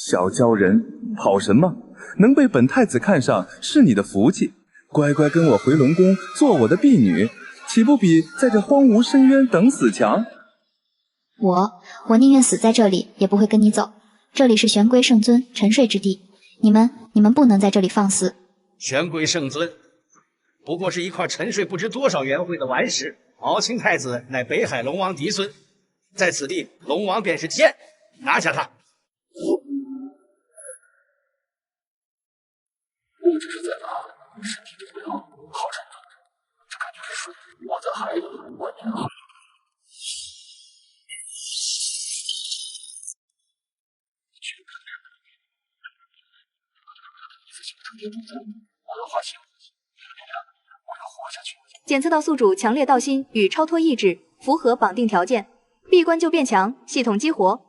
小鲛人，跑什么？能被本太子看上是你的福气，乖乖跟我回龙宫做我的婢女，岂不比在这荒芜深渊等死强？我宁愿死在这里，也不会跟你走。这里是玄龟圣尊沉睡之地，你们不能在这里放肆。玄龟圣尊不过是一块沉睡不知多少元慧的顽石，敖青太子乃北海龙王嫡孙，在此地龙王便是天，拿下他。不知是在哪，身体的不要，好沉重，这感觉是水，我在海里，我也好。检测到宿主强烈道心与超脱意志，符合绑定条件，闭关就变强，系统激活。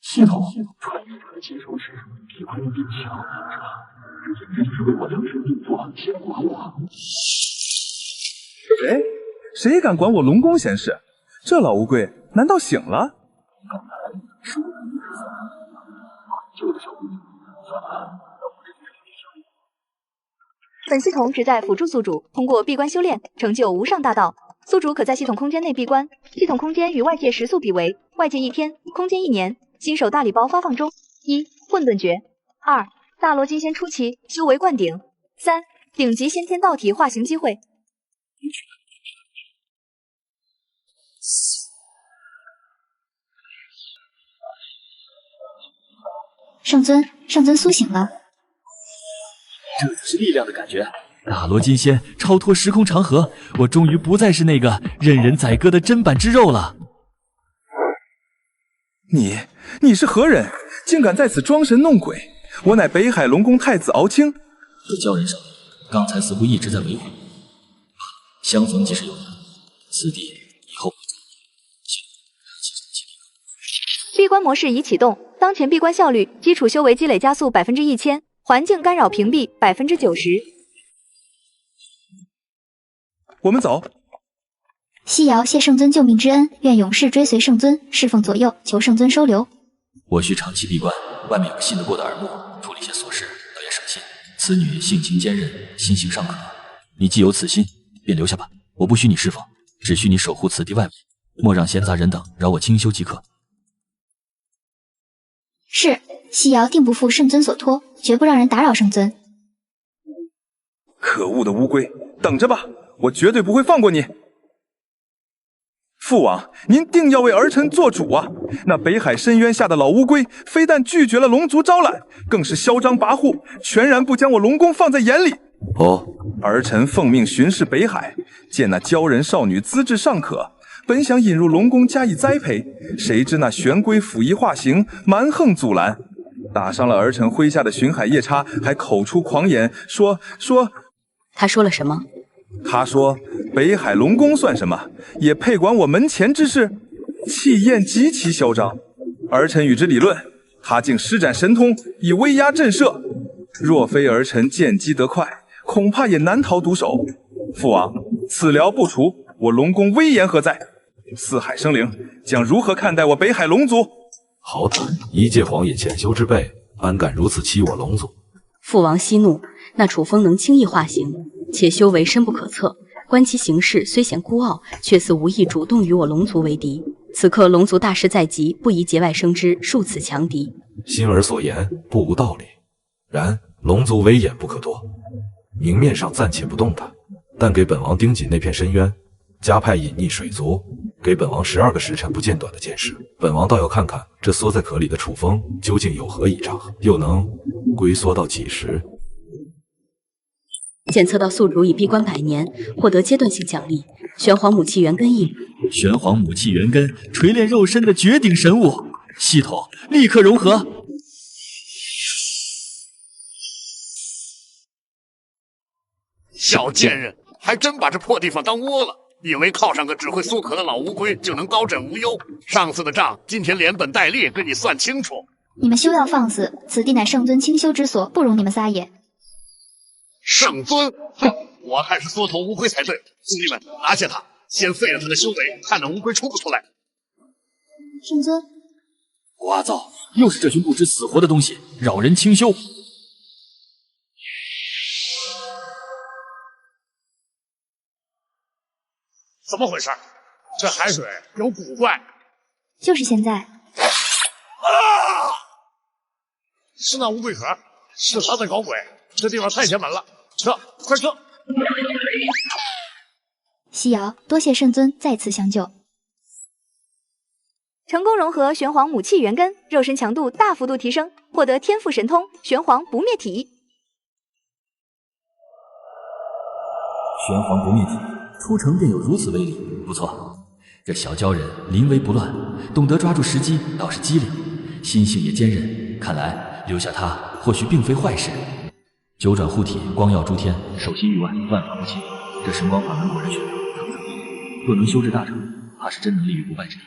系统穿越者的接收时，闭关又变强，是吧？这就是为我量身定做，先顾后怕。谁敢管我龙宫闲事？这老乌龟难道醒了？刚才是我一直在救的小姑娘，算了。本系统旨在辅助宿主通过闭关修炼成就无上大道，宿主可在系统空间内闭关，系统空间与外界时速比为外界1天，空间1年。新手大礼包发放中：1. 混沌诀，2. 大罗金仙初期修为灌顶，3. 顶级先天道体化形机会。圣尊苏醒了。这就是力量的感觉。大罗金仙超脱时空长河，我终于不再是那个任人宰割的砧板之肉了。你是何人？竟敢在此装神弄鬼！我乃北海龙宫太子敖青。这鲛人少年，刚才似乎一直在维护。相逢即是有缘，此地以后不再闭关模式已启动，当前闭关效率基础修为积累加速1000%，环境干扰屏蔽90%。我们走。西瑶谢圣尊救命之恩，愿永世追随圣尊，侍奉左右，求圣尊收留。我需长期闭关，外面有个信得过的耳目，处理些琐事，得也省心。此女性情坚韧，心性尚可，你既有此心，便留下吧。我不需你侍奉，只需你守护此地外围，莫让闲杂人等扰我清修即可。是，西瑶定不负圣尊所托，绝不让人打扰圣尊。可恶的乌龟，等着吧，我绝对不会放过你。父王，您定要为儿臣做主啊！那北海深渊下的老乌龟，非但拒绝了龙族招揽，更是嚣张跋扈，全然不将我龙宫放在眼里。儿臣奉命巡视北海，见那鲛人少女资质尚可，本想引入龙宫加以栽培，谁知那玄龟甫一化形，蛮横阻拦，打伤了儿臣麾下的巡海夜叉，还口出狂言，说他说了什么？他说北海龙宫算什么，也配管我门前之事，气焰极其嚣张。儿臣与之理论，他竟施展神通以威压震慑，若非儿臣见机得快，恐怕也难逃毒手。父王，此辽不除，我龙宫威严何在？四海生灵将如何看待我北海龙族？好歹一介荒野浅修之辈，安敢如此欺我龙族？父王息怒，那楚风能轻易化形，且修为深不可测，观其行事虽显孤傲，却似无意主动与我龙族为敌。此刻龙族大势在即，不宜节外生枝，树此强敌。心儿所言不无道理，然龙族威严不可夺，明面上暂且不动他，但给本王盯紧那片深渊，加派隐匿水族，给本王12个时辰不间断的监视。本王倒要看看这缩在壳里的楚风究竟有何异常，又能龟缩到几时。检测到宿主已闭关100年，获得阶段性奖励玄黄母气元根1缕。玄黄母气元根，锤炼肉身的绝顶神物，系统立刻融合。小贱人，还真把这破地方当窝了，以为靠上个只会苏壳的老乌龟就能高枕无忧。上次的账，今天连本带利跟你算清楚。你们休要放肆，此地乃圣尊清修之所，不容你们撒野。圣尊，哼，我看是缩头乌龟才对。兄弟们，拿下他，先废了他的修为，看那乌龟出不出来。圣尊，聒噪，又是这群不知死活的东西，扰人清修。怎么回事？这海水有古怪。就是现在。是那乌龟壳，是他在搞鬼。这地方太邪门了，撤，快撤！西瑶，多谢圣尊再次相救。成功融合玄黄母气元根，肉身强度大幅度提升，获得天赋神通玄黄不灭体。玄黄不灭体出城便有如此威力，不错。这小鲛人临危不乱，懂得抓住时机，倒是机灵，心性也坚韧。看来留下他或许并非坏事。九转护体，光耀诸天，守心域外，万法不侵。这神光法门果然玄妙，成长厉害。若能修至大成，怕是真能立于不败之地。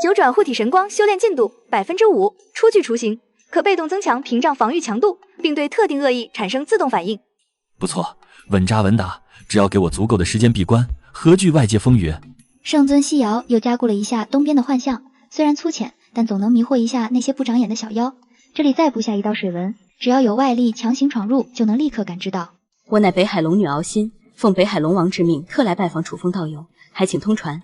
九转护体神光修炼进度5%，初具雏形，可被动增强屏障防御强度，并对特定恶意产生自动反应。不错，稳扎稳打，只要给我足够的时间闭关，何惧外界风雨？圣尊西瑶又加固了一下东边的幻象，虽然粗浅，但总能迷惑一下那些不长眼的小妖。这里再布下一道水纹，只要有外力强行闯入，就能立刻感知到。我乃北海龙女敖心，奉北海龙王之命，特来拜访楚风道友，还请通传。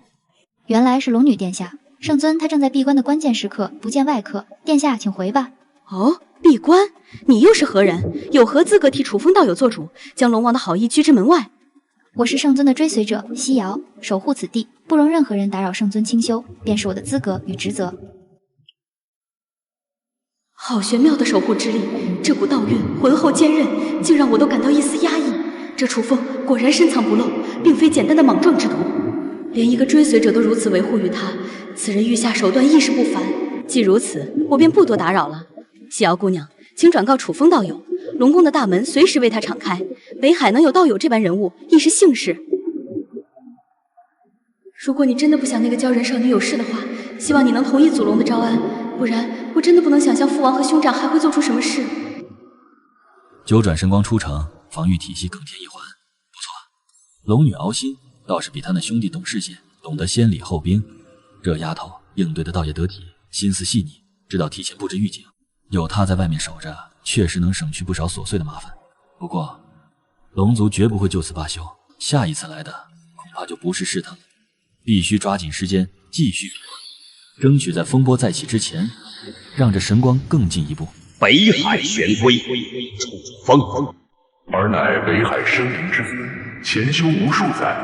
原来是龙女殿下，圣尊他正在闭关的关键时刻，不见外客，殿下请回吧。哦，闭关？你又是何人？有何资格替楚风道友做主，将龙王的好意拒之门外？我是圣尊的追随者西瑶，守护此地，不容任何人打扰圣尊清修，便是我的资格与职责。好玄妙的守护之力，这股道韵浑厚坚韧，竟让我都感到一丝压抑。这楚风果然深藏不露，并非简单的莽撞之徒，连一个追随者都如此维护于他，此人御下手段亦是不凡。既如此，我便不多打扰了。西瑶姑娘，请转告楚风道友，龙宫的大门随时为他敞开。北海能有道友这般人物，亦是幸事。如果你真的不想那个鲛人少女有事的话，希望你能同意祖龙的招安，不然我真的不能想象父王和兄长还会做出什么事。九转神光出城，防御体系更添一环，不错。龙女敖心倒是比他那兄弟懂事些，懂得先礼后兵。这丫头应对的倒也得体，心思细腻，知道提前布置预警。有她在外面守着，确实能省去不少琐碎的麻烦。不过龙族绝不会就此罢休，下一次来的恐怕就不是试探了，必须抓紧时间继续，争取在风波再起之前，让这神光更进一步。北海玄龟，楚风，而乃北海生灵之子，潜修无数载，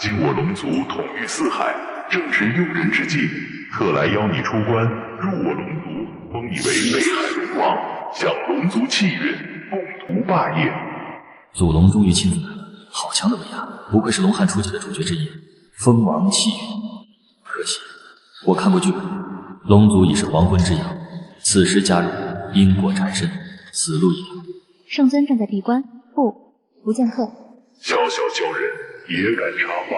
今我龙族统御四海，正值用人之际，特来邀你出关，入我龙族，封你为北海龙王，享龙族气运，共图霸业。祖龙终于亲自来了，好强的威压，不愧是龙汉初期的主角之一，封王气运。可惜我看过剧本，龙族已是黄昏之阳，此时加入因果缠身，死路一条。圣尊正在闭关，不见客。小小鲛人也敢插话？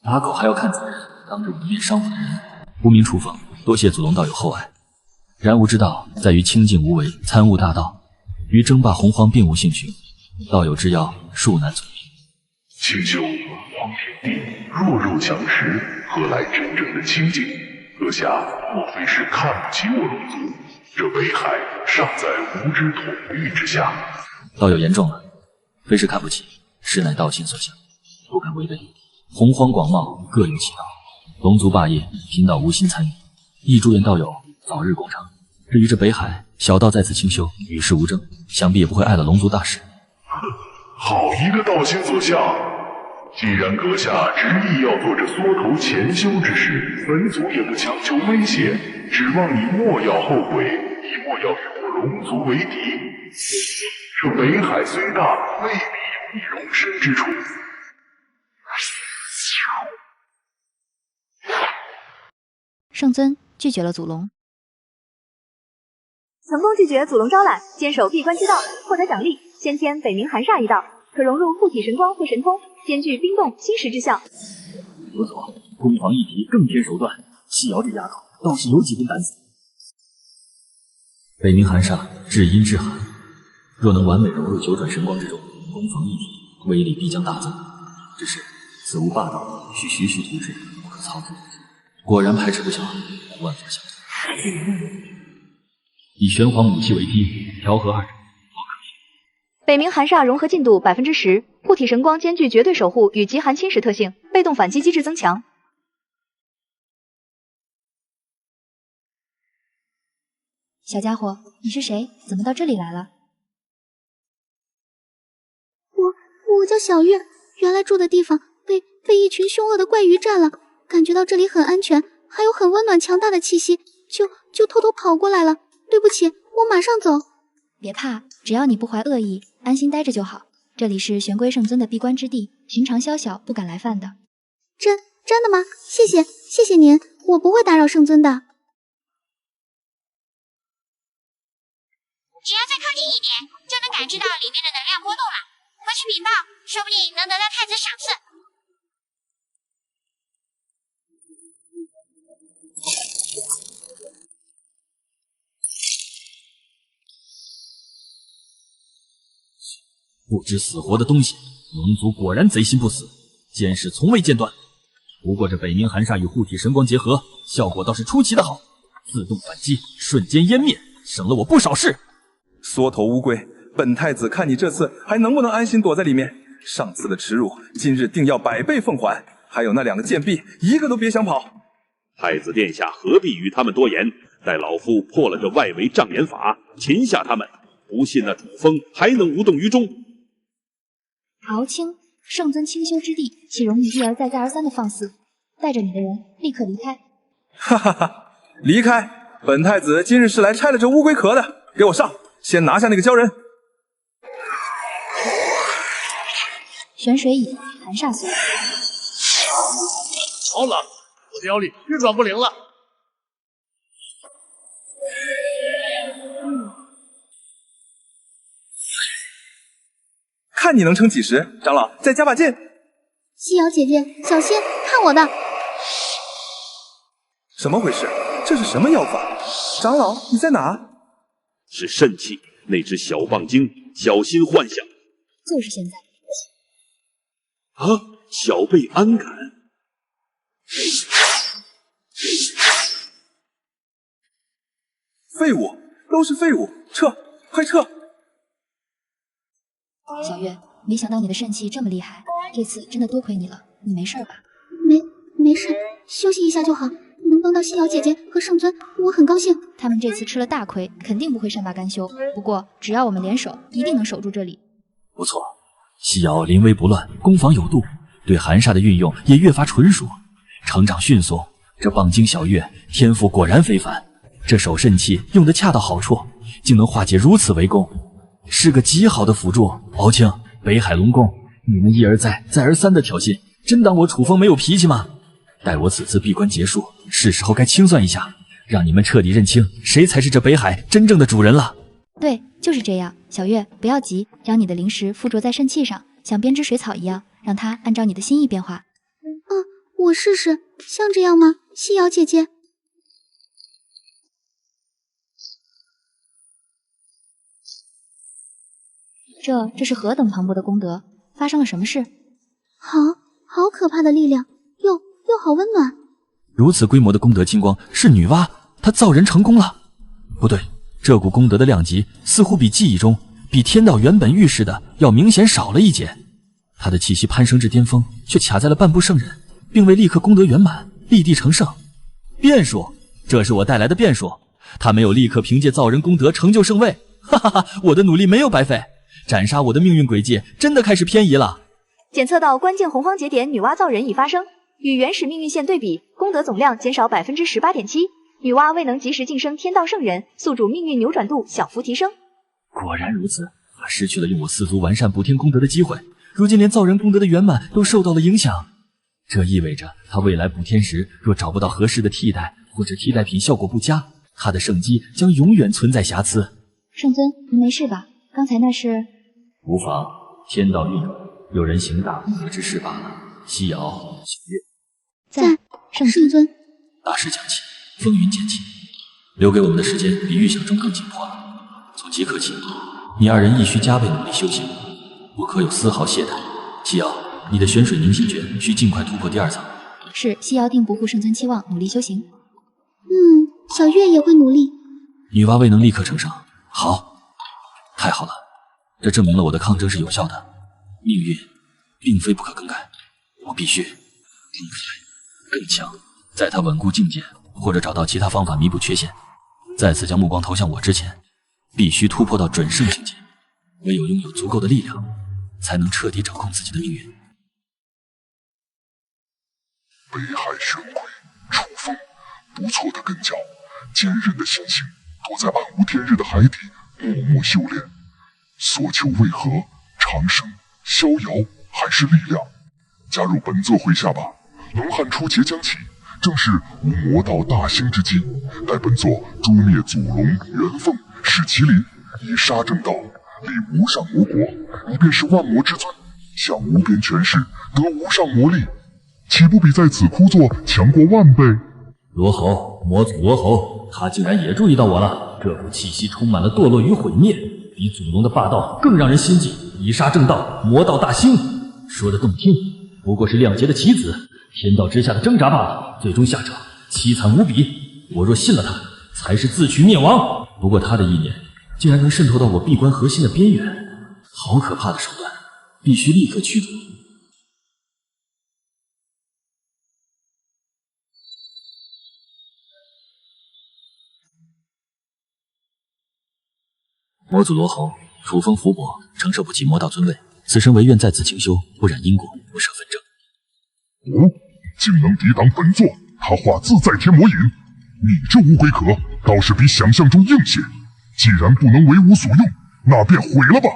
打狗还要看主人，当着我的面伤我的人，无名楚风，多谢祖龙道友厚爱。然吾之道在于清静无为，参悟大道，于争霸洪荒并无兴趣，道友之邀，恕难从命。清修洪荒天地，弱肉强食，何来真正的清静？阁下莫非是看不起我龙族？这北海尚在无知统御之下。道友言重了，非是看不起，实乃道心所向，不敢违背。洪荒广袤，各有其道，龙族霸业，贫道无心参与，亦祝愿道友早日攻城。至于这北海，小道在此清修，与世无争，想必也不会碍了龙族大事。哼，好一个道心所向！既然阁下执意要做这缩头潜修之事，本族也不强求威胁，指望你莫要后悔，亦莫要与我龙族为敌。这北海虽大，未必有你容身之处。圣尊拒绝了祖龙。成功拒绝祖龙招揽，坚守闭关之道，获得奖励先天北冥寒煞一道，可融入护体神光或神通，兼具冰冻侵蚀之效。不错，攻防一体，更添手段。西瑶这丫头倒是有几分胆子。北冥寒煞，至阴至寒，若能完美融入九转神光之中，攻防一体，威力必将大增。只是此物霸道，需徐徐图制，不可操之。果然排斥不小，万法相同。以玄黄母气为基，调和二者。北冥寒煞融合进度10%，护体神光兼具绝对守护与极寒侵蚀特性，被动反击机制增强。小家伙，你是谁？怎么到这里来了？我叫小月，原来住的地方被一群凶恶的怪鱼占了，感觉到这里很安全，还有很温暖强大的气息，就偷偷跑过来了。对不起，我马上走。别怕，只要你不怀恶意，安心待着就好。这里是玄龟圣尊的闭关之地，寻常宵小不敢来犯的。真的吗？谢谢您，我不会打扰圣尊的。只要再靠近一点，就能感知到里面的能量波动了。回去禀报，说不定能得到太子赏赐。不知死活的东西，龙族果然贼心不死，监视从未间断。不过这北冥寒煞与护体神光结合，效果倒是出奇的好，自动反击，瞬间湮灭，省了我不少事。缩头乌龟，本太子看你这次还能不能安心躲在里面。上次的耻辱，今日定要100倍奉还。还有那2个贱婢，一个都别想跑。太子殿下何必与他们多言？待老夫破了这外围障眼法，擒下他们，不信那楚风还能无动于衷。敖青，圣尊清修之地，岂容你一而再再而三的放肆？带着你的人立刻离开。哈哈哈，离开！本太子今日是来拆了这乌龟壳的，给我上！先拿下那个鲛人。玄水椅，寒煞锁。好冷，我的妖力运转不灵了。看你能撑几时，长老再加把劲。西瑶姐姐，小心，看我的！什么回事？这是什么妖法？长老，你在哪？是肾气，那只小棒精，小心幻想。就是现在。啊！小辈安敢。废物，都是废物，撤，快撤！小月，没想到你的肾气这么厉害，这次真的多亏你了。你没事吧？没事，休息一下就好。能帮到西瑶姐姐和圣尊，我很高兴。他们这次吃了大亏，肯定不会善罢甘休。不过只要我们联手，一定能守住这里。不错，西瑶临危不乱，攻防有度，对寒煞的运用也越发纯熟，成长迅速。这棒精小月天赋果然非凡，这手肾气用得恰到好处，竟能化解如此围攻，是个极好的辅助。敖青，北海龙宫，你们一而再再而三的挑衅，真当我楚风没有脾气吗？待我此次闭关结束，是时候该清算一下，让你们彻底认清谁才是这北海真正的主人了。对，就是这样。小月，不要急，将你的灵石附着在肾气上，像编织水草一样，让它按照你的心意变化。我试试，像这样吗，西瑶姐姐？这是何等磅礴的功德？发生了什么事？好可怕的力量，又好温暖。如此规模的功德金光，是女娲她造人成功了？不对，这股功德的量级似乎比记忆中，比天道原本预示的要明显少了一截。她的气息攀升至巅峰，却卡在了半步圣人，并未立刻功德圆满，立地成圣。变数，这是我带来的变数。他没有立刻凭借造人功德成就圣位，哈哈哈！我的努力没有白费，斩杀我的命运轨迹真的开始偏移了。检测到关键洪荒节点女娲造人已发生，与原始命运线对比，功德总量减少 18.7%， 女娲未能及时晋升天道圣人，宿主命运扭转度小幅提升。果然如此，他失去了用我四族完善补天功德的机会，如今连造人功德的圆满都受到了影响。这意味着他未来补天时，若找不到合适的替代，或者替代品效果不佳，他的圣机将永远存在瑕疵。圣尊，您没事吧？刚才那是……无妨，天道运转，有人行大不之事罢了。西瑶、小月，在。圣尊，大势将起，风云渐起，留给我们的时间比预想中更紧迫了。从即刻起，你二人亦需加倍努力修行，不可有丝毫懈怠。西瑶，你的玄水凝心诀需尽快突破第2层，是，西瑶定不负圣尊期望，努力修行。小月也会努力。女娲未能立刻成圣，好，太好了，这证明了我的抗争是有效的，命运并非不可更改，我必须更快、更强，在他稳固境界，或者找到其他方法弥补缺陷。再次将目光投向我之前，必须突破到准圣境界，唯有拥有足够的力量，才能彻底掌控自己的命运。北海玄龟，楚风，不错的根脚，坚韧的心性，躲在暗无天日的海底，默默修炼，所求为何？长生、逍遥，还是力量？加入本座麾下吧。龙汉初劫将起，正是无魔道大兴之机，待本座诛灭祖龙、元凤、弑麒麟，以杀正道，立无上魔国，你便是万魔之尊，享无边权势，得无上魔力，岂不比在此枯坐强过万倍？罗侯，魔祖罗侯，他竟然也注意到我了。这股气息充满了堕落与毁灭，比祖龙的霸道更让人心悸。以杀正道，魔道大兴，说的动听，不过是亮节的棋子，天道之下的挣扎罢了。最终下场凄惨无比，我若信了他，才是自取灭亡。不过他的意念竟然能渗透到我闭关核心的边缘，好可怕的手段，必须立刻驱逐。魔祖罗侯，楚风伏魔，承受不起魔道尊位，此生唯愿在此清修，不染因果，不涉纷争。竟能抵挡本座，他化自在天魔影。你这乌龟壳倒是比想象中硬些。既然不能为吾所用，那便毁了吧。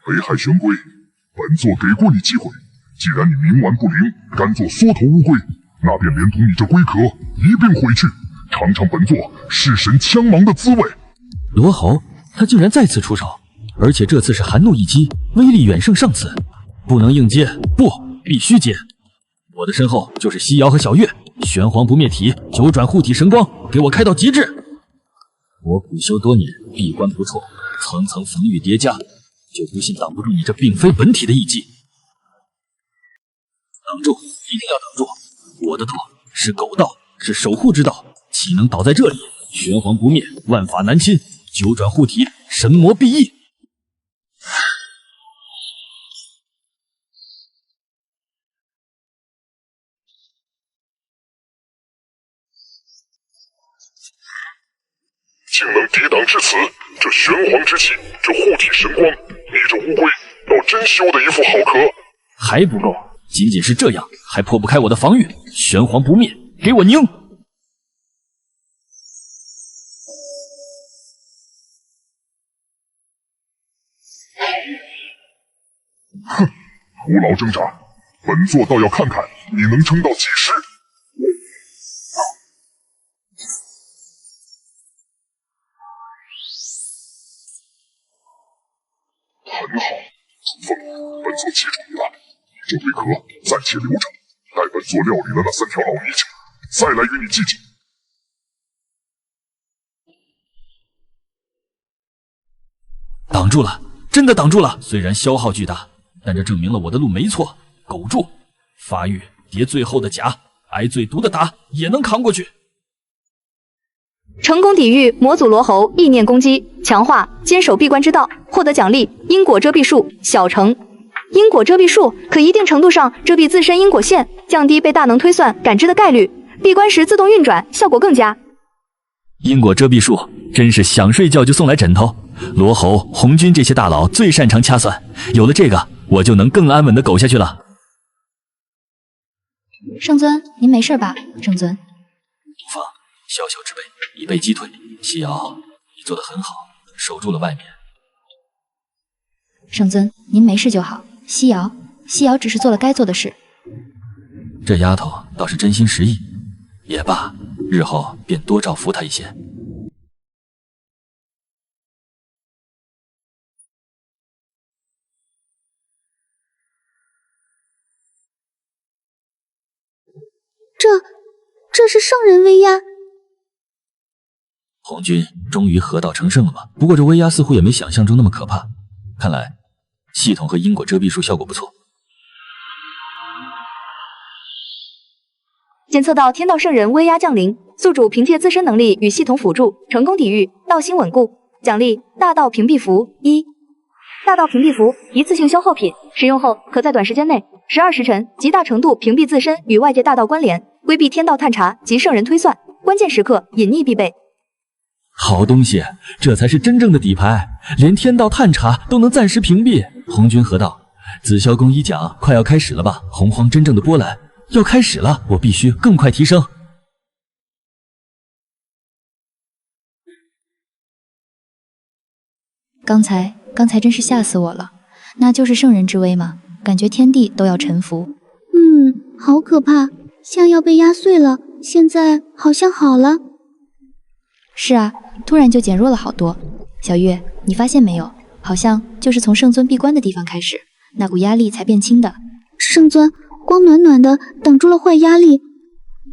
北海玄龟，本座给过你机会，既然你冥顽不灵，甘做缩头乌龟，那便连同你这龟壳一并毁去，尝尝本座弑神枪芒的滋味。罗侯，他竟然再次出手，而且这次是寒怒一击，威力远胜上次。不能硬接，不，必须接。我的身后就是西瑶和小月，玄黄不灭体，九转护体神光，给我开到极致。我苦修多年，闭关不辍，层层防御叠加，就不信挡不住你这并非本体的一击。挡住，一定要挡住！我的道是狗道，是守护之道，岂能倒在这里？玄黄不灭，万法难侵，九转护体，神魔必异。竟能抵挡至此，这玄黄之气，这护体神光，你这乌龟倒真修得一副好壳。还不够，仅仅是这样还破不开我的防御。玄黄不灭，给我拧！哼，徒劳挣扎，本座倒要看看你能撑到几时。很好，楚风，本座记住你了。你这龟壳暂且留着，待本座料理了那3条老泥鳅，再来与你计较。挡住了，真的挡住了。虽然消耗巨大，但这证明了我的路没错。苟住，发育，叠最后的甲，挨最毒的打，也能扛过去。成功抵御魔祖罗侯意念攻击，强化坚守闭关之道，获得奖励因果遮蔽术小成。因果遮蔽术可一定程度上遮蔽自身因果线，降低被大能推算感知的概率，闭关时自动运转，效果更佳。因果遮蔽术真是想睡觉就送来枕头。罗侯、红军这些大佬最擅长掐算，有了这个，我就能更安稳的苟下去了。圣尊，您没事吧？圣尊，不妨，小小之辈，以备击退。西瑶，你做得很好，守住了外面。圣尊，您没事就好。西瑶只是做了该做的事。这丫头倒是真心实意，也罢，日后便多照拂她一些。这是圣人威压。红军终于合道成圣了吗？不过这威压似乎也没想象中那么可怕，看来系统和因果遮蔽术效果不错。检测到天道圣人威压降临，宿主凭借自身能力与系统辅助，成功抵御，道心稳固。奖励大道屏蔽符1。大道屏蔽符一次性消耗品，使用后可在短时间内12时辰极大程度屏蔽自身与外界大道关联，规避天道探查及圣人推算，关键时刻隐匿必备。好东西，这才是真正的底牌，连天道探查都能暂时屏蔽。红军河道，紫霄宫一讲快要开始了吧？洪荒真正的波澜要开始了，我必须更快提升。刚才真是吓死我了，那就是圣人之威吗？感觉天地都要臣服。好可怕，像要被压碎了，现在好像好了。是啊，突然就减弱了好多。小月，你发现没有？好像就是从圣尊闭关的地方开始，那股压力才变轻的。圣尊，光暖暖的挡住了坏压力。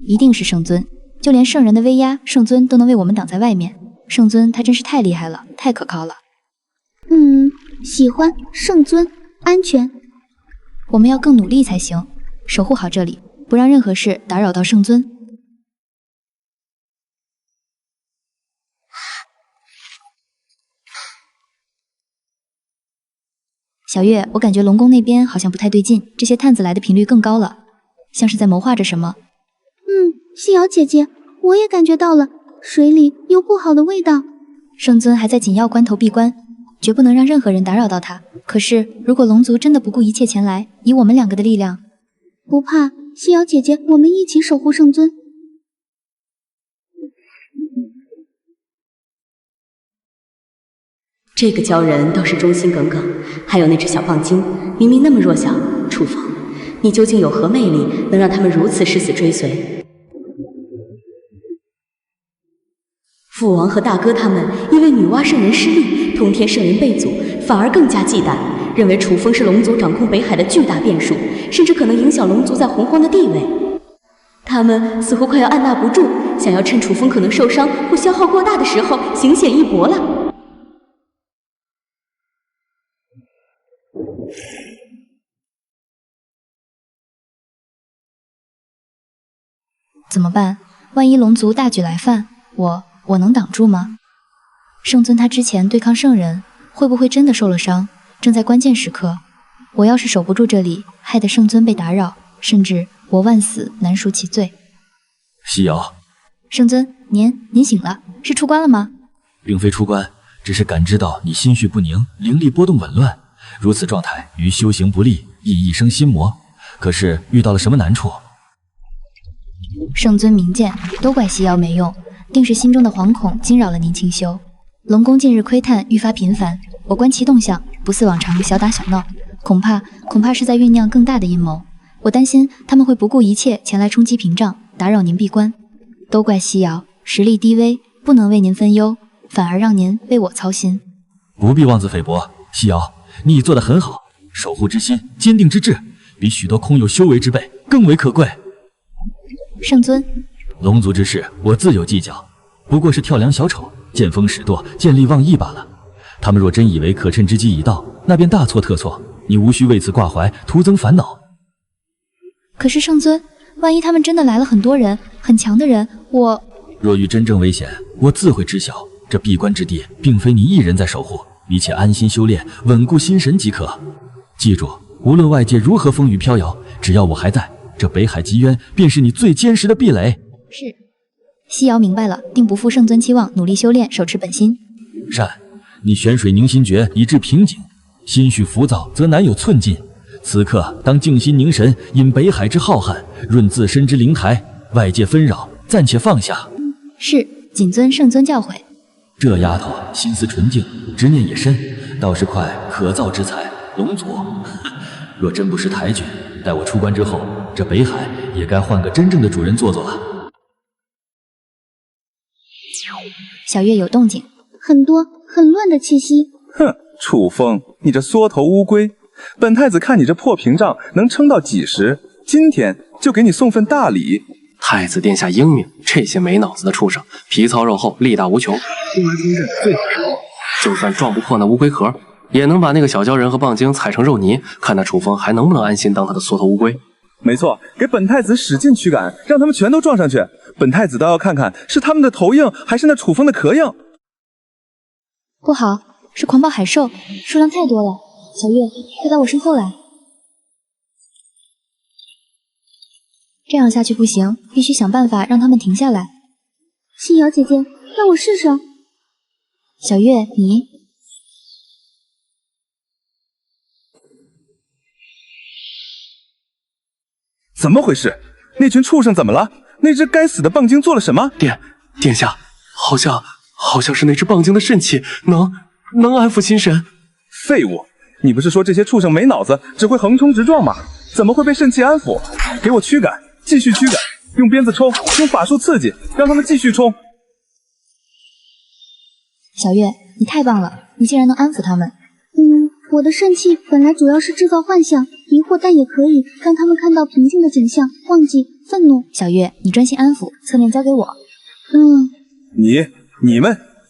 一定是圣尊，就连圣人的威压，圣尊都能为我们挡在外面。圣尊他真是太厉害了，太可靠了。喜欢圣尊，安全。我们要更努力才行，守护好这里，不让任何事打扰到圣尊。小月，我感觉龙宫那边好像不太对劲，这些探子来的频率更高了，像是在谋划着什么。西瑶姐姐，我也感觉到了，水里有不好的味道。圣尊还在紧要关头闭关，绝不能让任何人打扰到他。可是，如果龙族真的不顾一切前来，以我们两个的力量，不怕，西瑶姐姐，我们一起守护圣尊。这个鲛人倒是忠心耿耿，还有那只小棒精，明明那么弱小。楚风，你究竟有何魅力，能让他们如此誓死追随？父王和大哥他们因为女娲圣人失利，通天圣人被阻，反而更加忌惮，认为楚风是龙族掌控北海的巨大变数，甚至可能影响龙族在洪荒的地位。他们似乎快要按捺不住，想要趁楚风可能受伤或消耗过大的时候行险一搏了。怎么办？万一龙族大举来犯，我能挡住吗？圣尊他之前对抗圣人，会不会真的受了伤？正在关键时刻，我要是守不住这里，害得圣尊被打扰，甚至我万死难赎其罪。西瑶，圣尊，您醒了，是出关了吗？并非出关，只是感知到你心绪不宁，灵力波动紊乱，如此状态于修行不利，易一生心魔。可是遇到了什么难处？圣尊明鉴，都怪西瑶没用，定是心中的惶恐惊扰了您清修。龙宫近日窥探愈发频繁，我观其动向，不似往常小打小闹，恐怕是在酝酿更大的阴谋。我担心他们会不顾一切前来冲击屏障，打扰您闭关。都怪西瑶实力低微，不能为您分忧，反而让您为我操心。不必妄自菲薄，西瑶，你已做得很好，守护之心，坚定之志，比许多空有修为之辈更为可贵。圣尊，龙族之事我自有计较，不过是跳梁小丑，见风使舵，见利忘义罢了。他们若真以为可趁之机已到，那便大错特错，你无需为此挂怀，徒增烦恼。可是圣尊，万一他们真的来了很多人，很强的人，若遇真正危险，我自会知晓。这闭关之地，并非你一人在守护，一切安心修炼，稳固心神即可。记住，无论外界如何风雨飘摇，只要我还在，这北海极渊便是你最坚实的壁垒。是。西瑶明白了，定不负圣尊期望，努力修炼，手持本心。善，你玄水凝心诀已至瓶颈，心绪浮躁则难有寸进。此刻当静心凝神，引北海之浩瀚，润自身之灵台，外界纷扰暂且放下。是，谨遵圣尊教诲。这丫头心思纯净，执念也深，倒是块可造之材。龙族，若真不识抬举，待我出关之后，这北海也该换个真正的主人做做了。小月有动静，很多很乱的气息。哼，楚风，你这缩头乌龟，本太子看你这破屏障能撑到几时？今天就给你送份大礼。太子殿下英明，这些没脑子的畜生，皮糙肉厚，力大无穷。用来攻阵最好时候，就算撞不破那乌龟壳，也能把那个小鲛人和棒精踩成肉泥。看那楚风还能不能安心当他的缩头乌龟？没错，给本太子使劲驱赶，让他们全都撞上去。本太子倒要看看是他们的头硬，还是那楚风的壳硬。不好，是狂暴海兽，数量太多了。小月，快到我身后来。这样下去不行，必须想办法让他们停下来。夕瑶姐姐，让我试试。小月，你。怎么回事？那群畜生怎么了？那只该死的蚌精做了什么？殿下，好像是那只蚌精的肾气能安抚心神。废物！你不是说这些畜生没脑子，只会横冲直撞吗？怎么会被肾气安抚？给我驱赶，继续驱赶，用鞭子抽，用法术刺激，让他们继续冲。小月，你太棒了，你竟然能安抚他们。我的肾气本来主要是制造幻象、迷惑，但也可以让他们看到平静的景象，忘记愤怒。小月，你专心安抚，侧面交给我。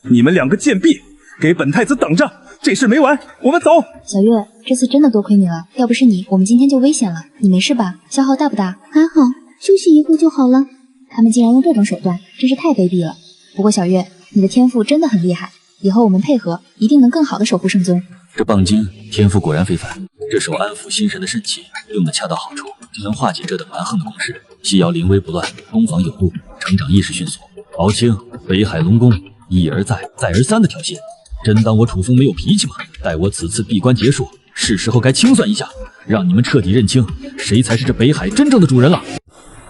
你们两个贱婢，给本太子等着，这事没完，我们走。小月，这次真的多亏你了，要不是你，我们今天就危险了。你没事吧？消耗大不大？还好，休息一会就好了。他们竟然用这种手段，真是太卑鄙了。不过小月，你的天赋真的很厉害，以后我们配合，一定能更好的守护圣尊。这蚌精天赋果然非凡，这手安抚心神的神器用得恰到好处，就能化解这等蛮横的攻势。西瑶临危不乱，攻防有度，成长意识迅速。敖青，北海龙宫一而再再而三的挑衅，真当我楚风没有脾气吗？待我此次闭关结束，是时候该清算一下，让你们彻底认清谁才是这北海真正的主人了。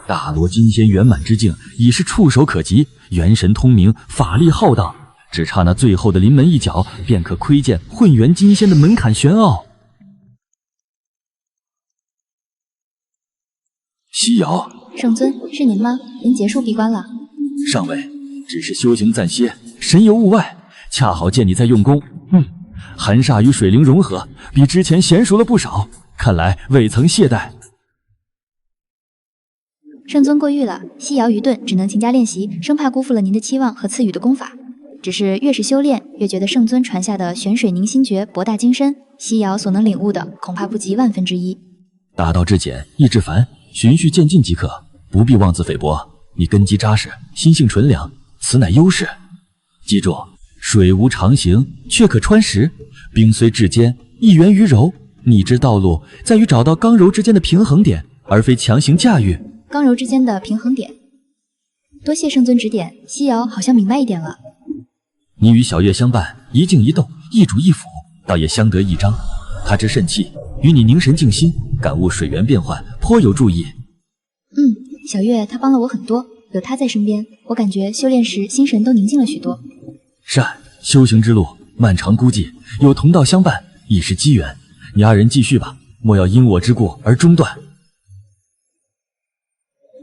大罗金仙圆满之境已是触手可及，元神通明，法力浩荡，只差那最后的临门一脚，便可窥见混元金仙的门槛玄奥。西瑶，圣尊，是您吗？您结束闭关了？上位，只是修行暂歇，神游物外，恰好见你在用功。寒煞与水灵融合，比之前娴熟了不少，看来未曾懈怠。圣尊过誉了，西瑶愚钝，只能勤加练习，生怕辜负了您的期望和赐予的功法。只是越是修炼，越觉得圣尊传下的玄水凝心诀博大精深，西瑶所能领悟的恐怕不及1/1000。大道至简，易至繁，循序渐进即可，不必妄自菲薄。你根基扎实，心性纯良，此乃优势。记住，水无常形，却可穿石；冰虽至坚，亦源于柔。你之道路在于找到刚柔之间的平衡点，而非强行驾驭。刚柔之间的平衡点。多谢圣尊指点，西瑶好像明白一点了。你与小月相伴，一静一动，一主一辅，倒也相得益彰。他之肾气，与你凝神静心，感悟水源变幻，颇有助益。小月她帮了我很多，有她在身边，我感觉修炼时心神都宁静了许多。善，修行之路漫长孤寂，有同道相伴，亦是机缘。你二人继续吧，莫要因我之过而中断。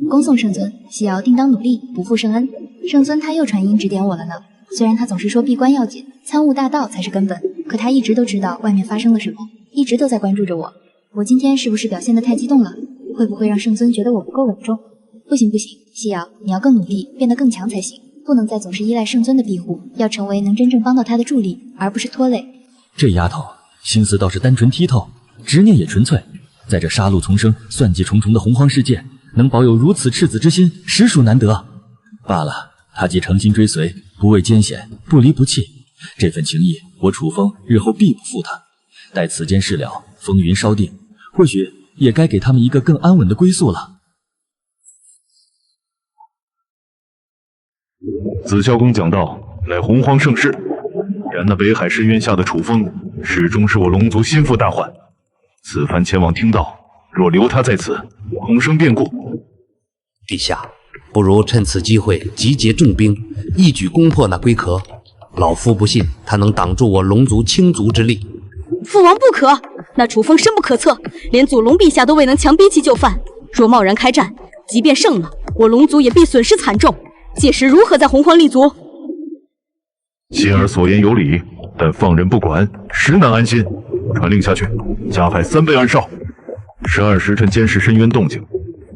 恭送圣尊，西瑶定当努力，不负圣恩。圣尊他又传音指点我了呢。虽然他总是说闭关要紧，参悟大道才是根本，可他一直都知道外面发生了什么，一直都在关注着我。我今天是不是表现得太激动了？会不会让圣尊觉得我不够稳重？不行，西瑶，你要更努力，变得更强才行，不能再总是依赖圣尊的庇护，要成为能真正帮到他的助力，而不是拖累。这丫头心思倒是单纯剔透，执念也纯粹。在这杀戮丛生、算计重重的洪荒世界，能保有如此赤子之心，实属难得。罢了，他既诚心追随，不畏艰险，不离不弃，这份情谊，我楚风日后必不负他。待此间事了，风云稍定，或许也该给他们一个更安稳的归宿了。紫霄宫讲道，乃洪荒盛世，然那北海深渊下的楚风，始终是我龙族心腹大患。此番前往听道，若留他在此，恐生变故。陛下，不如趁此机会集结重兵，一举攻破那龟壳。老夫不信他能挡住我龙族倾族之力。父王不可，那楚风深不可测，连祖龙陛下都未能强逼其就范。若贸然开战，即便胜了，我龙族也必损失惨重。届时如何在洪荒立足？心儿所言有理，但放任不管，实难安心。传令下去，加派3倍暗哨，12时辰监视深渊动静，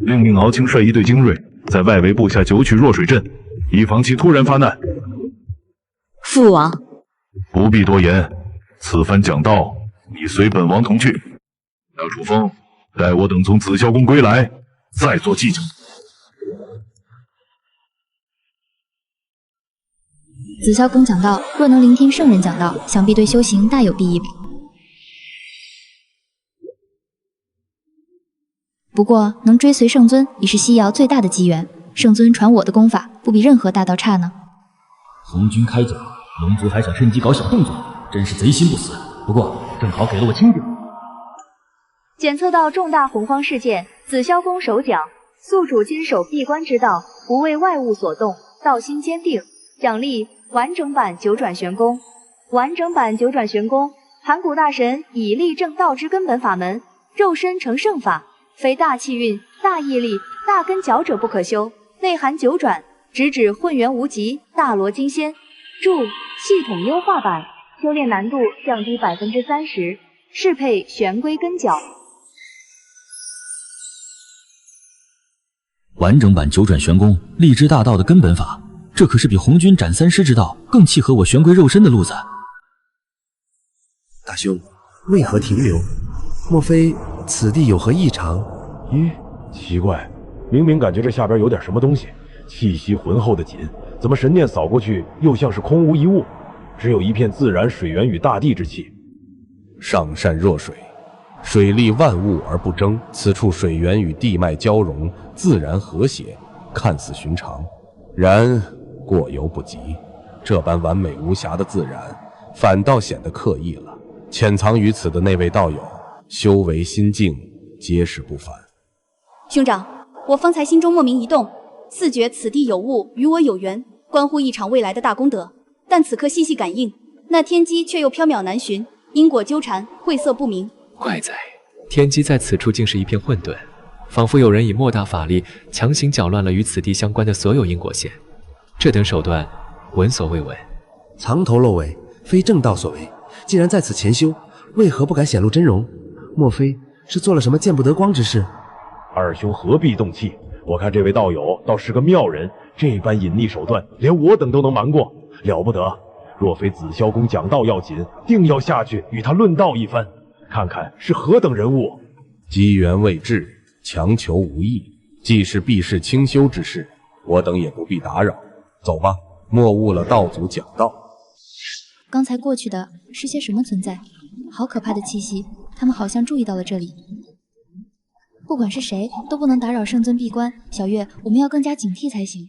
另命敖青率一队精锐在外围布下9曲弱水阵，以防其突然发难。父王，不必多言，此番讲道，你随本王同去。那楚风，待我等从紫霄宫归来，再做继承。紫霄宫讲道，若能聆听圣人讲道，想必对修行大有裨益。不过，能追随圣尊已是西瑶最大的机缘。圣尊传我的功法，不比任何大道差呢。红军开讲，龙族还想趁机搞小动作，真是贼心不死。不过，正好给了我清静。检测到重大洪荒事件，紫霄宫首奖，宿主坚守闭关之道，不为外物所动，道心坚定。奖励完整版九转玄功。完整版九转玄功，盘古大神以立正道之根本法门，肉身成圣法，非大气运、大毅力、大根脚者不可修，内含九转，直指混元无极、大罗金仙。注：系统优化版，修炼难度降低30%，适配玄龟根脚。完整版九转玄功，立之大道的根本法，这可是比红军斩三尸之道更契合我玄龟肉身的路子。大兄，为何停留？莫非此地有何异常？咦，奇怪，明明感觉这下边有点什么东西，气息浑厚的紧，怎么神念扫过去又像是空无一物，只有一片自然水源与大地之气。上善若水，水利万物而不争，此处水源与地脉交融，自然和谐，看似寻常，然过犹不及。这般完美无瑕的自然，反倒显得刻意了。潜藏于此的那位道友，修为心境皆是不凡。兄长，我方才心中莫名一动，似觉此地有物与我有缘，关乎一场未来的大功德。但此刻细细感应，那天机却又缥缈难寻，因果纠缠，晦涩不明。怪哉，天机在此处竟是一片混沌，仿佛有人以莫大法力强行搅乱了与此地相关的所有因果线。这等手段，闻所未闻。藏头露尾，非正道所为。既然在此潜修，为何不敢显露真容？莫非是做了什么见不得光之事？二兄何必动气？我看这位道友倒是个妙人，这般隐匿手段，连我等都能瞒过，了不得。若非紫霄宫讲道要紧，定要下去与他论道一番，看看是何等人物。机缘未至，强求无益。既是避世清修之事，我等也不必打扰。走吧，莫误了道祖讲道。刚才过去的是些什么存在？好可怕的气息！他们好像注意到了这里。不管是谁，都不能打扰圣尊闭关。小月，我们要更加警惕才行。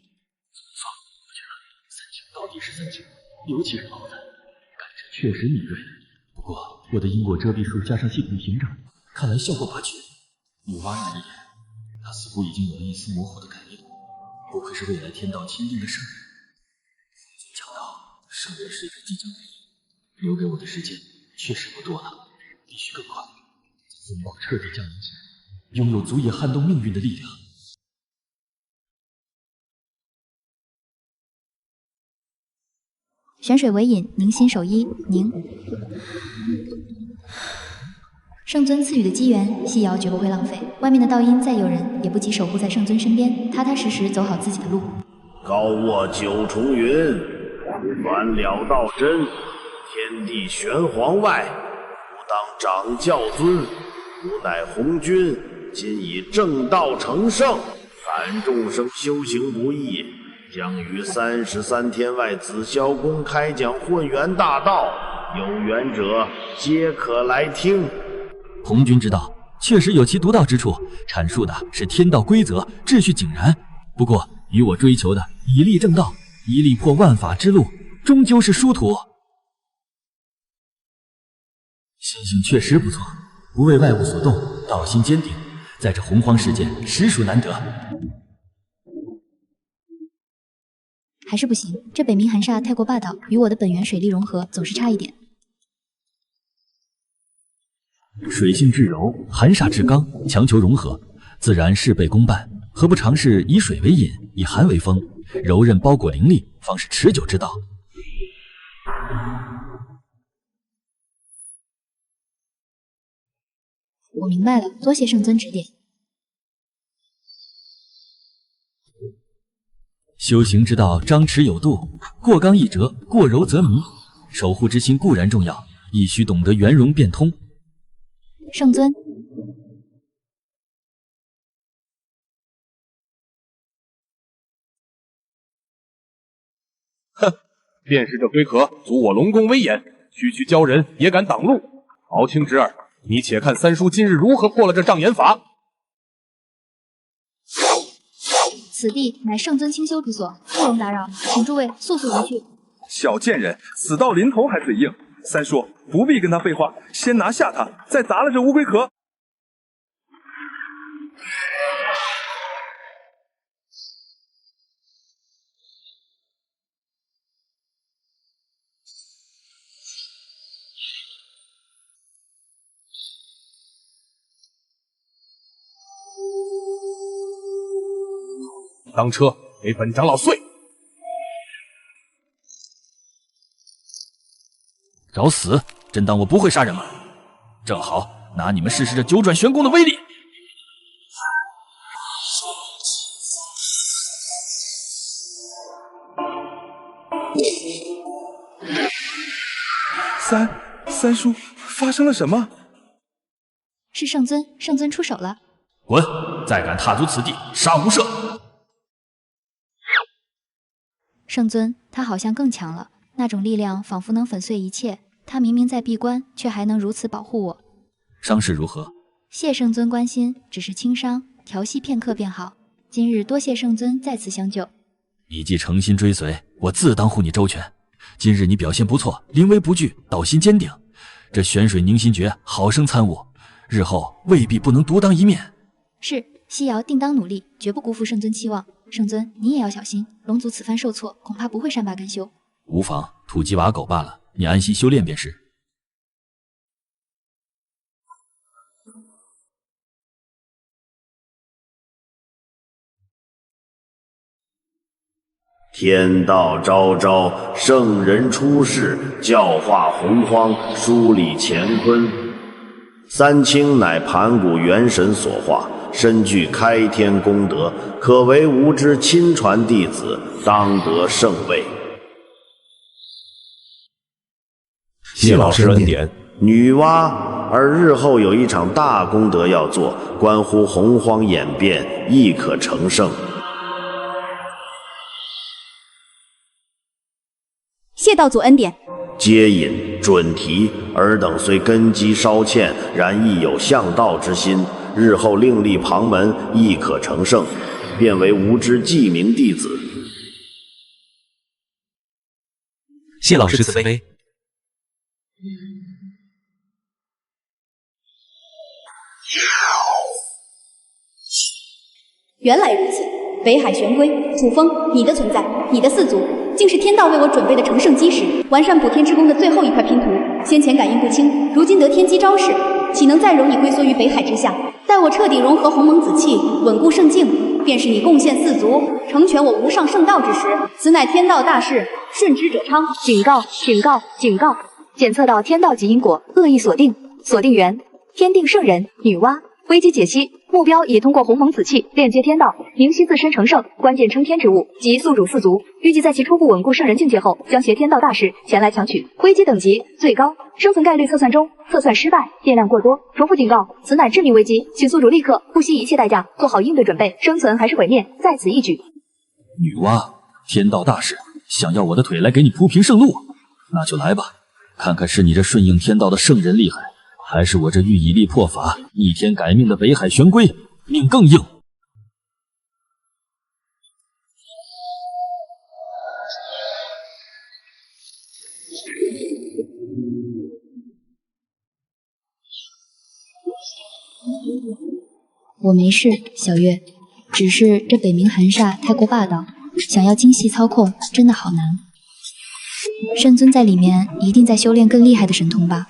三清到底是三清，尤其是老三，感觉确实敏锐。不过我的因果遮蔽术加上系统屏障，看来效果拔绝。女娲人的眼，她似乎已经有了一丝模糊的感应。不愧是未来天道钦定的圣人。讲道，圣人时辰即将来临。留给我的时间确实不多了，必须更快。风暴彻底降临起来，拥有足以撼动命运的力量。玄水为引，凝心守一，凝。圣尊赐予的机缘，西瑶绝不会浪费。外面的道音再诱人，也不及守护在圣尊身边，踏踏实实走好自己的路。高卧九重云，转了道真。天地玄黄外，吾当掌教尊。吾乃红军，今以正道成圣，感众生修行不易，将于33天外紫霄宫开讲混元大道，有缘者皆可来听。红军之道确实有其独到之处，阐述的是天道规则，秩序井然。不过与我追求的以立正道，以力破万法之路，终究是殊途。心性确实不错，不为外物所动，道心坚定，在这洪荒世间实属难得。还是不行，这北冥寒煞太过霸道，与我的本源水力融合总是差一点。水性至柔，寒煞至刚，强求融合，自然事倍功半。何不尝试以水为引，以寒为风，柔韧包裹灵力，方是持久之道。我明白了，多谢圣尊指点。修行之道，张弛有度，过刚易折，过柔则迷。守护之心固然重要，亦须懂得圆融变通。圣尊，哼，便是这龟壳阻我龙宫威严，区区鲛人也敢挡路。敖青侄儿，你且看三叔今日如何破了这障眼法。此地乃圣尊清修之所，不容打扰，请诸位速速离去。小贱人，死到临头还嘴硬。三叔不必跟他废话，先拿下他，再砸了这乌龟壳。当车给本长老碎！找死！真当我不会杀人吗？正好拿你们试试这九转玄功的威力。三叔，发生了什么？是圣尊出手了。滚！再敢踏足此地，杀无赦！圣尊，他好像更强了，那种力量仿佛能粉碎一切。他明明在闭关，却还能如此保护我。伤势如何？谢圣尊关心，只是轻伤，调息片刻便好。今日多谢圣尊再次相救。你既诚心追随，我自当护你周全。今日你表现不错，临危不惧，道心坚定。这玄水凝心诀好生参悟，日后未必不能独当一面。是，西瑶定当努力，绝不辜负圣尊期望。圣尊，你也要小心，龙族此番受挫，恐怕不会善罢甘休。无妨，土鸡瓦狗罢了，你安心修炼便是。天道昭昭，圣人出世，教化洪荒，梳理乾坤。三清乃盘古元神所化，身具开天功德，可为吾之亲传弟子，当得圣位。谢老师恩典。女娲，而日后有一场大功德要做，关乎洪荒演变，亦可成圣。谢道祖恩典。接引准提，尔等虽根基稍欠，然亦有向道之心，日后另立旁门，亦可成圣，便为吾之记名弟子。谢老师慈悲。原来如此，北海玄龟、楚风，你的存在，你的四族，竟是天道为我准备的成圣基石，完善补天之功的最后一块拼图。先前感应不清，如今得天机昭示，岂能再容你龟缩于北海之下？待我彻底融合鸿蒙子气，稳固圣境，便是你贡献四族，成全我无上圣道之时。此乃天道大事，顺之者昌。警告！警告！警告！检测到天道级因果，恶意锁定，锁定源天定圣人女娲。危机解析，目标已通过鸿蒙子气链接天道，明晰自身成圣关键撑天之物及宿主四族，预计在其初步稳固圣人境界后，将携天道大事前来强取。危机等级最高，生存概率测算中，测算失败，电量过多。重复警告，此乃致命危机，请宿主立刻不惜一切代价做好应对准备，生存还是毁灭，在此一举。女娲，天道大事，想要我的腿来给你铺平圣路，那就来吧，看看是你这顺应天道的圣人厉害，还是我这欲以力破法、逆天改命的北海玄龟命更硬。我没事，小月，只是这北冥寒煞太过霸道，想要精细操控真的好难。圣尊在里面一定在修炼更厉害的神通吧？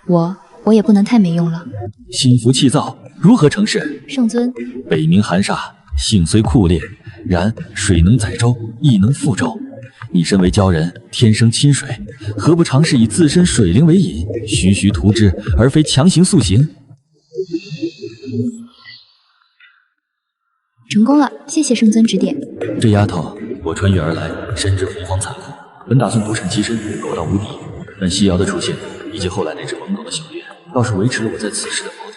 我也不能太没用了。心浮气躁，如何成事？圣尊，北冥寒煞性虽酷烈，然水能载舟，亦能覆舟。你身为鲛人，天生亲水，何不尝试以自身水灵为引，徐徐图之，而非强行速行？成功了，谢谢圣尊指点。这丫头，我穿越而来，深知洪荒残酷，本打算独善其身，狗到无敌，但西瑶的出现以及后来那只懵懂的小月，倒是维持了我在此时的矛盾。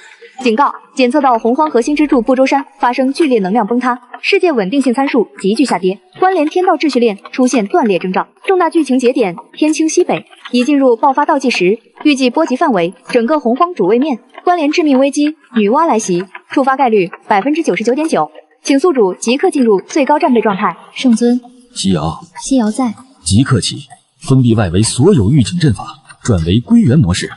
警告：检测到洪荒核心支柱不周山发生剧烈能量崩塌，世界稳定性参数急剧下跌，关联天道秩序链出现断裂征兆，重大剧情节点天倾西北，已进入爆发倒计时，预计波及范围整个洪荒主位面，关联致命危机女娲来袭，触发概率99.9%，请宿主即刻进入最高战备状态。圣尊，西瑶，西瑶在。即刻起，封闭外围所有预警阵法，转为归元模式。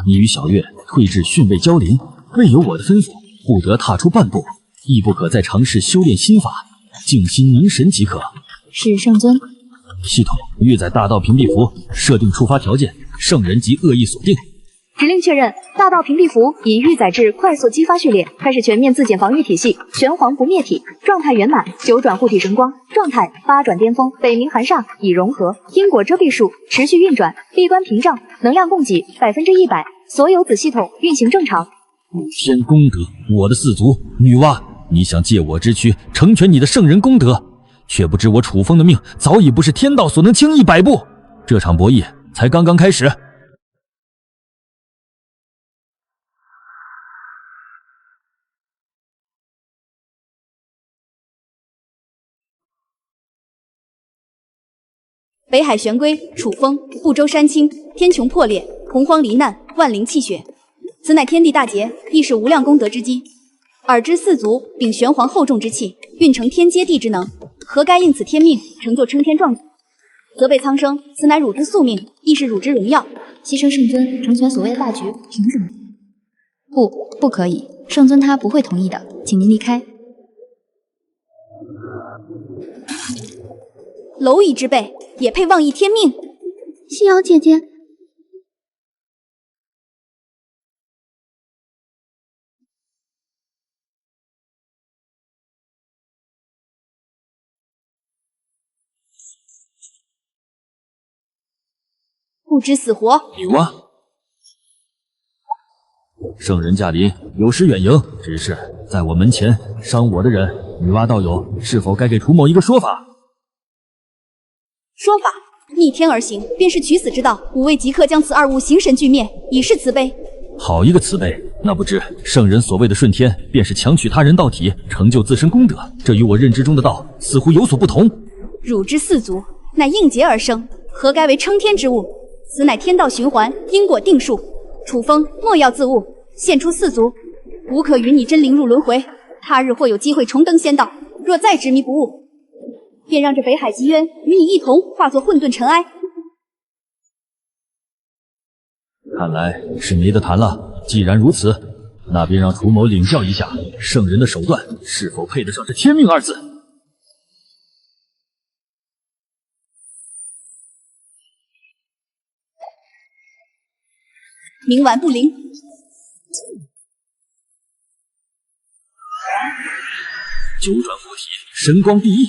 你与小月退至巽位交邻，未有我的吩咐，不得踏出半步，亦不可再尝试修炼心法，静心凝神即可。是圣尊。系统预载大道屏蔽符，设定触发条件：圣人及恶意锁定。指令确认，大道屏蔽符已预载至快速激发序列，开始全面自检防御体系，玄黄不灭体状态圆满，九转护体神光状态八转巅峰，北冥寒煞已融合，因果遮蔽术持续运转，闭关屏障能量供给100%，所有子系统运行正常。五天功德，我的四族女娲，你想借我之躯成全你的圣人功德，却不知我楚风的命早已不是天道所能轻易摆布。这场博弈才刚刚开始。北海玄龟，楚风，不周山倾，天穹破裂，洪荒罹难，万灵泣血。此乃天地大劫，亦是无量功德之基。尔之四族秉玄黄厚重之气，运成天接地之能，何该应此天命，成就称天壮举，责备苍生？此乃汝之宿命，亦是汝之荣耀。牺牲圣尊，成全所谓的大局，凭什么？不可以，圣尊他不会同意的，请您离开。蝼蚁之辈，也配妄议天命？西瑶姐姐，不知死活。女娲，圣人驾临，有失远迎，只是在我门前伤我的人，女娲道友是否该给楚某一个说法？说法逆天而行，便是取死之道。吾为即刻将此二物形神俱灭，以示慈悲。好一个慈悲！那不知圣人所谓的顺天，便是强取他人道体，成就自身功德，这与我认知中的道似乎有所不同。汝之四族，乃应劫而生，何该为称天之物？此乃天道循环，因果定数。楚风莫要自误，现出四族，吾可与你真灵入轮回。他日或有机会重登仙道，若再执迷不悟，便让这北海极渊与你一同化作混沌尘埃。看来是没得谈了。既然如此，那便让楚某领教一下圣人的手段是否配得上这天命二字。冥顽不灵，九转护体，神光熠熠。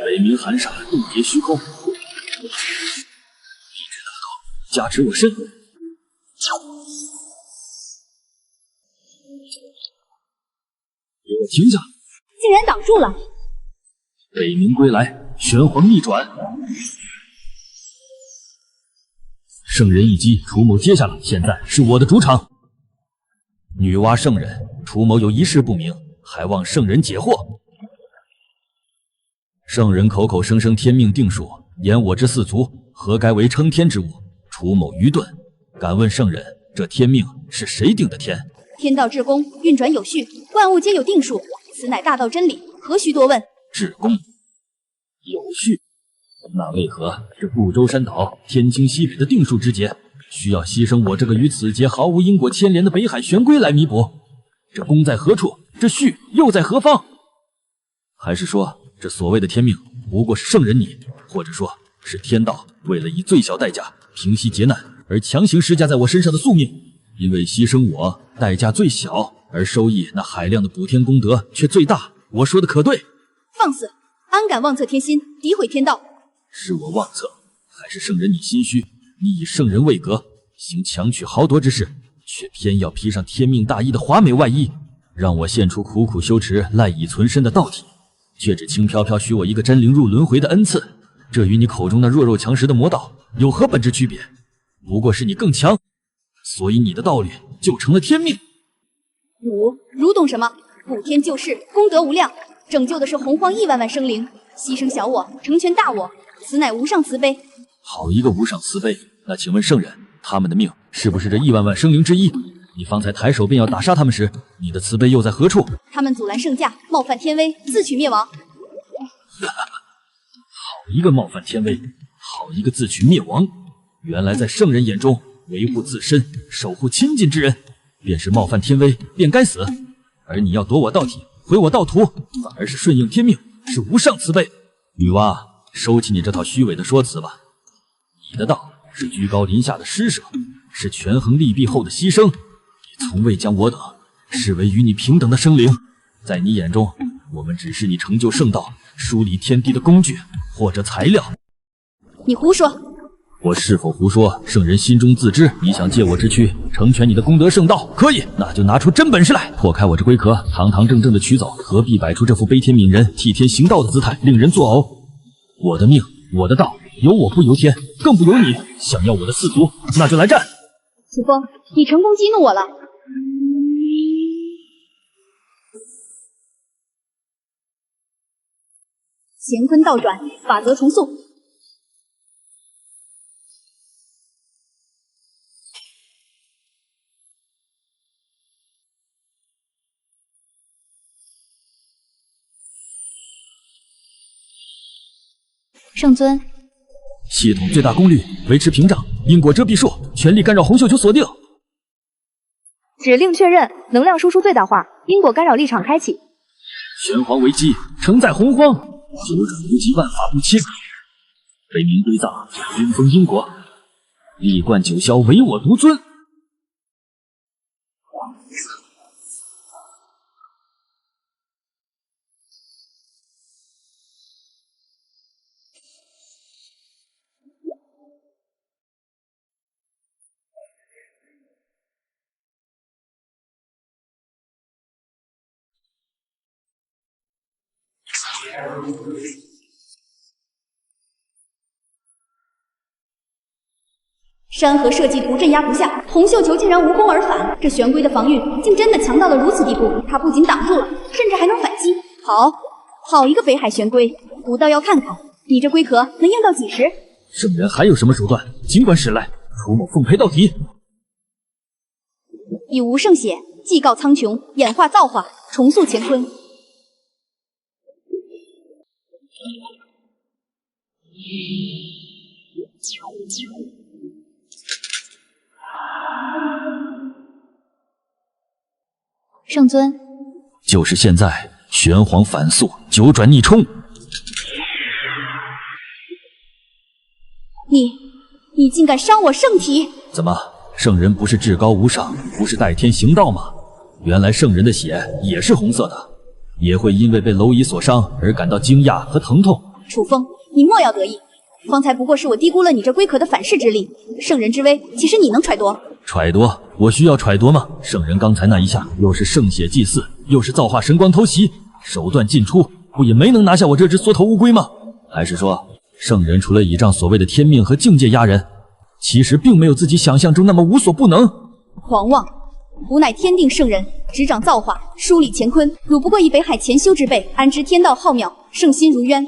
北冥寒煞，冻结虚空。意志大道，加持我身。给我停下！竟然挡住了！北冥归来，玄黄逆转。圣人一击，楚某接下了，现在是我的主场。女娲圣人，楚某有一事不明，还望圣人解惑。圣人口口声声天命定数，言我之四族何该为称天之物？楚某愚钝，敢问圣人，这天命是谁定的天？天道至公，运转有序，万物皆有定数，此乃大道真理，何须多问？至公有序，那为何这不周山岛天倾西北的定数之劫，需要牺牲我这个与此劫毫无因果牵连的北海玄龟来弥补？这公在何处？这序又在何方？还是说，这所谓的天命不过是圣人你，或者说是天道为了以最小代价平息劫难而强行施加在我身上的宿命？因为牺牲我代价最小，而收益那海量的补天功德却最大，我说的可对？放肆！安敢妄测天心，诋毁天道？是我妄测，还是圣人你心虚？你以圣人位格，行强取豪夺之事，却偏要披上天命大义的华美外衣，让我现出苦苦修持、赖以存身的道体，却只轻飘飘许我一个真灵入轮回的恩赐，这与你口中那弱肉强食的魔道有何本质区别？不过是你更强，所以你的道理就成了天命。汝懂什么？补天救世，功德无量，拯救的是洪荒亿万万生灵，牺牲小我，成全大我，此乃无上慈悲。好一个无上慈悲！那请问圣人，他们的命是不是这亿万万生灵之一？你方才抬手便要打杀他们时，你的慈悲又在何处？他们阻拦圣驾，冒犯天威，自取灭亡。好一个冒犯天威，好一个自取灭亡！原来在圣人眼中，维护自身、守护亲近之人，便是冒犯天威，便该死。而你要夺我道体，毁我道途，反而是顺应天命，是无上慈悲。女娲，收起你这套虚伪的说辞吧。你的道是居高临下的施舍，是权衡利弊后的牺牲。你从未将我等视为与你平等的生灵，在你眼中，我们只是你成就圣道、梳理天地的工具或者材料。你胡说！我是否胡说，圣人心中自知。你想借我之躯成全你的功德圣道，可以，那就拿出真本事来，破开我这龟壳，堂堂正正的取走，何必摆出这副悲天悯人、替天行道的姿态，令人作呕？我的命，我的道，由我不由天，更不由你。想要我的四足，那就来战！楚风，你成功激怒我了。乾坤倒转，法则重塑。圣尊，系统最大功率，维持屏障，因果遮蔽术，全力干扰洪秀球锁定。指令确认，能量输出最大化，因果干扰立场开启。玄黄为基，承载洪荒，九转无极，万法不侵。悲鸣归葬，云封因果，力贯九霄，唯我独尊。山河设计图镇压不下，洪秀球竟然无功而返，这玄龟的防御竟真的强到了如此地步，他不仅挡住了，甚至还能反击。好一个北海玄龟，吾倒要看看你这龟壳能硬到几时。圣人还有什么手段，尽管使来，楚某奉陪到底。以无圣血祭告苍穹，演化造化，重塑乾坤。圣尊，就是现在，玄黄反速，九转逆冲。你竟敢伤我圣体！怎么，圣人不是至高无上，不是代天行道吗？原来圣人的血也是红色的，也会因为被蝼蚁所伤而感到惊讶和疼痛。楚风，你莫要得意，方才不过是我低估了你这龟壳的反噬之力，圣人之威，岂是你能揣度？揣度？我需要揣度吗？圣人刚才那一下，又是圣血祭祀，又是造化神光偷袭，手段尽出，不也没能拿下我这只缩头乌龟吗？还是说，圣人除了倚仗所谓的天命和境界压人，其实并没有自己想象中那么无所不能？狂妄！吾乃天定圣人，执掌造化，梳理乾坤，汝不过以北海潜修之辈，安知天道浩渺，圣心如渊？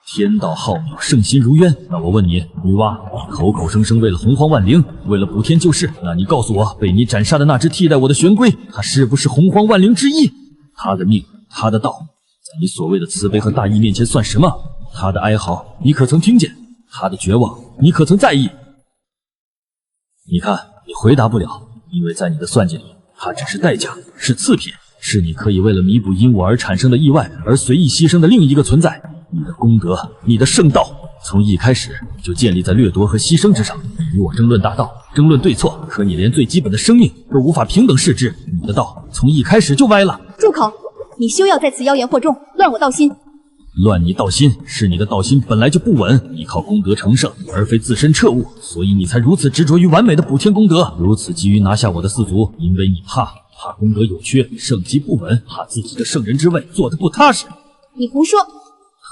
天道浩渺，圣心如渊。那我问你，女娲，口口声声为了洪荒万灵，为了补天救世，那你告诉我，被你斩杀的那只替代我的玄龟，它是不是洪荒万灵之一？他的命，他的道，在你所谓的慈悲和大义面前算什么？他的哀嚎，你可曾听见？他的绝望，你可曾在意？你看，你回答不了，因为在你的算计里，它只是代价，是次品，是你可以为了弥补因我而产生的意外而随意牺牲的另一个存在。你的功德，你的圣道，从一开始就建立在掠夺和牺牲之上。你与我争论大道，争论对错，可你连最基本的生命都无法平等视之。你的道从一开始就歪了。住口！你休要在此妖言惑众，乱我道心。乱你道心，是你的道心本来就不稳，依靠功德成圣，而非自身彻悟，所以你才如此执着于完美的补天功德，如此急于拿下我的四族，因为你怕功德有缺，圣机不稳，怕自己的圣人之位做得不踏实。你胡说！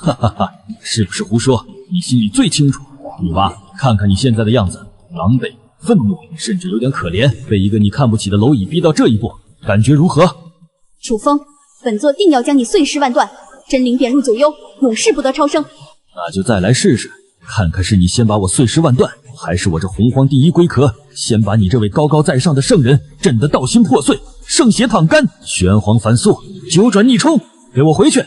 哈哈哈，是不是胡说？你心里最清楚。女娲，看看你现在的样子，狼狈、愤怒，甚至有点可怜。被一个你看不起的蝼蚁逼到这一步，感觉如何？楚风，本座定要将你碎尸万段，真灵贬入九幽，永世不得超生。那就再来试试，看看是你先把我碎尸万段，还是我这洪荒第一龟壳先把你这位高高在上的圣人震得道心破碎，圣血淌干，玄黄反溯，九转逆冲，给我回去！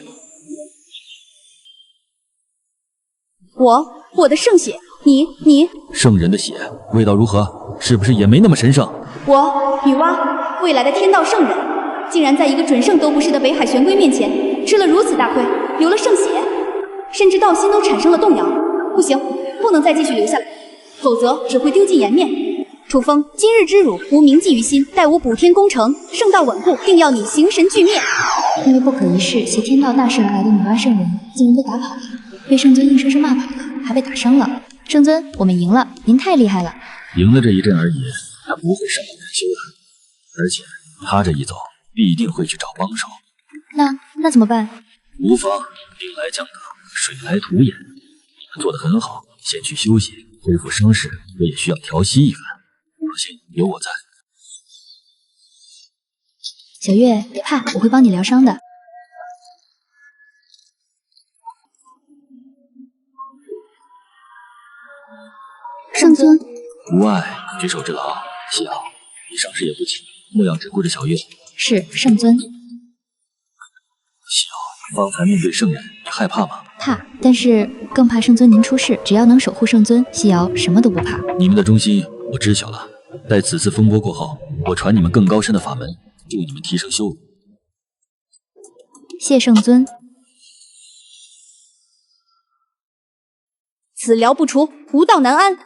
我的圣血，你圣人的血味道如何？是不是也没那么神圣？我女娲，未来的天道圣人，竟然在一个准圣都不是的北海玄龟面前吃了如此大亏，流了圣血，甚至道心都产生了动摇。不行，不能再继续留下来，否则只会丢尽颜面。楚风，今日之辱，无铭记于心，待吾补天功成，圣道稳固，定要你形神俱灭。因为不可一世携天道大势而来的女娲圣人，竟然被打跑了，被圣尊硬生生骂跑了，还被打伤了。圣尊，我们赢了，您太厉害了。赢了这一阵而已，他不会上来难修的。而且他这一走，必定会去找帮手。那怎么办？无妨，兵来将挡，水来土掩。你们做得很好，先去休息，恢复伤势，我也需要调息一番。放心，有我在。小月，别怕，我会帮你疗伤的。圣尊，无碍，举手之劳。幸好你伤势也不轻，莫要只顾着小月。是，圣尊。小，方才面对圣人，你害怕吗？怕，但是更怕圣尊您出事。只要能守护圣尊，西瑶什么都不怕。你们的忠心我知晓了，待此次风波过后，我传你们更高深的法门，助你们提升修为。谢圣尊。此疗不除，吾道难安。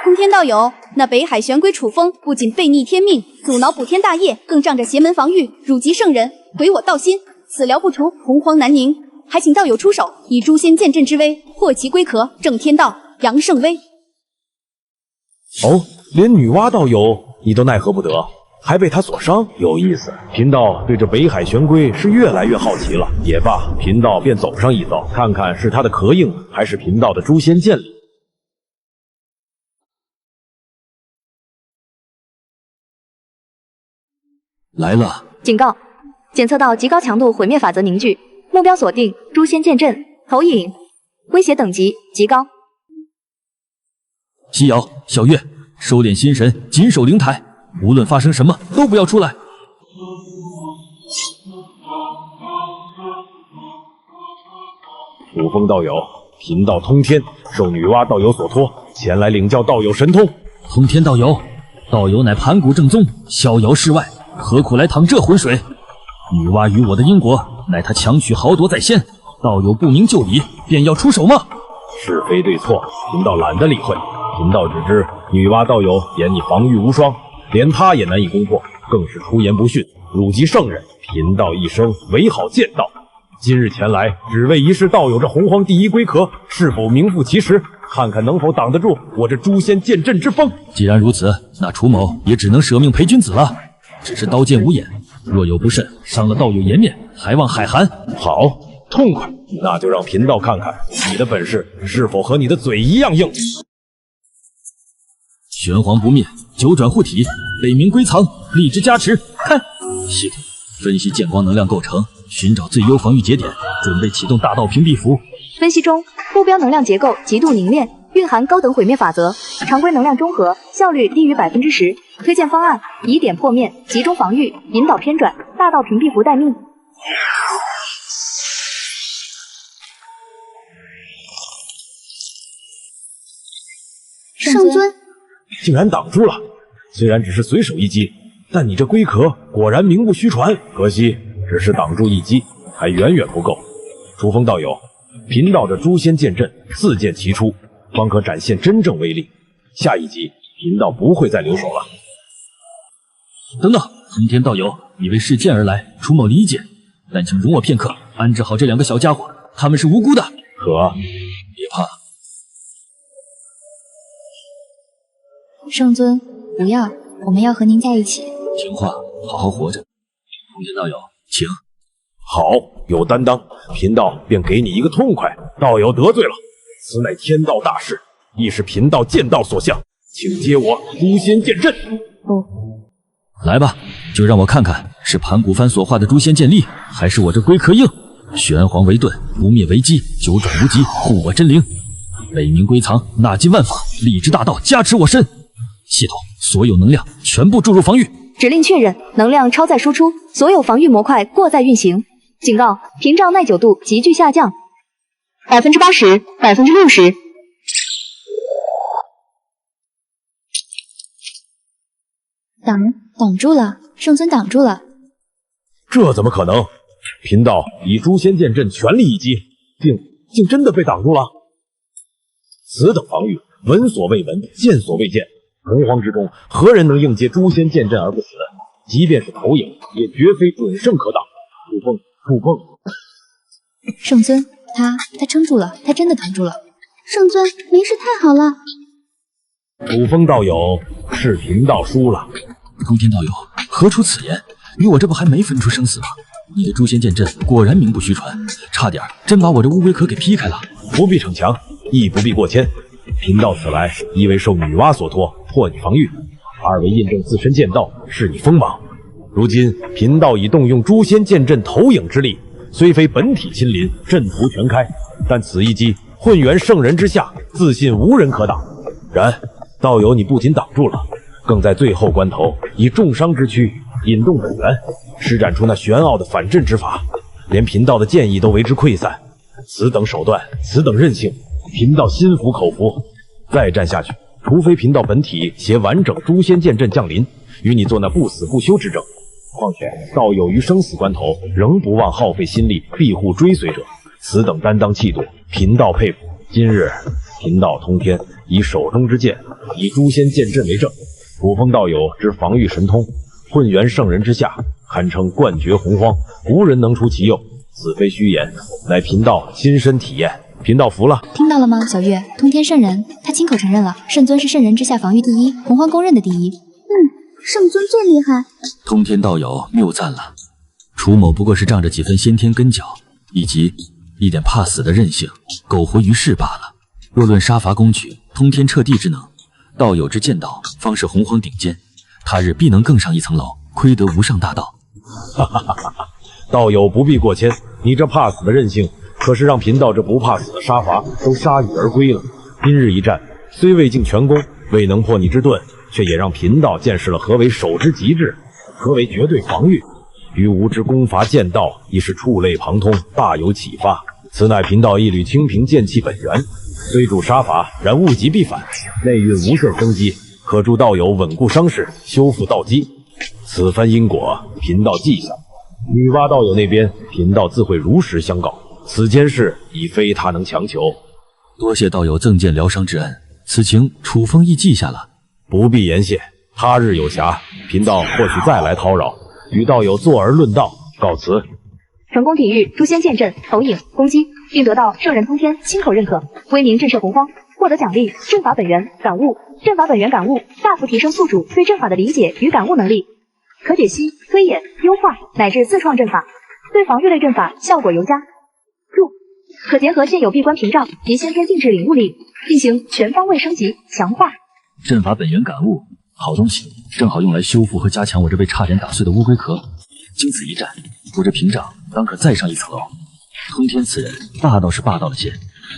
空天道友，那北海玄龟楚风不仅背逆天命，阻挠补天大业，更仗着邪门防御，辱及圣人，毁我道心。此疗不除，洪荒难宁，还请道友出手，以诛仙剑阵之威，破其龟壳，正天道，扬圣威。哦，连女娲道友你都奈何不得，还被他所伤，有意思。贫道对这北海玄龟是越来越好奇了。也罢，贫道便走上一遭，看看是他的壳硬，还是贫道的诛仙剑力。来了！警告，检测到极高强度毁灭法则凝聚，目标锁定诛仙剑阵，投影，威胁等级极高。西瑶、小月，收敛心神，紧守灵台，无论发生什么都不要出来。楚风道友，贫道通天，受女娲道友所托，前来领教道友神通。通天道友，道友乃盘古正宗，逍遥世外，何苦来淌这浑水？女娲与我的因果，乃她强取豪夺在先，道友不明就里，便要出手吗？是非对错，贫道懒得理会。贫道只知女娲道友言你防御无双，连她也难以攻破，更是出言不逊，辱及圣人。贫道一生唯好剑道，今日前来，只为一试道友这洪荒第一龟壳是否名副其实，看看能否挡得住我这诛仙剑阵之风。既然如此，那楚某也只能舍命陪君子了。只是刀剑无眼，若有不慎，伤了道友颜面，还望海涵。好，痛快，那就让贫道看看你的本事是否和你的嘴一样硬。玄黄不灭，九转护体，北冥归藏，力之加持，开！系统分析剑光能量构成，寻找最优防御节点，准备启动大道屏蔽符。分析中，目标能量结构极度凝练，蕴含高等毁灭法则，常规能量中和，效率低于10%。推荐方案：以点破面，集中防御，引导偏转，大道屏蔽符待命。圣尊竟然挡住了，虽然只是随手一击，但你这龟壳果然名不虚传。可惜只是挡住一击，还远远不够。楚风道友，贫道的诛仙剑阵4剑齐出，方可展现真正威力。下一击，贫道不会再留手了。等等，通天道友，你为试剑而来，楚某理解，但请容我片刻，安置好这2个小家伙，他们是无辜的。可别怕。圣尊，不要，我们要和您在一起。听话，好好活着。通天道友，请。好，有担当，贫道便给你一个痛快。道友得罪了，此乃天道大事，亦是贫道剑道所向，请接我诛仙剑阵。来吧，就让我看看是盘古帆所化的诛仙剑力，还是我这龟壳硬。玄黄为盾，不灭为基，九转无极，护我真灵。北冥归藏，纳尽万法，力之大道加持我身。系统所有能量全部注入防御。指令确认，能量超载输出，所有防御模块过载运行。警告：屏障耐久度急剧下降，80%、60%。挡住了，圣尊挡住了。这怎么可能？贫道以诛仙剑阵全力一击，竟真的被挡住了。此等防御，闻所未闻，见所未见。洪荒之中，何人能应接诛仙剑阵而不死？即便是投影，也绝非准圣可挡。楚风，圣尊，他撑住了，他真的挡住了。圣尊，没事，太好了。楚风道友，是贫道输了。通天道友，何出此言？与我这不还没分出生死吗？你的诛仙剑阵果然名不虚传，差点真把我这乌龟壳给劈开了。不必逞强，亦不必过谦。贫道此来，一为受女娲所托，破你防御；二为印证自身剑道，是你锋芒。如今贫道已动用诛仙剑阵投影之力，虽非本体亲临，阵图全开，但此一击混元圣人之下，自信无人可挡。然道友你不仅挡住了，更在最后关头以重伤之躯引动本源，施展出那玄奥的反阵之法，连贫道的剑意都为之溃散。此等手段，此等韧性，贫道心服口服。再战下去，除非贫道本体携完整诛仙剑阵降临，与你做那不死不休之争。况且道友于生死关头，仍不忘耗费心力庇护追随者，此等担当气度，贫道佩服。今日贫道通天以手中之剑，以诛仙剑阵为证。楚风道友之防御神通，混元圣人之下，堪称冠绝洪荒，无人能出其右。此非虚言，乃贫道亲身体验。贫道服了。听到了吗，小月？通天圣人，他亲口承认了，圣尊是圣人之下防御第一，洪荒公认的第一。圣尊最厉害。通天道友谬赞了，楚某不过是仗着几分先天根脚，以及一点怕死的韧性，苟活于世罢了。若论杀伐攻取，通天彻地之能，道友之剑道方是洪荒顶尖，他日必能更上一层楼，窥得无上大道。哈哈哈哈！道友不必过谦，你这怕死的韧性，可是让贫道这不怕死的杀伐都铩羽而归了。今日一战，虽未尽全功，未能破你之盾，却也让贫道见识了何为守之极致，何为绝对防御。于吾之攻伐剑道，亦是触类旁通，大有启发。此乃贫道一缕清平剑气本源，虽主杀伐，然物极必反，内蕴无限生机，可助道友稳固伤势，修复道基。此番因果，贫道记下。女娲道友那边，贫道自会如实相告。此间事已非他能强求。多谢道友赠剑疗伤之恩，此情楚风亦记下了。不必言谢，他日有暇，贫道或许再来叨扰，与道友坐而论道。告辞。成功抵御诛仙剑阵投影攻击，并得到圣人通天亲口认可，威名震慑洪荒，获得奖励阵法本源感悟。阵法本源感悟大幅提升宿主对阵法的理解与感悟能力，可解析、推演、优化乃至自创阵法，对防御类阵法效果尤佳。注：可结合现有闭关屏障及先天定制领悟力，进行全方位升级强化。阵法本源感悟，好东西，正好用来修复和加强我这被差点打碎的乌龟壳。经此一战，我这屏障当可再上一层楼。通天此人大道是霸道了些，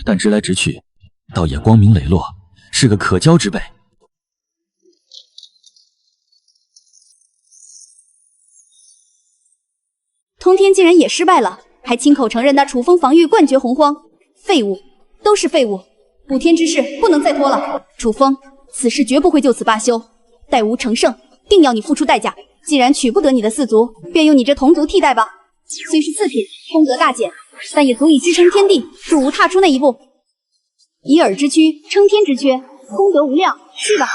但直来直去，倒也光明磊落，是个可交之辈。通天竟然也失败了，还亲口承认那楚风防御冠绝洪荒。废物，都是废物！补天之事不能再拖了。楚风，此事绝不会就此罢休，待吾成圣，定要你付出代价。既然取不得你的四族，便用你这同族替代吧。虽是次品，功德大减，但也足以支撑天地，助吾踏出那一步。以尔之躯撑天之缺，功德无量，去吧。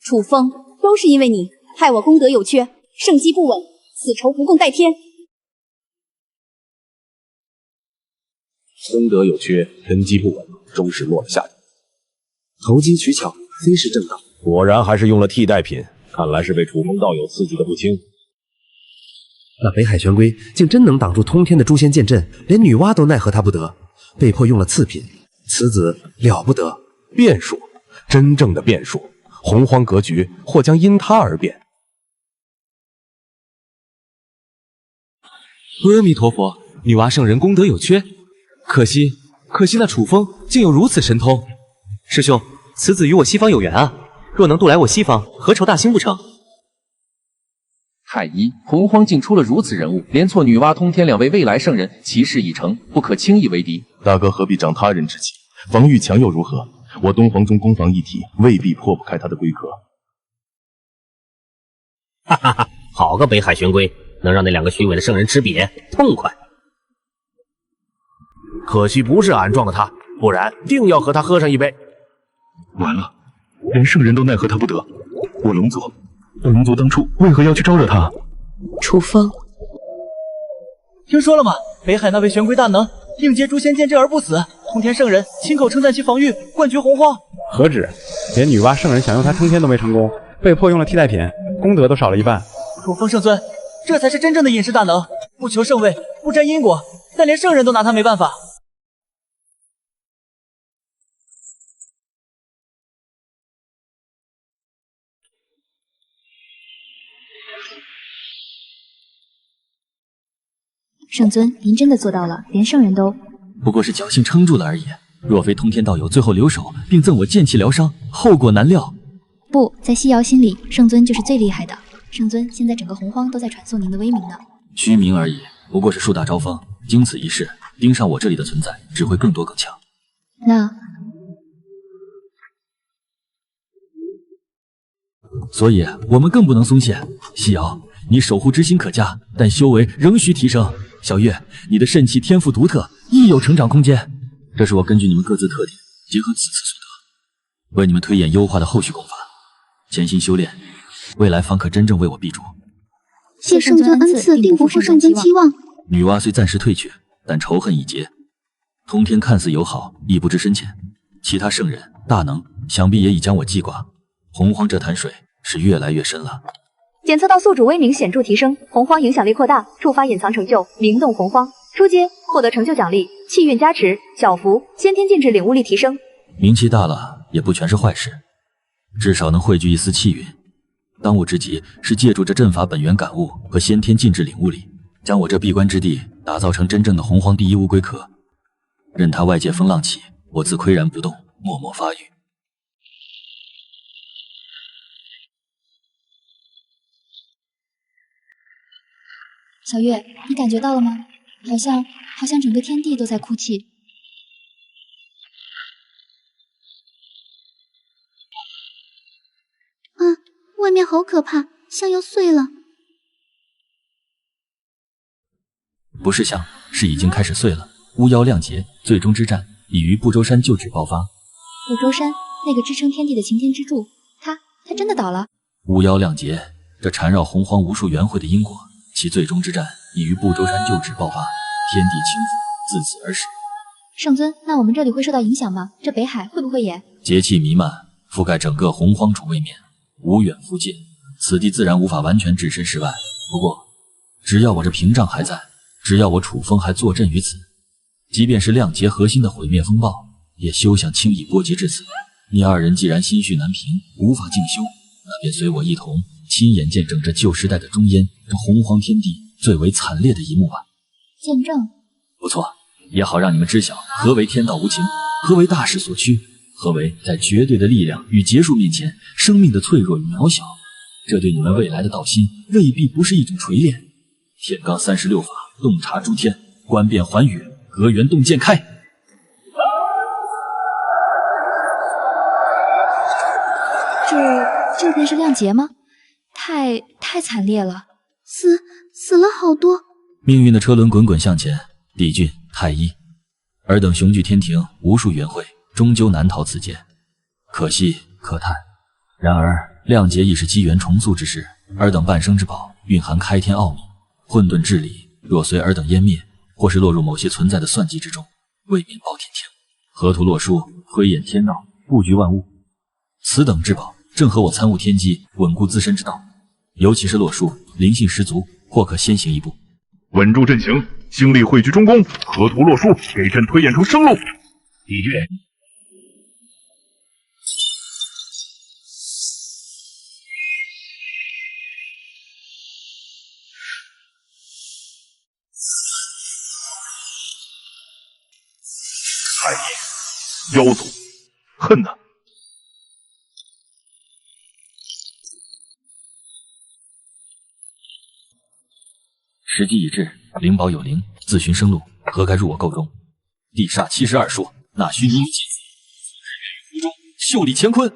楚风，都是因为你，害我功德有缺，圣机不稳，此仇不共戴天。功德有缺，根基不稳，终是落了下场。投机取巧，非是正道。果然还是用了替代品，看来是被楚风道友刺激的不轻。那北海玄龟竟真能挡住通天的诛仙剑阵，连女娲都奈何他不得，被迫用了次品。此子了不得，变数，真正的变数，洪荒格局或将因他而变。阿弥陀佛，女娲圣人功德有缺，可惜那楚风竟有如此神通。师兄，此子与我西方有缘啊，若能渡来我西方，何愁大兴不成？太医，洪荒竟出了如此人物，连错女娲、通天两位未来圣人，其事已成，不可轻易为敌。大哥何必长他人之气？防御强又如何？我东皇钟攻防一体，未必破不开他的龟壳。哈哈哈，好个北海玄龟，能让那两个虚伪的圣人吃瘪，痛快。可惜不是俺撞的他，不然定要和他喝上一杯。完了，连圣人都奈何他不得。我龙族当初为何要去招惹他？楚风，听说了吗？北海那位玄龟大能，应接诛仙剑阵而不死。通天圣人亲口称赞其防御，冠绝洪荒。何止，连女娲圣人想用他通天都没成功，被迫用了替代品，功德都少了一半。楚风圣尊，这才是真正的隐世大能，不求圣位，不沾因果，但连圣人都拿他没办法。圣尊，您真的做到了，连圣人都……不过是侥幸撑住了而已。若非通天道友最后留手，并赠我剑气疗伤，后果难料。不在西瑶心里，圣尊就是最厉害的。圣尊，现在整个洪荒都在传颂您的威名呢。虚名而已，不过是树大招风。经此一事，盯上我这里的存在，只会更多更强。那……所以我们更不能松懈。西瑶，你守护之心可嘉，但修为仍需提升。小月，你的肾气天赋独特，亦有成长空间。这是我根据你们各自特点，结合此次所得，为你们推演优化的后续功法。潜心修炼，未来方可真正为我臂助。谢圣尊恩赐，定不负圣尊期望。女娲虽暂时退却，但仇恨已结。通天看似友好，亦不知深浅。其他圣人大能，想必也已将我记挂。洪荒这潭水是越来越深了。检测到宿主威名显著提升，洪荒影响力扩大，触发隐藏成就，灵动洪荒。出阶获得成就奖励，气运加持，小幅先天禁制领悟力提升。名气大了也不全是坏事，至少能汇聚一丝气运。当务之急是借助这阵法本源感悟和先天禁制领悟力，将我这闭关之地打造成真正的洪荒第一乌龟壳。任他外界风浪起，我自岿然不动，默默发育。小月，你感觉到了吗？好像整个天地都在哭泣。啊，外面好可怕，像要碎了。不是像，是已经开始碎了。巫妖亮劫，最终之战已于不周山旧址爆发。不周山，那个支撑天地的擎天之柱，它真的倒了。巫妖亮劫，这缠绕洪荒无数元会的因果。其最终之战已于不周山旧址爆发，天地倾覆，自此而始。圣尊，那我们这里会受到影响吗？这北海会不会也……劫气弥漫，覆盖整个洪荒主位面，无远弗届，此地自然无法完全置身事外。不过，只要我这屏障还在，只要我楚风还坐镇于此，即便是亮劫核心的毁灭风暴，也休想轻易波及至此。你二人既然心绪难平，无法静修，那便随我一同亲眼见证这旧时代的终焉，这洪荒天地最为惨烈的一幕吧。见证不错，也好让你们知晓何为天道无情，何为大势所趋，何为在绝对的力量与结束面前，生命的脆弱与渺小。这对你们未来的道心未必不是一种锤炼。天罡36法，洞察诸天，观变寰宇，隔元洞见开。这便是亮劫吗？太惨烈了，死了好多。命运的车轮滚滚向前，帝俊、太一，尔等雄踞天庭无数元会，终究难逃此劫。可惜可叹。然而亮劫亦是机缘重塑之时，尔等半生之宝蕴含开天奥秘，混沌治理若随尔等湮灭，或是落入某些存在的算计之中，未免暴殄天物。河图洛书，推演天道，布局万物。此等至宝正合我参悟天机、稳固自身之道，尤其是洛书，灵性十足，或可先行一步。稳住阵型，精力汇聚中宫，河图洛书，给朕推演出生路。帝君。太医，妖族，恨呐！时机已至，灵宝有灵，自寻生路，何该入我构中？地煞72说，那须凝于剑，日月于湖中，袖里乾坤。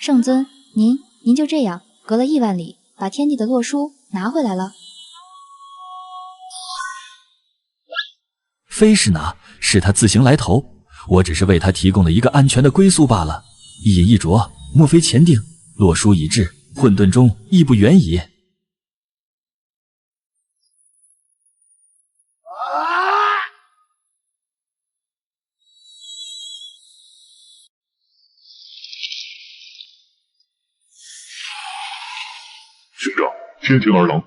圣尊，您就这样隔了亿万里，把天帝的洛书拿回来了？非是拿，是他自行来投，我只是为他提供了一个安全的归宿罢了。一饮一啄，莫非前定？洛书已至，混沌中亦不远矣。兄长，天庭儿郎，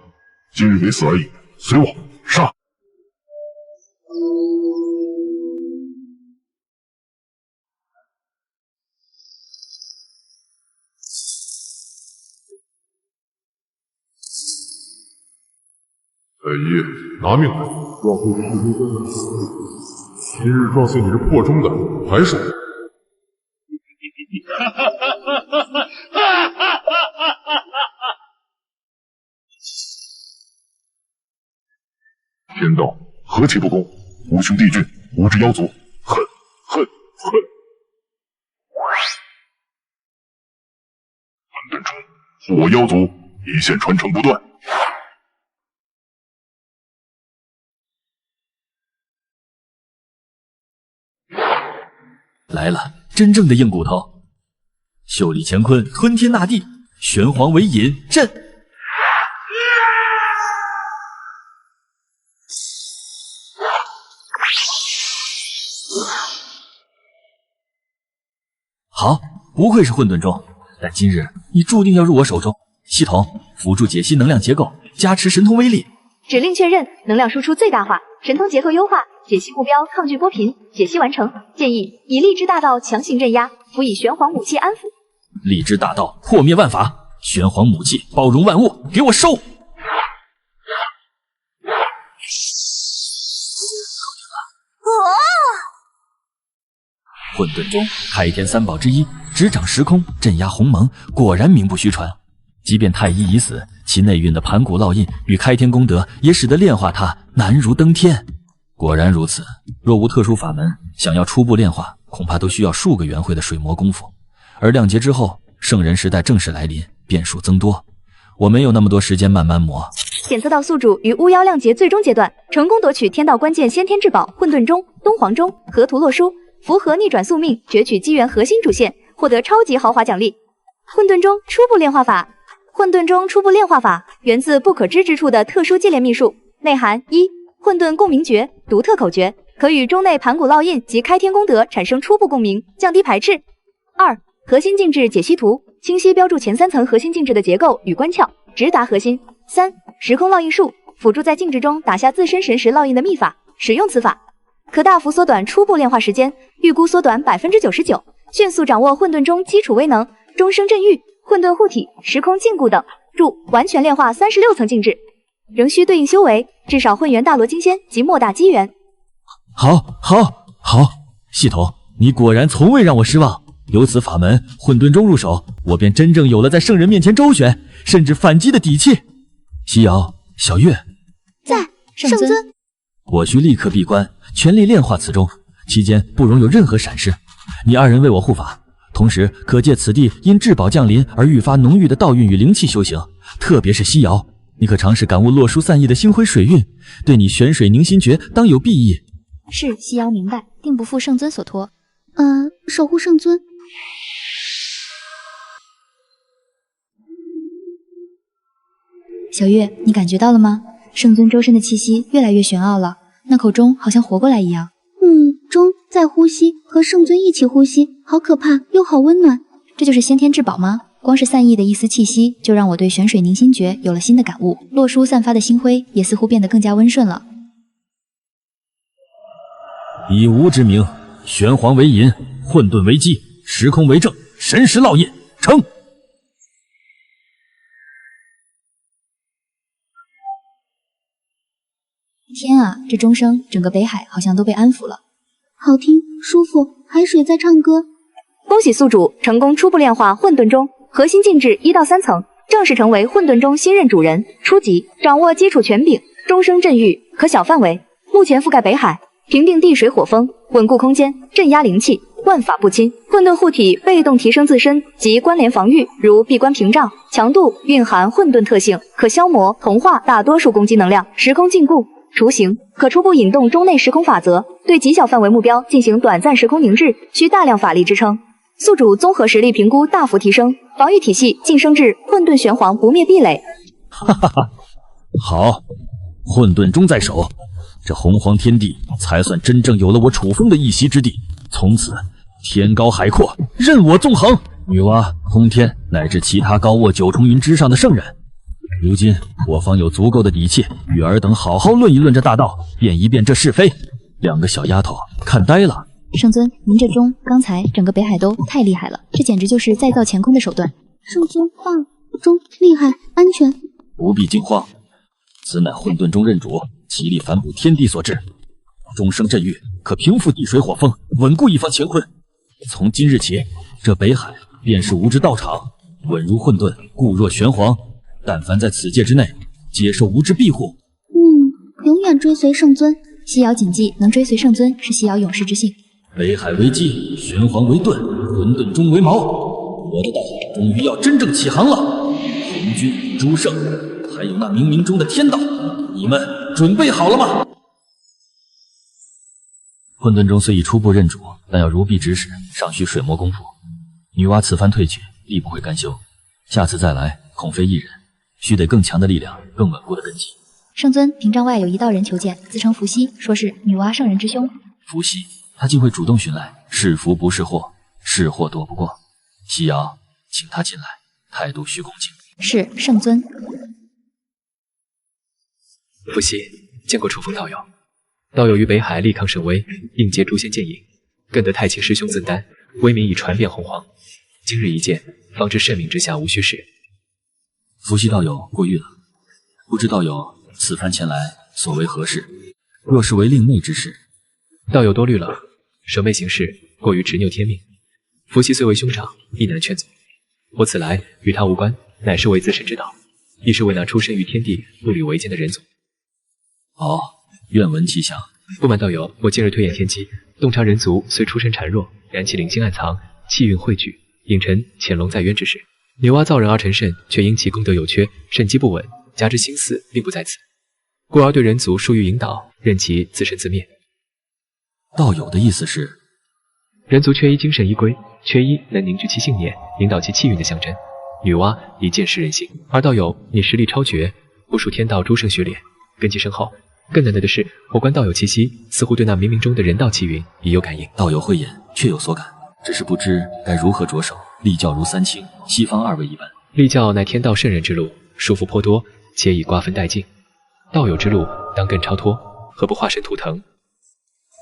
今日为死而已，随我杀！太医，拿命来！撞碎太医的，今日撞碎你这破钟的，还是我。天道何其不公！无穷帝君，无知妖族，恨！混沌中，护我妖族，一线传承不断。来了，真正的硬骨头！袖里乾坤，吞天纳地，玄黄为引，震！好，不愧是混沌钟，但今日你注定要入我手中。系统辅助解析能量结构，加持神通威力。指令确认，能量输出最大化，神通结构优化，解析目标抗拒波频，解析完成。建议以力之大道强行镇压，辅以玄黄母气安抚。力之大道破灭万法，玄黄母气包容万物，给我收！混沌中开天三宝之一，执掌时空，镇压鸿蒙，果然名不虚传。即便太医已死，其内蕴的盘古烙印与开天功德也使得炼化它难如登天。果然如此，若无特殊法门，想要初步炼化，恐怕都需要数个元会的水磨功夫。而亮劫之后，圣人时代正式来临，变数增多，我没有那么多时间慢慢磨。检测到宿主于巫妖亮劫最终阶段，成功夺取天道关键先天至宝混沌钟、东皇钟、河图洛书，符合逆转宿命，攫取机缘核心主线，获得超级豪华奖励。混沌钟初步炼化法。混沌钟初步炼化法源自不可知之处的特殊接连秘术，内涵：一、混沌共鸣诀，独特口诀，可与钟内盘古烙印及开天功德产生初步共鸣，降低排斥；二、核心静置解析图，清晰标注前3层核心静置的结构与关窍，直达核心；三、时空烙印术，辅助在静置中打下自身神识烙印的秘法，使用此法可大幅缩短初步炼化时间，预估缩短99%，迅速掌握混沌钟基础威能，钟声震域、混沌护体、时空禁锢等。注：完全炼化36层静置，仍需对应修为，至少混元大罗金仙及莫大机缘。好，系统，你果然从未让我失望。有此法门，混沌钟入手，我便真正有了在圣人面前周旋，甚至反击的底气。西瑶、小月，在，圣尊。我需立刻闭关，全力炼化此钟，期间不容有任何闪失。你二人为我护法，同时可借此地因至宝降临而愈发浓郁的道运与灵气修行。特别是西瑶，你可尝试感悟洛书散逸的星辉水韵，对你玄水凝心诀当有裨益。是，西瑶明白，定不负圣尊所托。守护圣尊。小月，你感觉到了吗？圣尊周身的气息越来越玄奥了，那口钟好像活过来一样。钟在呼吸，和圣尊一起呼吸，好可怕又好温暖。这就是先天至宝吗？光是散逸的一丝气息，就让我对玄水凝心诀有了新的感悟。洛书散发的星辉也似乎变得更加温顺了。以无之名，玄黄为引，混沌为基，时空为正，神识烙印，成。天啊，这钟声，整个北海好像都被安抚了。好听，舒服，海水在唱歌。恭喜宿主成功初步炼化混沌钟，核心进至1到3层，正式成为混沌钟新任主人。初级，掌握基础权柄，钟声震域，可小范围，目前覆盖北海，平定地水火风，稳固空间，镇压灵气，万法不侵。混沌护体被动提升自身及关联防御，如闭关屏障，强度蕴含混沌特性，可消磨同化大多数攻击能量。时空禁锢。雏形可初步引动钟内时空法则，对极小范围目标进行短暂时空凝滞，需大量法力支撑。宿主综合实力评估大幅提升，防御体系晋升至混沌玄黄不灭壁垒。哈哈哈，好，混沌钟在手，这洪荒天地才算真正有了我楚风的一席之地。从此天高海阔，任我纵横。女娲、通天乃至其他高卧九重云之上的圣人，如今我方有足够的底气与尔等好好论一论这大道，辨一辨这是非。两个小丫头看呆了。圣尊，您这钟刚才整个北海都太厉害了，这简直就是再造乾坤的手段。圣尊棒，钟厉害，安全。不必惊慌，此乃混沌钟认主，其力反哺天地所致。钟声震域，可平复地水火风，稳固一方乾坤。从今日起，这北海便是无之道场，稳如混沌，固若玄黄。但凡在此界之内，皆受无之庇护。永远追随圣尊。西瑶谨记，能追随圣尊是西瑶勇士之幸。北海为基，玄黄为盾，混沌钟为矛。我的道终于要真正起航了。红军、朱胜，还有那冥冥中的天道，你们准备好了吗？混沌钟虽已初步认主，但要如臂指使，尚需水磨功夫。女娲此番退去，必不会甘休。下次再来，恐非一人。须得更强的力量，更稳固的根基。圣尊，屏障外有一道人求见，自称伏羲，说是女娲圣人之兄。伏羲，他竟会主动寻来，是福不是祸，是祸躲不过。西瑶，请他进来，态度需恭敬。是，圣尊。伏羲，见过楚风道友。道友于北海力抗甚威，应接诛仙剑影，更得太清师兄赠丹，威名已传遍洪荒。今日一见，方知圣命之下无虚事。伏羲道友过誉了，不知道友此番前来所为何事？若是为令妹之事，道友多虑了。舍妹行事过于执拗天命，伏羲虽为兄长，亦难劝阻。我此来与他无关，乃是为自身之道，亦是为那出身于天地、步履维艰的人族。好，愿闻其详。不瞒道友，我近日推演天机，洞察人族虽出身孱弱，然其灵性暗藏，气运汇聚，引陈潜龙在渊之势。女娲造人而成圣，却因其功德有缺，圣机不稳，加之心思并不在此，故而对人族疏于引导，任其自生自灭。道友的意思是，人族缺一精神依归，缺一能凝聚其信念、引导其气运的象征。女娲以见识人性，而道友你实力超绝，不属天道诸圣序列，根基深厚。更难得的是，我观道友气息，似乎对那冥冥中的人道气运已有感应。道友慧眼，确有所感，只是不知该如何着手。立教如三清、西方二位一般。立教乃天道圣人之路，束缚颇多，且已瓜分殆尽。道友之路当更超脱，何不化身图腾？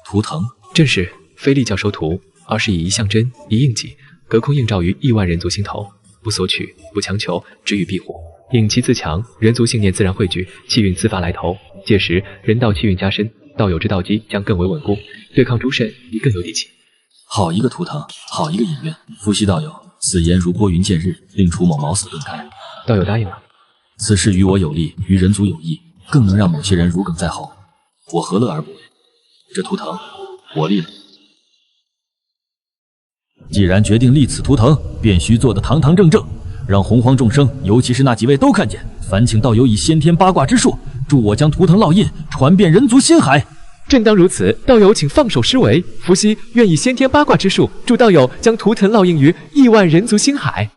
图腾正是，非立教收徒，而是以一象征、一印记，隔空映照于亿万人族心头，不索取，不强求，只予庇护。引其自强，人族信念自然汇聚，气运自发来投。届时人道气运加深，道友之道基将更为稳固，对抗诸圣亦更有底气。好一个图腾，好一个隐愿。伏羲道友，此言如拨云见日，令楚某茅塞顿开。道友答应了。此事于我有利，于人族有益，更能让某些人如鲠在喉。我何乐而不为？这图腾，我立了。既然决定立此图腾，便须做得堂堂正正，让洪荒众生，尤其是那几位都看见。烦请道友以先天八卦之术，助我将图腾烙印传遍人族心海。正当如此，道友请放手施为。伏羲愿以先天八卦之术，助道友将图腾烙印于亿万人族心海。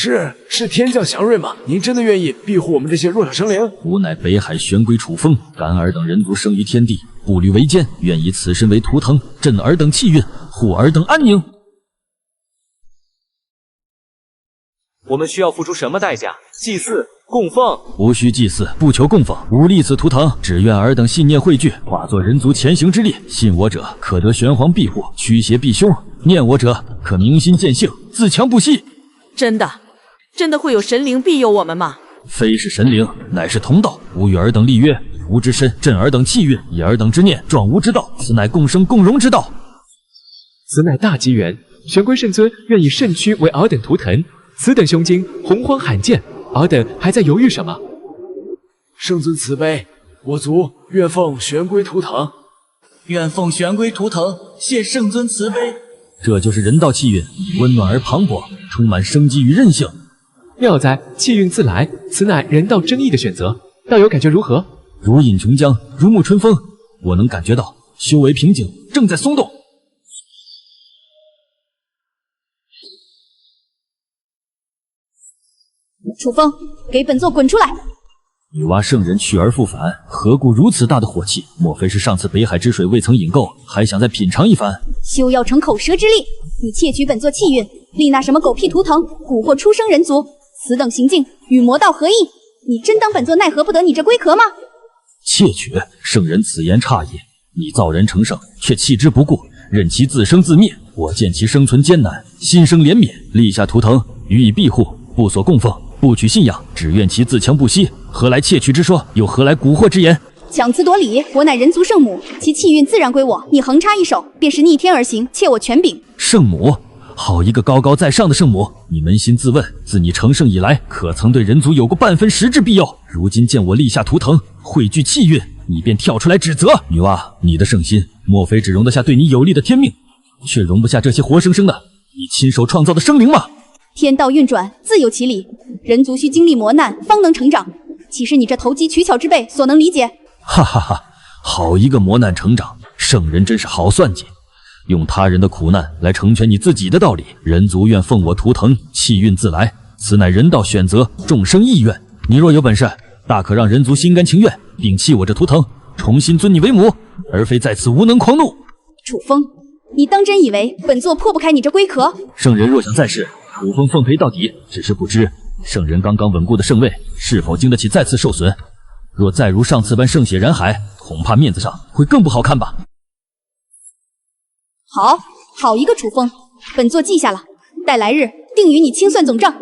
是天降祥瑞吗？您真的愿意庇护我们这些弱小生灵？吾乃北海玄龟楚风，感尔等人族生于天地，步履维艰，愿以此身为图腾，振尔等气运，护尔等安宁。我们需要付出什么代价？祭祀、供奉？无需祭祀，不求供奉，无立此图腾，只愿尔等信念汇聚，化作人族前行之力。信我者，可得玄黄庇护，驱邪避凶；念我者，可明心见性，自强不息。真的会有神灵庇佑我们吗？非是神灵，乃是同道。吾与尔等立约，吾之身振尔等气运，以尔等之念壮吾之道，此乃共生共荣之道。此乃大机缘，玄龟圣尊愿以圣躯为尔等图腾，此等雄精洪荒罕见，尔等还在犹豫什么？圣尊慈悲，我族愿奉玄龟图腾。愿奉玄龟图腾，谢圣尊慈悲。这就是人道气运，温暖而磅礴，充满生机与韧性。妙哉，气运自来，此乃人道真意的选择。道友感觉如何？如饮琼浆，如沐春风。我能感觉到修为瓶颈正在松动。楚风，给本座滚出来！女娲圣人去而复返，何故如此大的火气？莫非是上次北海之水未曾饮够，还想再品尝一番？休要逞口舌之力！你窃取本座气运，立那什么狗屁图腾，蛊惑出生人族，此等行径与魔道何异？你真当本座奈何不得你这龟壳吗？窃取，圣人此言差矣。你造人成圣，却弃之不顾，任其自生自灭。我见其生存艰难，心生怜悯，立下图腾予以庇护，不所供奉，不取信仰，只愿其自强不息。何来窃取之说？又何来蛊惑之言？强词夺理！我乃人族圣母，其气运自然归我。你横插一手，便是逆天而行，窃我权柄。圣母，好一个高高在上的圣母！你扪心自问，自你成圣以来，可曾对人族有过半分实质庇佑？如今见我立下图腾，汇聚气运，你便跳出来指责。女娲，你的圣心，莫非只容得下对你有利的天命，却容不下这些活生生的你亲手创造的生灵吗？天道运转，自有其理。人族需经历磨难，方能成长。岂是你这投机取巧之辈所能理解？哈哈哈，好一个磨难成长！圣人真是好算计，用他人的苦难来成全你自己的道理。人族愿奉我图腾，气运自来，此乃人道选择，众生意愿。你若有本事，大可让人族心甘情愿摒弃我这图腾，重新尊你为母，而非在此无能狂怒。楚风，你当真以为本座破不开你这龟壳？圣人若想再试，楚风奉陪到底。只是不知圣人刚刚稳固的圣位是否经得起再次受损？若再如上次般圣血染海，恐怕面子上会更不好看吧。好一个楚风，本座记下了，待来日定与你清算总账。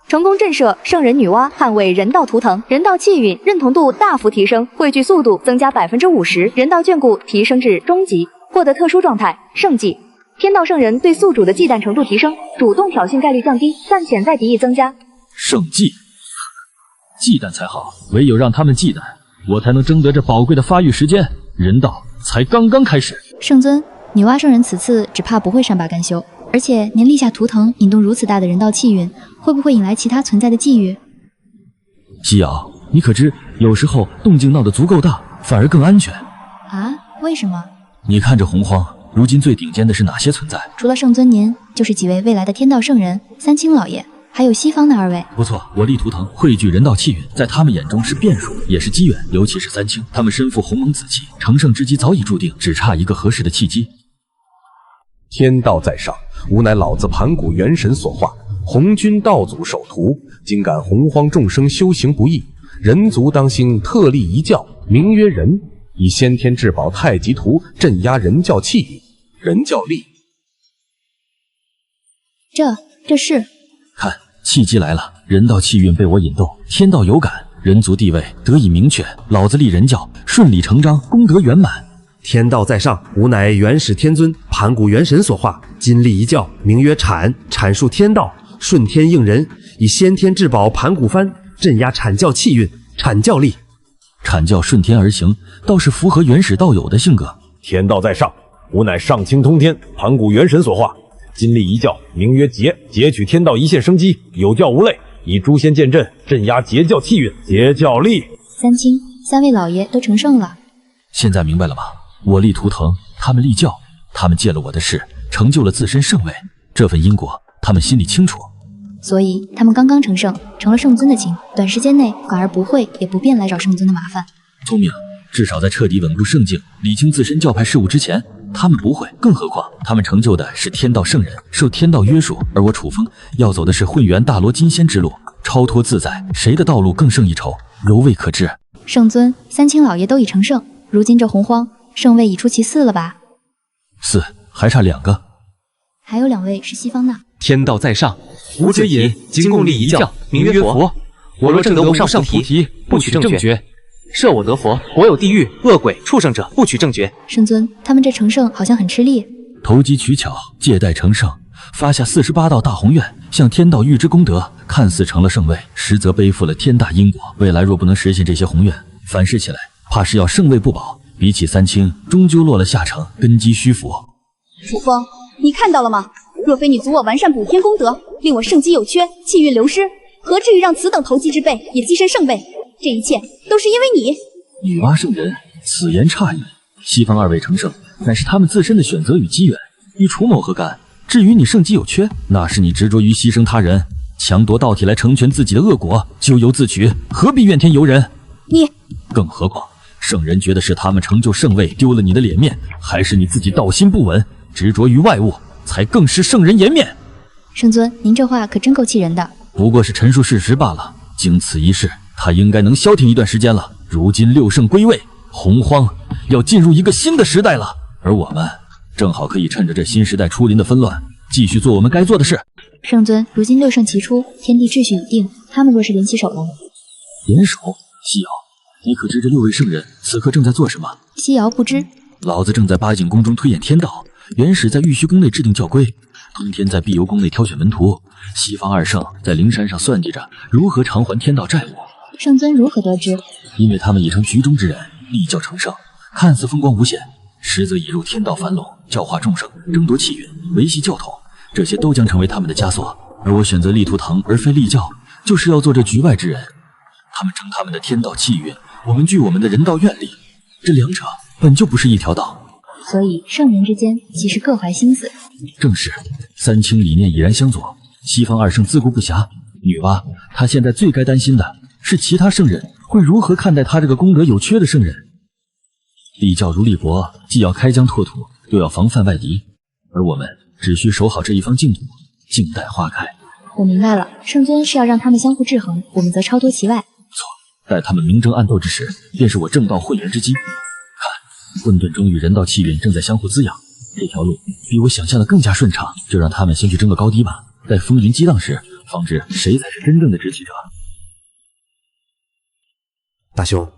成功震慑圣人女娲，捍卫人道图腾，人道气运认同度大幅提升，汇聚速度增加50%，人道眷顾提升至中级，获得特殊状态圣迹。天道圣人对宿主的忌惮程度提升，主动挑衅概率降低，但潜在敌意增加。圣迹，忌惮才好，唯有让他们忌惮，我才能争得这宝贵的发育时间。人道才刚刚开始。圣尊，女娲圣人此次只怕不会善罢甘休，而且您立下图腾，引动如此大的人道气运，会不会引来其他存在的觊觎？基瑶，你可知有时候动静闹得足够大，反而更安全啊？为什么？你看这洪荒，如今最顶尖的是哪些存在？除了圣尊您，就是几位未来的天道圣人、三清老爷，还有西方的2位。不错，我立图腾汇聚人道气运，在他们眼中是变数，也是机缘。尤其是三清，他们身负鸿蒙紫气，成圣之机早已注定，只差一个合适的契机。天道在上，吾乃老子盘古元神所化，红军道祖首徒，今感洪荒众生修行不易，人族当兴特立一教，名曰人，以先天至宝太极图镇压人教气运，人教力。这是看，契机来了，人道气运被我引动，天道有感，人族地位得以明确，老子立人教顺理成章，功德圆满。天道在上，吾乃元始天尊，盘古元神所化，今立一教，名曰阐，阐述天道，顺天应人，以先天至宝盘古幡镇压阐教气运，阐教力。阐教顺天而行，倒是符合元始道友的性格。天道在上，吾乃上清通天，盘古元神所化，今立一教，名曰劫，劫取天道一线生机，有教无类，以诛仙剑阵镇压劫教气运，劫教力。三清3位老爷都成圣了，现在明白了吗？我立图腾，他们立教，他们借了我的事，成就了自身圣位。这份因果他们心里清楚。所以他们刚刚成圣，成了圣尊的亲，短时间内反而不会也不便来找圣尊的麻烦。聪明，至少在彻底稳固圣境、理清自身教派事务之前，他们不会。更何况他们成就的是天道圣人，受天道约束，而我楚风要走的是混元大罗金仙之路，超脱自在，谁的道路更胜一筹，犹未可知。圣尊、三清老爷都已成圣，如今这洪荒圣位已出其4了吧？4，还差2个。还有2位是西方那。天道在上，吾皆引今共立一教，名曰佛。我若正得无上菩提，不取正觉。设我得佛，国有地狱、恶鬼、畜生者，不取正觉。圣尊，他们这成圣好像很吃力。投机取巧，借贷成圣，发下48道大宏愿，向天道预支功德，看似成了圣位，实则背负了天大因果。未来若不能实现这些宏愿，反噬起来，怕是要圣位不保。比起三清，终究落了下乘，根基虚浮。楚风，你看到了吗？若非你阻我完善补天功德，令我圣机有缺，气运流失，何至于让此等投机之辈也跻身圣位？这一切都是因为你。女娲圣人，此言差矣。西方2位成圣，乃是他们自身的选择与机缘，与楚某何干？至于你圣机有缺，那是你执着于牺牲他人，强夺道体来成全自己的恶果，咎由自取，何必怨天尤人？你，更何况圣人觉得是他们成就圣位丢了你的脸面，还是你自己道心不稳，执着于外物，才更失圣人颜面。圣尊，您这话可真够气人的。不过是陈述事实罢了。经此一事，他应该能消停一段时间了。如今6圣归位，洪荒要进入一个新的时代了，而我们正好可以趁着这新时代初临的纷乱，继续做我们该做的事。圣尊，如今6圣齐出，天地秩序已定，他们若是联起手来……联手？西瑶，你可知这6位圣人此刻正在做什么？西瑶不知。老子正在八景宫中推演天道，元始在玉虚宫内制定教规，通天在碧游宫内挑选门徒，西方2圣在灵山上算计着如何偿还天道债务。圣尊如何得知？因为他们已成局中之人，立教成圣，看似风光无限，实则已入天道樊笼，教化众生，争夺气运，维系教统，这些都将成为他们的枷锁。而我选择立图腾而非立教，就是要做这局外之人。他们争他们的天道气运，我们据我们的人道愿力，这两者本就不是一条道。所以圣人之间其实各怀心思。正是，三清理念已然相左，西方2圣自顾不暇。女娲，她现在最该担心的是其他圣人会如何看待她这个功德有缺的圣人。立教如立国，既要开疆拓土，又要防范外敌，而我们只需守好这一方净土，静待花开。我明白了，圣尊是要让他们相互制衡，我们则超脱其外。错，待他们明争暗斗之时，便是我正道混元之机。看，混沌中与人道气运正在相互滋养，这条路比我想象的更加顺畅。就让他们先去争个高低吧，待风云激荡时，方知谁才是真正的执起者。大兄，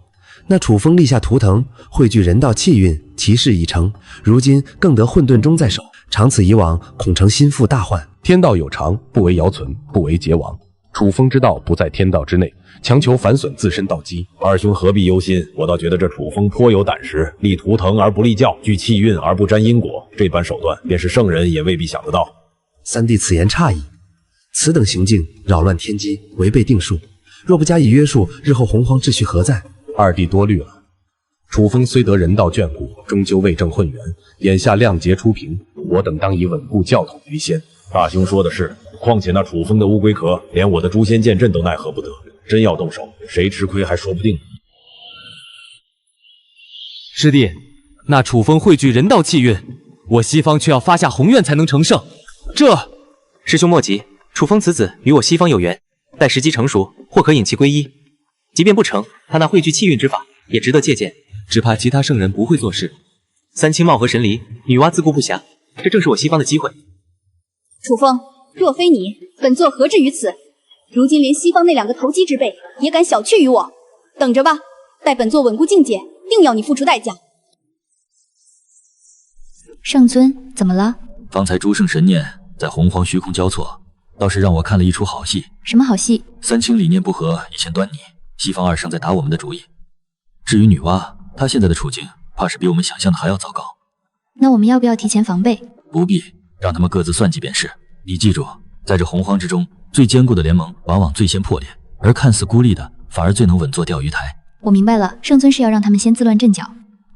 那楚风立下图腾，汇聚人道气运，其事已成。如今更得混沌中在手，长此以往，恐成心腹大患。天道有常，不为尧存，不为桀亡。楚风之道不在天道之内，强求反损自身道基。二兄何必忧心？我倒觉得这楚风颇有胆识，立图腾而不立教，聚气运而不沾因果，这般手段便是圣人也未必想得到。三弟此言差矣，此等行径扰乱天机，违背定数，若不加以约束，日后洪荒秩序何在？二弟多虑了。楚风虽得人道眷顾，终究未正混元，眼下亮节初平，我等当以稳固教统为先。大兄说的是，况且那楚风的乌龟壳，连我的诛仙剑阵都奈何不得。真要动手，谁吃亏还说不定。师弟，那楚风汇聚人道气运，我西方却要发下宏愿才能成圣。师兄莫急，楚风此子与我西方有缘，待时机成熟，或可引其归一。即便不成，他那汇聚气运之法也值得借鉴。只怕其他圣人不会做事。三清貌合神离，女娲自顾不暇，这正是我西方的机会。楚风，若非你，本座何至于此？如今连西方那2个投机之辈也敢小觑于我，等着吧，待本座稳固境界，定要你付出代价。圣尊，怎么了？方才诸圣神念在洪荒虚空交错，倒是让我看了一出好戏。什么好戏？三清理念不合已现端倪，西方2圣在打我们的主意。至于女娲，她现在的处境怕是比我们想象的还要糟糕。那我们要不要提前防备？不必，让他们各自算计便是。你记住，在这洪荒之中，最坚固的联盟往往最先破裂，而看似孤立的反而最能稳坐钓鱼台。我明白了，圣尊是要让他们先自乱阵脚。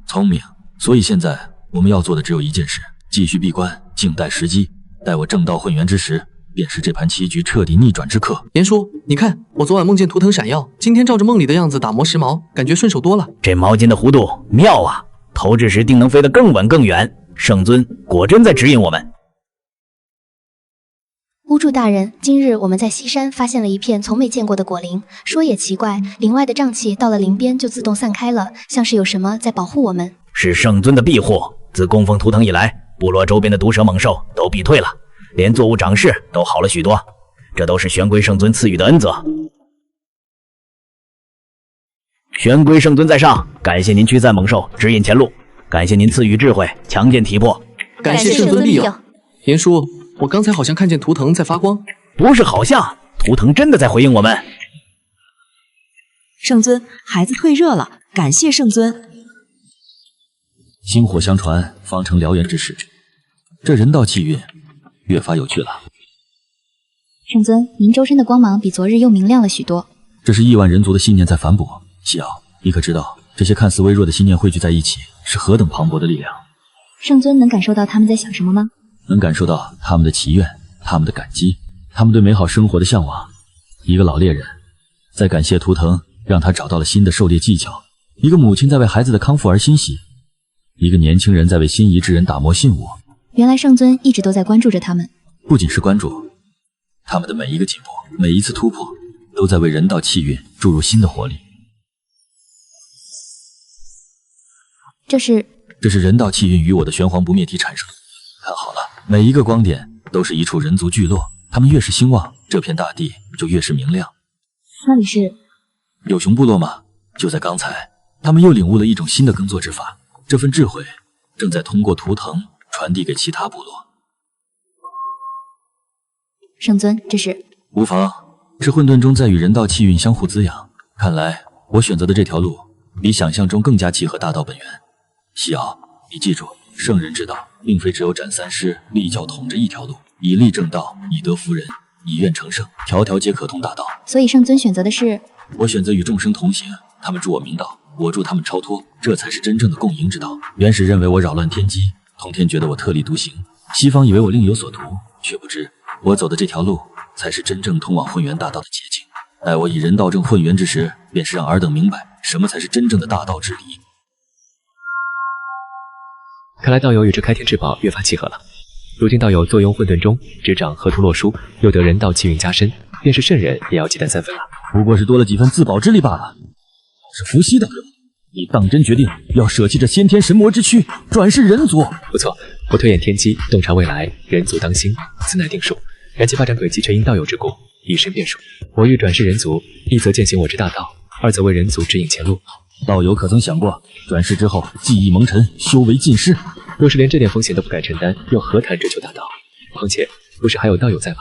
聪明，所以现在我们要做的只有一件事，继续闭关，静待时机。待我正道混元之时，便是这盘棋局彻底逆转之刻。严叔，你看，我昨晚梦见图腾闪耀，今天照着梦里的样子打磨时髦，感觉顺手多了。这毛巾的弧度妙啊，投掷时定能飞得更稳更远。圣尊果真在指引我们。巫祝大人，今日我们在西山发现了一片从没见过的果林。说也奇怪，林外的瘴气到了林边就自动散开了，像是有什么在保护我们。是圣尊的庇护。自供奉图腾以来，部落周边的毒蛇猛兽都避退了，连作物长势都好了许多。这都是玄龟圣尊赐予的恩泽。玄龟圣尊在上，感谢您驱散猛兽，指引前路。感谢您赐予智慧，强健体魄。感谢圣尊庇佑。严叔，我刚才好像看见图腾在发光。不是好像，图腾真的在回应我们。圣尊，孩子退热了，感谢圣尊。薪火相传，方成燎原之势。这人道气运越发有趣了。圣尊，您周身的光芒比昨日又明亮了许多。这是亿万人族的信念在反哺。西瑶，你可知道，这些看似微弱的信念汇聚在一起，是何等磅礴的力量？圣尊能感受到他们在想什么吗？能感受到他们的祈愿，他们的感激，他们对美好生活的向往。一个老猎人在感谢图腾，让他找到了新的狩猎技巧；一个母亲在为孩子的康复而欣喜；一个年轻人在为心仪之人打磨信物。原来圣尊一直都在关注着他们。不仅是关注，他们的每一个进步，每一次突破，都在为人道气运注入新的活力。这是人道气运与我的玄黄不灭体产生的。看好了，每一个光点都是一处人族聚落，他们越是兴旺，这片大地就越是明亮。那里是有熊部落吗？就在刚才，他们又领悟了一种新的耕作之法，这份智慧正在通过图腾传递给其他部落。圣尊，这是无妨，是混沌中在与人道气运相互滋养。看来我选择的这条路比想象中更加契合大道本源。西瑶，你记住，圣人之道并非只有斩三尸立教统这一条路，以立正道，以德服人，以愿成圣，条条皆可通大道。所以圣尊选择的是？我选择与众生同行，他们助我明道，我助他们超脱，这才是真正的共赢之道。原始认为我扰乱天机，通天觉得我特立独行，西方以为我另有所图，却不知我走的这条路才是真正通往混元大道的捷径。待我以人道正混元之时，便是让尔等明白什么才是真正的大道之理。看来道友与这开天至宝越发契合了。如今道友坐拥混沌中，执掌河图洛书，又得人道气运加身，便是圣人也要忌惮3分了。不过是多了几分自保之力罢了。是伏羲道友，你当真决定要舍弃这先天神魔之躯，转世人族？不错，我推演天机，洞察未来，人族当兴，此乃定数。然其发展轨迹全因道友之故，以身变数。我欲转世人族，一则践行我之大道，二则为人族指引前路。道友可曾想过，转世之后记忆蒙尘，修为尽失？若是连这点风险都不敢承担，又何谈追求大道？况且不是还有道友在吗？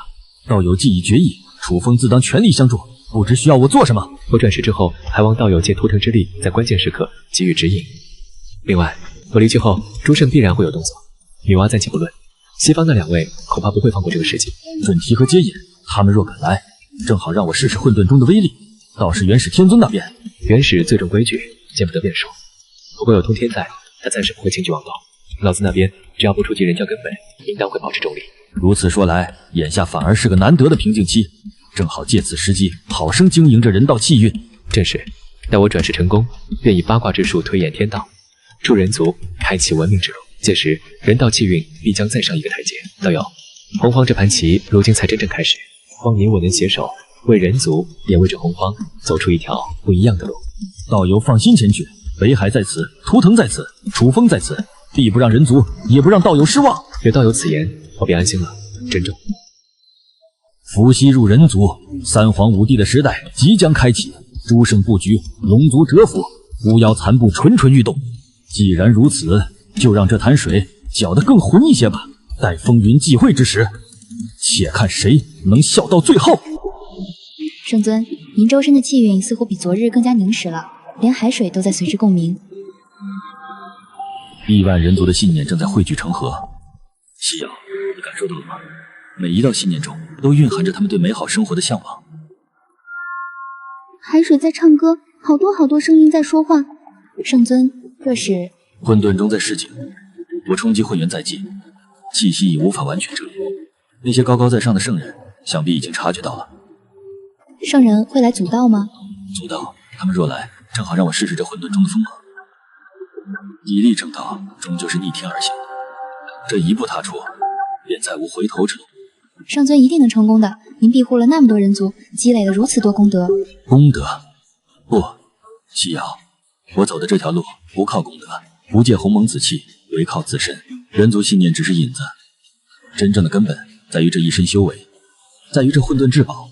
道友既已决意，楚风自当全力相助，不知需要我做什么。我转世之后，还望道友借图腾之力，在关键时刻给予指引。另外，我离去后，诸圣必然会有动作。女娲暂且不论，西方那2位恐怕不会放过这个时机。准提和接引，他们若敢来，正好让我试试混沌中的威力。倒是元始天尊那边，元始最重规矩，见不得变数。不过有通天在，他暂时不会轻举妄动。老子那边只要不触及人教根本，应当会保持中立。如此说来，眼下反而是个难得的平静期，正好借此时机，好生经营着人道气运。正是，待我转世成功，便以八卦之术推演天道，助人族开启文明之路。届时，人道气运必将再上一个台阶。道友，洪荒这盘棋如今才真正开始，望你我能携手，为人族也为这洪荒走出一条不一样的路。道友放心前去，北海在此，图腾在此，楚风在此，必不让人族，也不让道友失望。有道友此言，我便安心了。珍重。伏羲入人族，3皇5帝的时代即将开启，诸圣布局，龙族蛰伏，巫妖残部蠢蠢欲动。既然如此，就让这潭水搅得更浑一些吧。待风云际会之时，且看谁能笑到最后。圣尊，您周身的气运似乎比昨日更加凝实了，连海水都在随之共鸣。亿万人族的信念正在汇聚成河。夕阳，你感受到了吗？每一道信念中都蕴含着他们对美好生活的向往。海水在唱歌，好多好多声音在说话。圣尊，这是混沌中在示警，我冲击混元在即，气息已无法完全遮蔽，那些高高在上的圣人，想必已经察觉到了。圣人会来阻道吗？阻道，他们若来，正好让我试试这混沌中的锋芒。以力正道，终究是逆天而行，这一步踏出，便再无回头之路。圣尊一定能成功的，您庇护了那么多人族，积累了如此多功德。功德？不，西瑶，我走的这条路不靠功德，不借鸿蒙紫气，唯靠自身。人族信念只是引子，真正的根本在于这一身修为，在于这混沌至宝，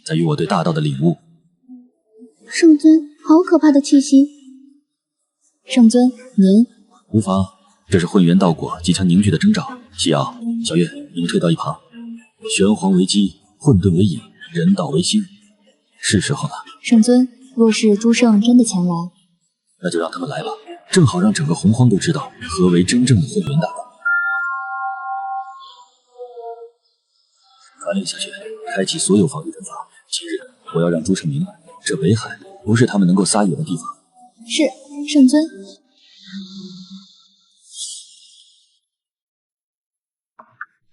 在于我对大道的领悟。圣尊，好可怕的气息！圣尊，您无妨，这是混元道果即将凝聚的征兆。西瑶、小月，你们退到一旁。玄黄为基，混沌为引，人道为心，是时候了。圣尊，若是诸圣真的前来，那就让他们来吧，正好让整个洪荒都知道何为真正的混元大道。传令下去，开启所有防御阵法。今日我要让诸圣明白，这北海不是他们能够撒野的地方。是，圣尊。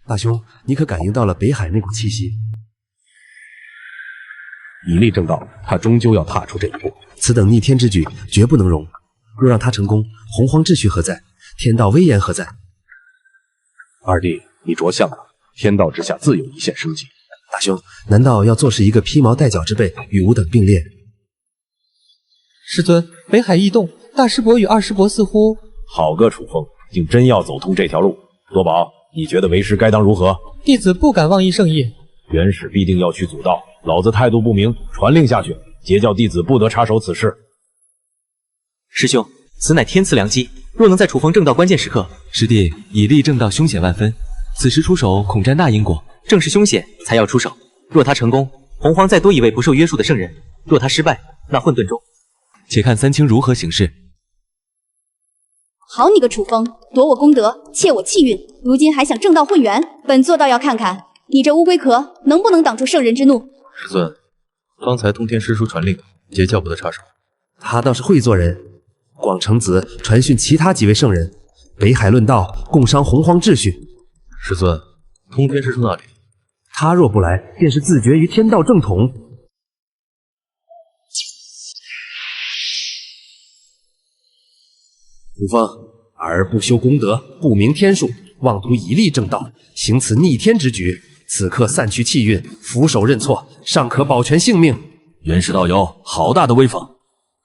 大兄，你可感应到了北海那股气息？以力正道，他终究要踏出这一步。此等逆天之举，绝不能容。若让他成功，洪荒秩序何在？天道威严何在？二弟，你着相了，天道之下自有一线生机。大兄，难道要坐视一个披毛戴角之辈与吾等并列？师尊，北海异动，大师伯与二师伯似乎……好个楚风，竟真要走通这条路。多宝，你觉得为师该当如何？弟子不敢妄议圣意。元始必定要去阻道，老子态度不明，传令下去，截教弟子不得插手此事。师兄，此乃天赐良机，若能在楚风正道关键时刻，师弟以力正道凶险万分，此时出手恐沾大因果。正是凶险才要出手，若他成功，洪荒再多一位不受约束的圣人；若他失败，那混沌中……且看三清如何行事。好你个楚风，夺我功德，窃我气运，如今还想正道混元，本座倒要看看你这乌龟壳能不能挡住圣人之怒。师尊，方才通天师叔传令，截教不得插手。他倒是会做人。广成子传讯其他几位圣人，北海论道，共商洪荒秩序。师尊，通天师叔那里？他若不来，便是自绝于天道正统。楚风，尔不修功德，不明天数，妄图以力正道，行此逆天之举，此刻散去气运，俯首认错，尚可保全性命。元始道友，好大的威风！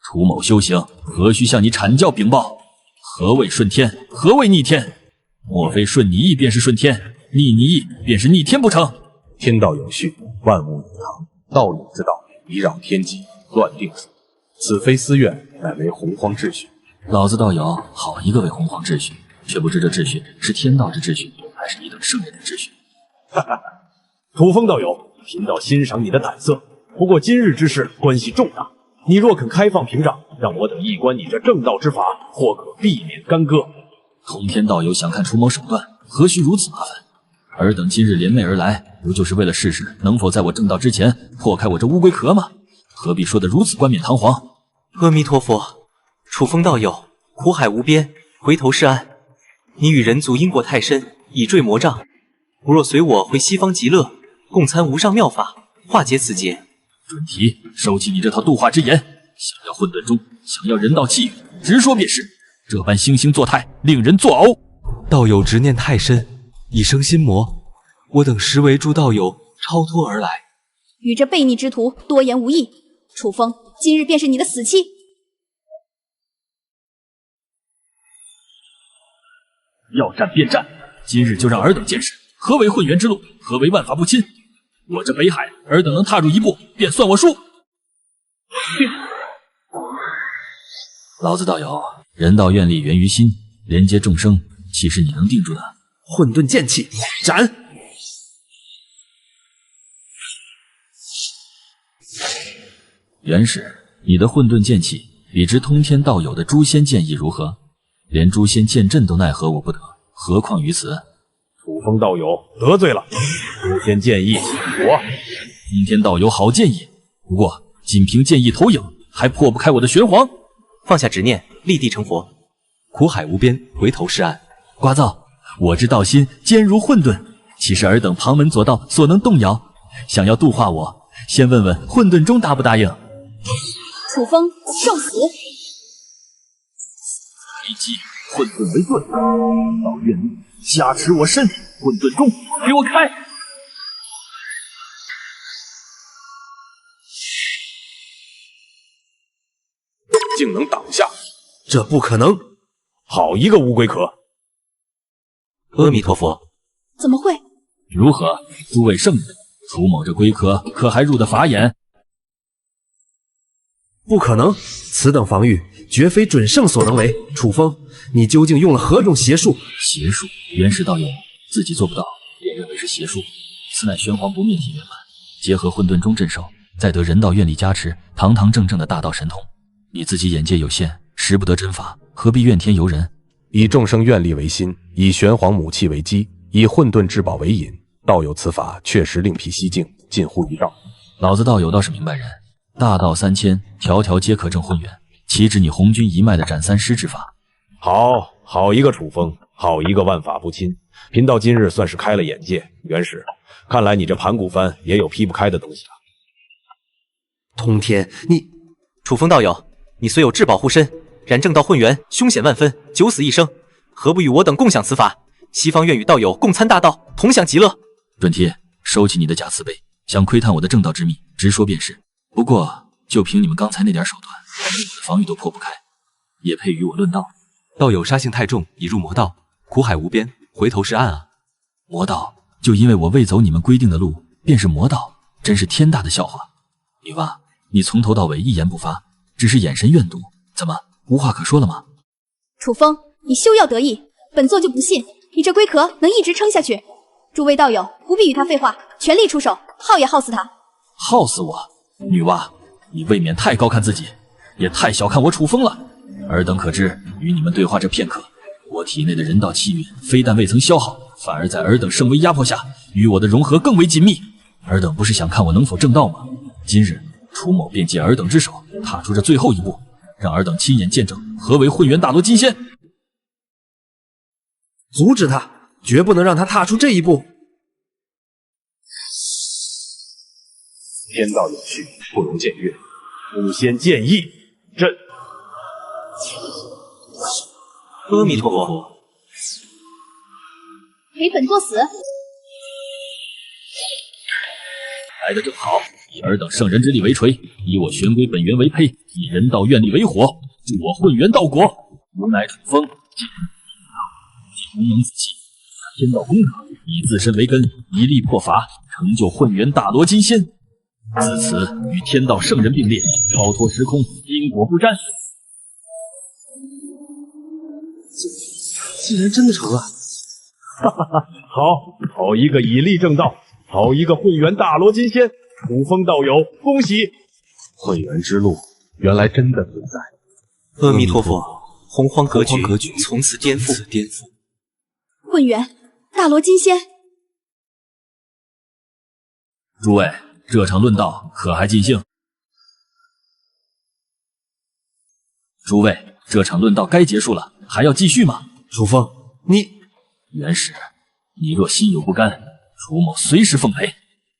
楚某修行，何须向你阐教禀报？何谓顺天？何谓逆天？莫非顺你意便是顺天，逆你意便是逆天不成？天道有序，万物有常，道理之道，以扰天机，乱定数。此非私怨，乃为洪荒秩序。老子道友好一个为洪荒秩序，却不知这秩序是天道之秩序，还是你等圣人的秩序。哈哈，土风道友，贫道欣赏你的胆色，不过今日之事关系重大，你若肯开放屏障，让我等一观你这正道之法，或可避免干戈。通天道友想看除某手段，何须如此麻烦？尔等今日联袂而来，不就是为了试试能否在我正道之前破开我这乌龟壳吗？何必说得如此冠冕堂皇？阿弥陀佛，楚风道友，苦海无边，回头是岸。你与人族因果太深，已坠魔障。不若随我回西方极乐，共参无上妙法，化解此劫。准提，收起你这套度化之言。想要混沌中，想要人道气运，直说便是。这般惺惺作态，令人作呕。道友执念太深，已生心魔。我等实为诸道友超脱而来。与这悖逆之徒多言无益。楚风，今日便是你的死期。要战便战，今日就让尔等见识何为混元之路，何为万法不侵。我这北海，尔等能踏入一步，便算我输。老子道友，人道愿力源于心，连接众生，岂是你能定住的？混沌剑气，斩！元始，你的混沌剑气比之通天道友的诛仙剑意如何？连诛仙剑阵都奈何我不得，何况于此？楚风道友得罪了，诛仙剑意我。通天道友好剑意，不过仅凭剑意投影，还破不开我的玄黄。放下执念，立地成佛。苦海无边，回头是岸。瓜噪，我之道心坚如混沌，岂是尔等旁门左道所能动摇？想要度化我，先问问混沌中答不答应？楚风受死！立即混沌为盾，到愿力加持我身，混沌中给我开！竟能挡下，这不可能！好一个乌龟壳！阿弥陀佛！怎么会？如何，诸位圣人？楚某这龟壳可还入得法眼？不可能，此等防御绝非准圣所能为。楚风，你究竟用了何种邪术？邪术，元始道友自己做不到，便认为是邪术。此乃玄黄不灭体圆满，结合混沌中镇守，再得人道愿力加持，堂堂正正的大道神通。你自己眼界有限，识不得真法，何必怨天尤人？以众生愿力为心，以玄黄母气为基，以混沌至宝为引。道友此法确实另辟蹊径，近乎于道。老子道友倒是明白人，大道3000，条条皆可证混元，岂止你红军一脉的斩三尸之法？好一个楚风，好一个万法不侵。贫道今日算是开了眼界。元始，看来你这盘古幡也有劈不开的东西了。通天，你楚风道友，你虽有至宝护身，然正道混元凶险万分，九死一生，何不与我等共享此法？西方愿与道友共参大道，同享极乐。准提，收起你的假慈悲，想窥探我的正道之秘，直说便是。不过，就凭你们刚才那点手段，我的防御都破不开，也配与我论道？道友杀性太重，已入魔道，苦海无边，回头是岸啊！魔道，就因为我未走你们规定的路，便是魔道，真是天大的笑话。女娲，你从头到尾一言不发，只是眼神怨毒，怎么无话可说了吗？楚风，你休要得意，本座就不信你这龟壳能一直撑下去。诸位道友不必与他废话，全力出手，耗也耗死他。耗死我？女娲，你未免太高看自己，也太小看我楚风了。尔等可知，与你们对话这片刻，我体内的人道气运非但未曾消耗，反而在尔等圣威压迫下，与我的融合更为紧密。尔等不是想看我能否正道吗？今日楚某便借尔等之手，踏出这最后一步，让尔等亲眼见证何为混元大罗金仙。阻止他，绝不能让他踏出这一步。天道有序，不容僭越。吾先建议，朕。阿弥陀佛，陪本座死。来得正好，以尔等圣人之力为锤，以我玄龟本源为胚，以人道愿力为火，助我混元道果。吾乃楚风，既无能自弃，天道功德，以自身为根，以力破法，成就混元大罗金仙。自此与天道圣人并列，超脱时空，因果不沾。竟然真的成了！哈哈哈，好一个以力正道，好一个混元大罗金仙！楚风道友，恭喜！混元之路原来真的存在。阿弥陀佛，洪荒格局从此颠覆。混元大罗金仙，诸位，这场论道可还尽兴？诸位，这场论道该结束了，还要继续吗？楚风，你元始，你若心有不甘，楚某随时奉陪。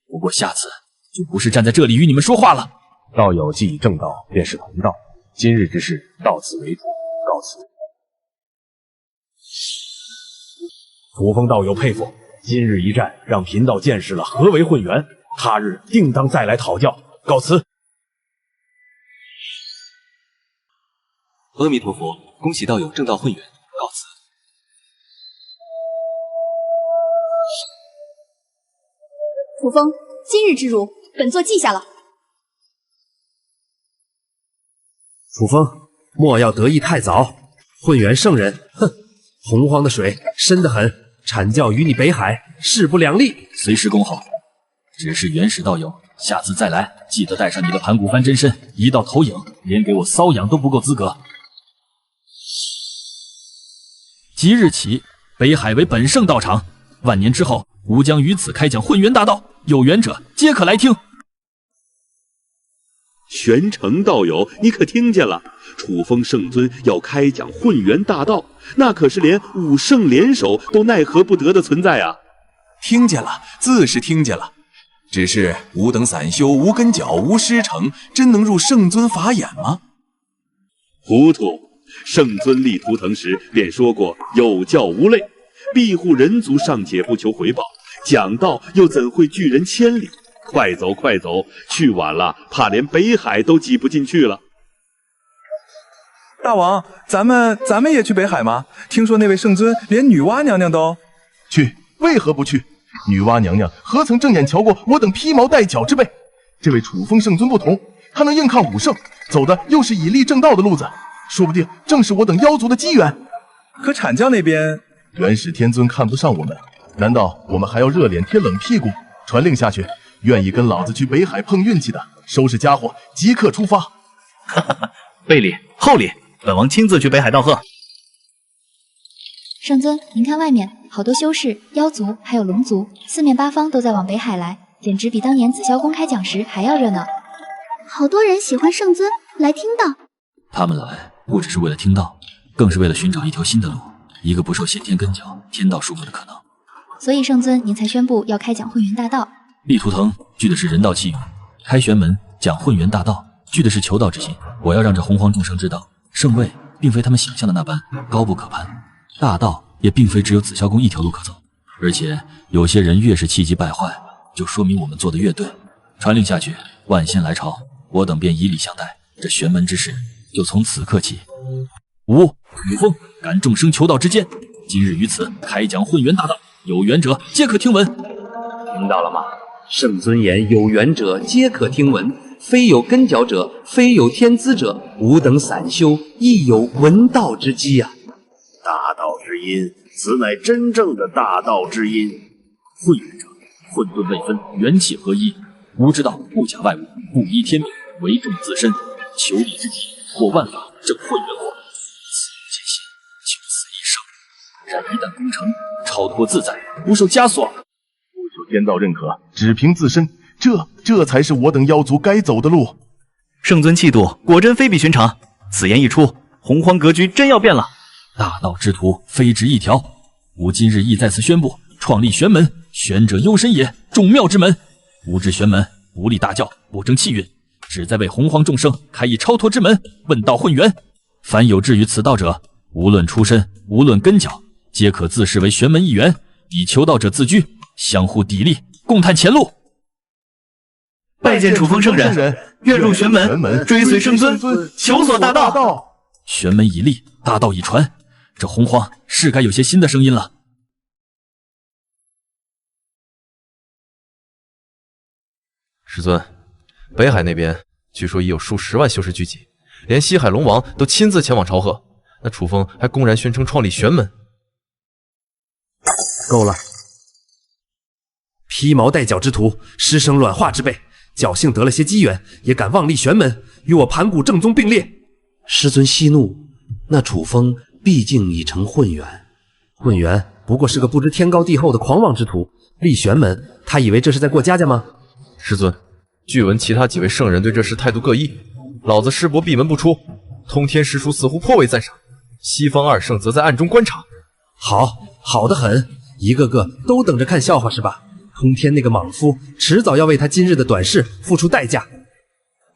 不过下次就不是站在这里与你们说话了。道友既已正道，便是同道。今日之事到此为止，告辞。楚风道友佩服，今日一战让贫道见识了何为混元，他日定当再来讨教。告辞。阿弥陀佛，恭喜道友正道混元，告辞。楚风，今日之辱，本座记下了。楚风，莫要得意太早。混元圣人，哼，洪荒的水深得很，阐教与你北海势不两立。随时恭候。只是元始道友，下次再来记得带上你的盘古幡真身，一道投影，连给我瘙痒都不够资格。即日起，北海为本圣道场，万年之后，吾将于此开讲混元大道，有缘者皆可来听。玄城道友，你可听见了？楚风圣尊要开讲混元大道，那可是连五圣联手都奈何不得的存在啊！听见了，自是听见了。只是吾等散修，无根脚，无师承，真能入圣尊法眼吗？糊涂！圣尊立图腾时便说过有教无类，庇护人族尚且不求回报，讲道又怎会拒人千里？快走快走，去晚了怕连北海都挤不进去了。大王，咱们也去北海吗？听说那位圣尊连女娲娘娘都去，为何不去？女娲娘娘何曾正眼瞧过我等披毛戴角之辈？这位楚风圣尊不同，他能硬抗武圣，走的又是以力正道的路子，说不定正是我等妖族的机缘。可阐教那边，元始天尊看不上我们，难道我们还要热脸贴冷屁股？传令下去，愿意跟老子去北海碰运气的，收拾家伙，即刻出发。哈哈，背礼厚礼，本王亲自去北海道贺。圣尊，您看外面，好多修士、妖族还有龙族，四面八方都在往北海来，简直比当年紫霄宫开讲时还要热闹。好多人喜欢圣尊，来听道。他们来不只是为了听道，更是为了寻找一条新的路，一个不受先天根脚、天道束缚的可能。所以圣尊您才宣布要开讲混元大道。立图腾具的是人道气运，开玄门讲混元大道具的是求道之心。我要让这洪荒众生知道，圣位并非他们想象的那般高不可攀，大道也并非只有紫霄宫一条路可走。而且有些人越是气急败坏，就说明我们做的越对。传令下去，万仙来朝，我等便以礼相待。这玄门之事就从此刻起。吾雨风感众生求道之间，今日于此开讲混元大道，有缘者皆可听闻。听到了吗？圣尊言有缘者皆可听闻，非有根脚者，非有天资者，吾等散修亦有闻道之机啊！大道之音，此乃真正的大道之音。混元者，混沌未分，元气合一。吾之道不假外物，不依天命，唯重自身。求利之体，或万法，正混元火。此无艰辛，就此一生。然一旦功成，超脱自在，不受枷锁。不求天道认可，只凭自身，这才是我等妖族该走的路。圣尊气度果真非比寻常，此言一出，洪荒格局真要变了。大道之途非只一条，吾今日亦在此宣布，创立玄门，玄者幽深也，众妙之门。吾之玄门不立大教，不争气运，只在为洪荒众生开一超脱之门，问道混元。凡有志于此道者，无论出身，无论根脚，皆可自视为玄门一员，以求道者自居，相互砥砺，共探前路。拜见楚风圣人，愿入玄门，追随圣尊，求索大道。玄门已立，大道已传，这洪荒是该有些新的声音了。师尊，北海那边据说已有数十万修士聚集，连西海龙王都亲自前往朝贺。那楚风还公然宣称创立玄门。够了！披毛戴角之徒，师生卵化之辈，侥幸得了些机缘，也敢妄立玄门，与我盘古正宗并列。师尊息怒，那楚风毕竟已成混元，混元不过是个不知天高地厚的狂妄之徒，立玄门，他以为这是在过家家吗？师尊，据闻其他几位圣人对这事态度各异，老子师伯闭门不出，通天师叔似乎颇为赞赏，西方二圣则在暗中观察。好得很，一个个都等着看笑话是吧？通天那个莽夫，迟早要为他今日的短视付出代价。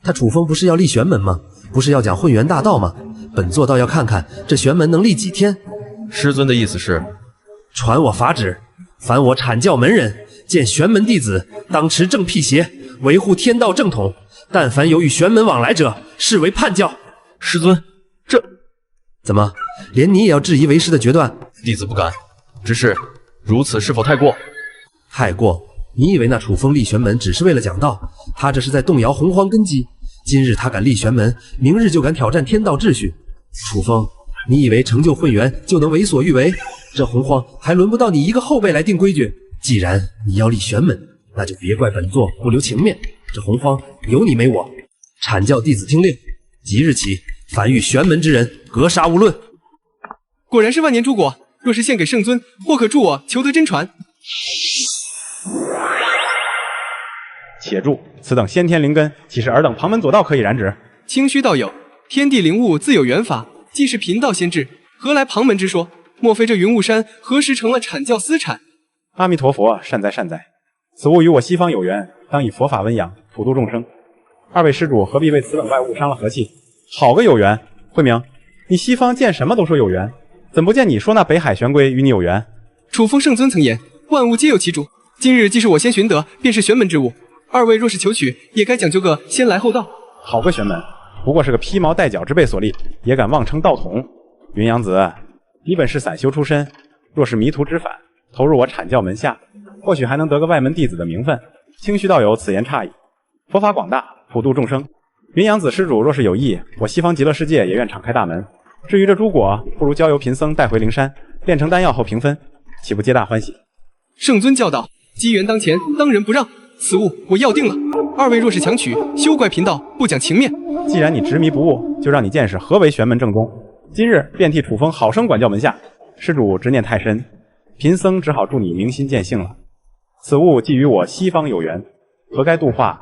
他楚风不是要立玄门吗？不是要讲混元大道吗？本座倒要看看这玄门能立几天。师尊的意思是，传我法旨，凡我阐教门人，见玄门弟子，当持正辟邪，维护天道正统。但凡有与玄门往来者，视为叛教。师尊，这怎么连你也要质疑为师的决断？弟子不敢，只是如此是否太过？太过？你以为那楚风立玄门只是为了讲道？他这是在动摇洪荒根基。今日他敢立玄门，明日就敢挑战天道秩序。楚风，你以为成就混元就能为所欲为？这洪荒还轮不到你一个后辈来定规矩。既然你要立玄门，那就别怪本座不留情面。这洪荒有你没我。阐教弟子听令，即日起，凡遇玄门之人，格杀勿论。果然是万年诸果，若是献给圣尊，或可助我求得真传。且住，此等先天灵根，岂是尔等旁门左道可以染指？清虚道友，天地灵物自有缘法，既是贫道先至，何来旁门之说？莫非这云雾山何时成了阐教私产？阿弥陀佛，善哉善哉。此物与我西方有缘，当以佛法温养，普度众生。二位施主何必为此等外物伤了和气？好个有缘！慧明，你西方见什么都说有缘，怎不见你说那北海玄龟与你有缘？楚风圣尊曾言，万物皆有其主。今日既是我先寻得，便是玄门之物。二位若是求取，也该讲究个先来后到。好个玄门，不过是个披毛戴角之辈所立，也敢妄称道统。云阳子，你本是散修出身，若是迷途知返，投入我阐教门下，或许还能得个外门弟子的名分。清虚道友此言差矣。佛法广大，普度众生。云阳子施主若是有意，我西方极乐世界也愿敞开大门。至于这诸果，不如交由贫僧带回灵山，炼成丹药后平分，岂不皆大欢喜？圣尊教导，机缘当前，当仁不让。此物我要定了。二位若是强取，休怪贫道不讲情面。既然你执迷不悟，就让你见识何为玄门正宗。今日便替楚风好生管教门下。施主执念太深，贫僧只好祝你明心见性了。此物既与我西方有缘，何该度化？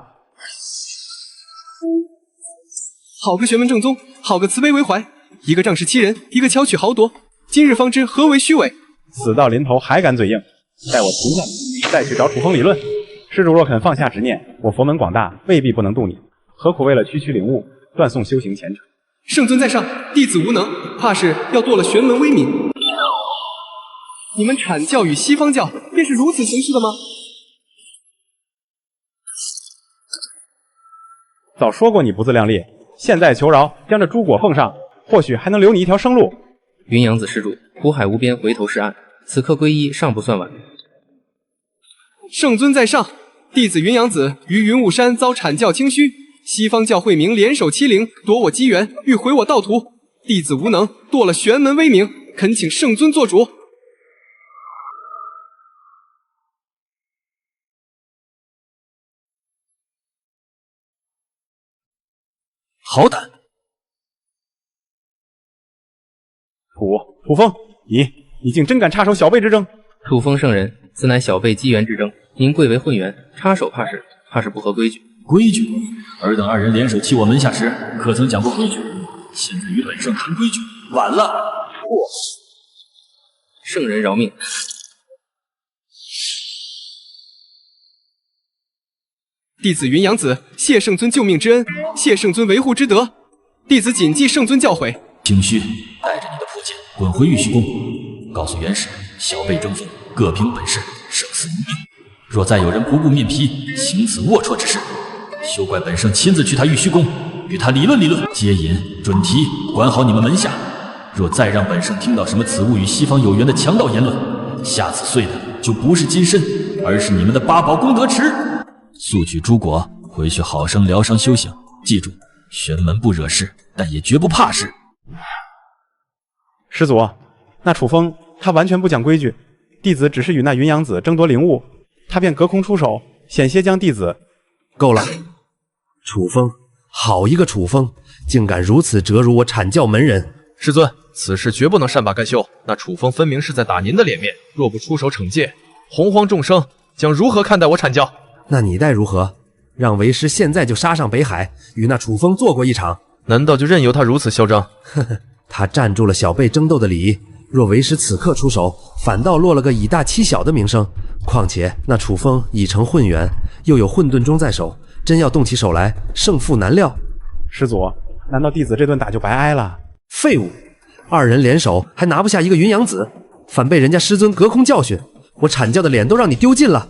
好个玄门正宗，好个慈悲为怀。一个仗势欺人，一个巧取豪夺。今日方知何为虚伪。死到临头还敢嘴硬，待我停下，再去找楚风理论。施主若肯放下执念，我佛门广大，未必不能度你，何苦为了区区领悟，断送修行前程？圣尊在上，弟子无能，怕是要堕了玄门威名。你们阐教与西方教便是如此行事的吗？早说过你不自量力，现在求饶，将这诸果奉上，或许还能留你一条生路。云阳子施主，苦海无边，回头是岸，此刻皈依尚不算晚。圣尊在上，弟子云阳子于云雾山遭阐教清虚，西方教会明联手欺凌，夺我机缘，欲毁我道途。弟子无能，堕了玄门威名，恳请圣尊做主。好胆！楚风，你竟真敢插手小辈之争！楚风圣人，此乃小辈机缘之争，您贵为混元，插手怕是不合规矩。规矩？尔等二人联手欺我门下时，可曾讲过规矩？现在与本圣谈规矩，晚了。圣人饶命！弟子云阳子谢圣尊救命之恩，谢圣尊维护之德。弟子谨记圣尊教诲。清虚，带着你的朴剑滚回玉虚宫，告诉元始，小辈争锋，各凭本事，生死一命。若再有人不顾面皮，行此龌龊之事，休怪本圣亲自去他玉虚宫，与他理论理论。接引、准提，管好你们门下。若再让本圣听到什么此物与西方有缘的强盗言论，下次碎的就不是金身，而是你们的八宝功德池。速取诸果，回去好生疗伤修行。记住，玄门不惹事，但也绝不怕事。师祖，那楚风他完全不讲规矩，弟子只是与那云阳子争夺灵物，他便隔空出手，险些将弟子……够了！楚风，好一个楚风，竟敢如此折辱我阐教门人！师尊，此事绝不能善罢甘休。那楚风分明是在打您的脸面，若不出手惩戒，洪荒众生将如何看待我阐教？那你待如何？让为师现在就杀上北海，与那楚风做过一场。难道就任由他如此嚣张？呵呵，他占住了小辈争斗的理，若为师此刻出手，反倒落了个以大欺小的名声。况且那楚风已成混元，又有混沌钟在手，真要动起手来，胜负难料。师祖，难道弟子这顿打就白挨了？废物！二人联手还拿不下一个云阳子，反被人家师尊隔空教训，我阐教的脸都让你丢尽了。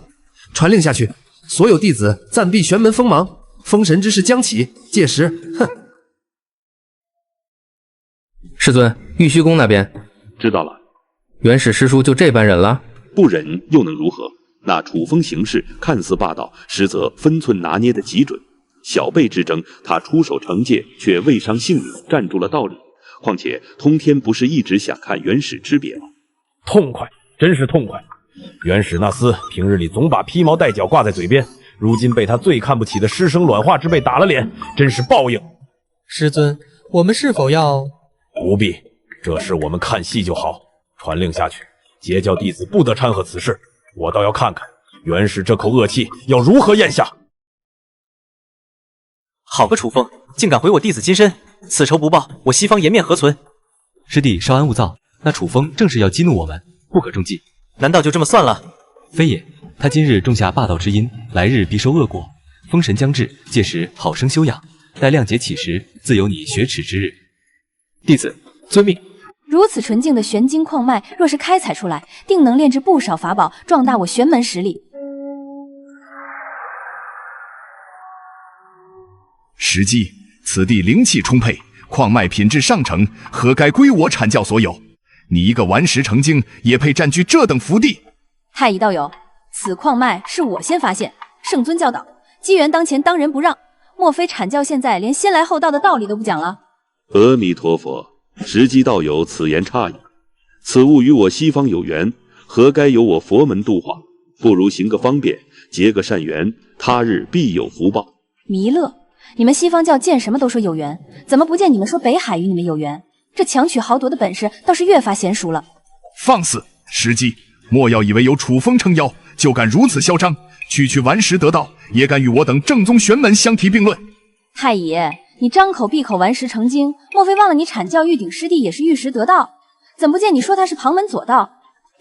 传令下去，所有弟子暂避玄门锋芒，封神之势将起，届时，哼！师尊，玉虚宫那边知道了。元始师叔就这般忍了？不忍又能如何？那楚风行事看似霸道，实则分寸拿捏得极准。小辈之争，他出手惩戒，却未伤性命，站住了道理。况且通天不是一直想看元始吃瘪吗？痛快，真是痛快！元始那厮平日里总把披毛戴角挂在嘴边，如今被他最看不起的师生卵化之辈打了脸，真是报应。师尊，我们是否要……不必，这事我们看戏就好。传令下去，截教弟子不得掺和此事。我倒要看看元始这口恶气要如何咽下。好个楚风，竟敢毁我弟子金身，此仇不报，我西方颜面何存？师弟稍安勿躁，那楚风正是要激怒我们，不可中计。难道就这么算了？非也，他今日种下霸道之因，来日必受恶果。封神将至，届时好生休养。待亮节起时，自有你雪耻之日。弟子遵命。如此纯净的玄晶矿脉，若是开采出来，定能炼制不少法宝，壮大我玄门实力。时机，此地灵气充沛，矿脉品质上乘，何该归我阐教所有？你一个顽石成精，也配占据这等福地？太乙道友，此矿脉是我先发现，圣尊教导，机缘当前，当仁不让。莫非阐教现在连先来后到的道理都不讲了？阿弥陀佛，时机道友此言差矣。此物与我西方有缘，何该由我佛门度化？不如行个方便，结个善缘，他日必有福报。弥勒，你们西方教见什么都说有缘，怎么不见你们说北海与你们有缘？这强取豪夺的本事倒是越发娴熟了。放肆！时机，莫要以为有楚风撑腰，就敢如此嚣张。区顽石得道，也敢与我等正宗玄门相提并论？太乙，你张口闭口顽石成精，莫非忘了你阐教玉鼎师弟也是玉石得道？怎不见你说他是旁门左道？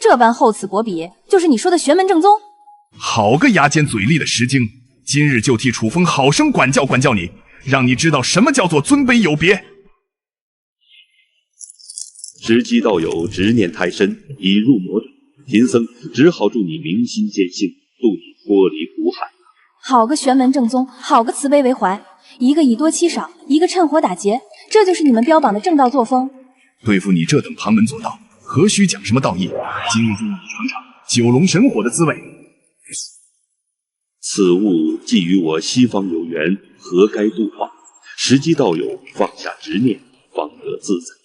这般厚此薄彼，就是你说的玄门正宗？好个牙尖嘴利的石精！今日就替楚风好生管教管教你，让你知道什么叫做尊卑有别。时机道友执念太深，已入魔掌，贫僧只好助你明心见性，渡你脱离苦海。好个玄门正宗，好个慈悲为怀，一个以多欺少，一个趁火打劫，这就是你们标榜的正道作风。对付你这等旁门左道，何须讲什么道义？今日就让你尝尝九龙神火的滋味。此物既与我西方有缘，何该度化？时机道友放下执念，方得自在。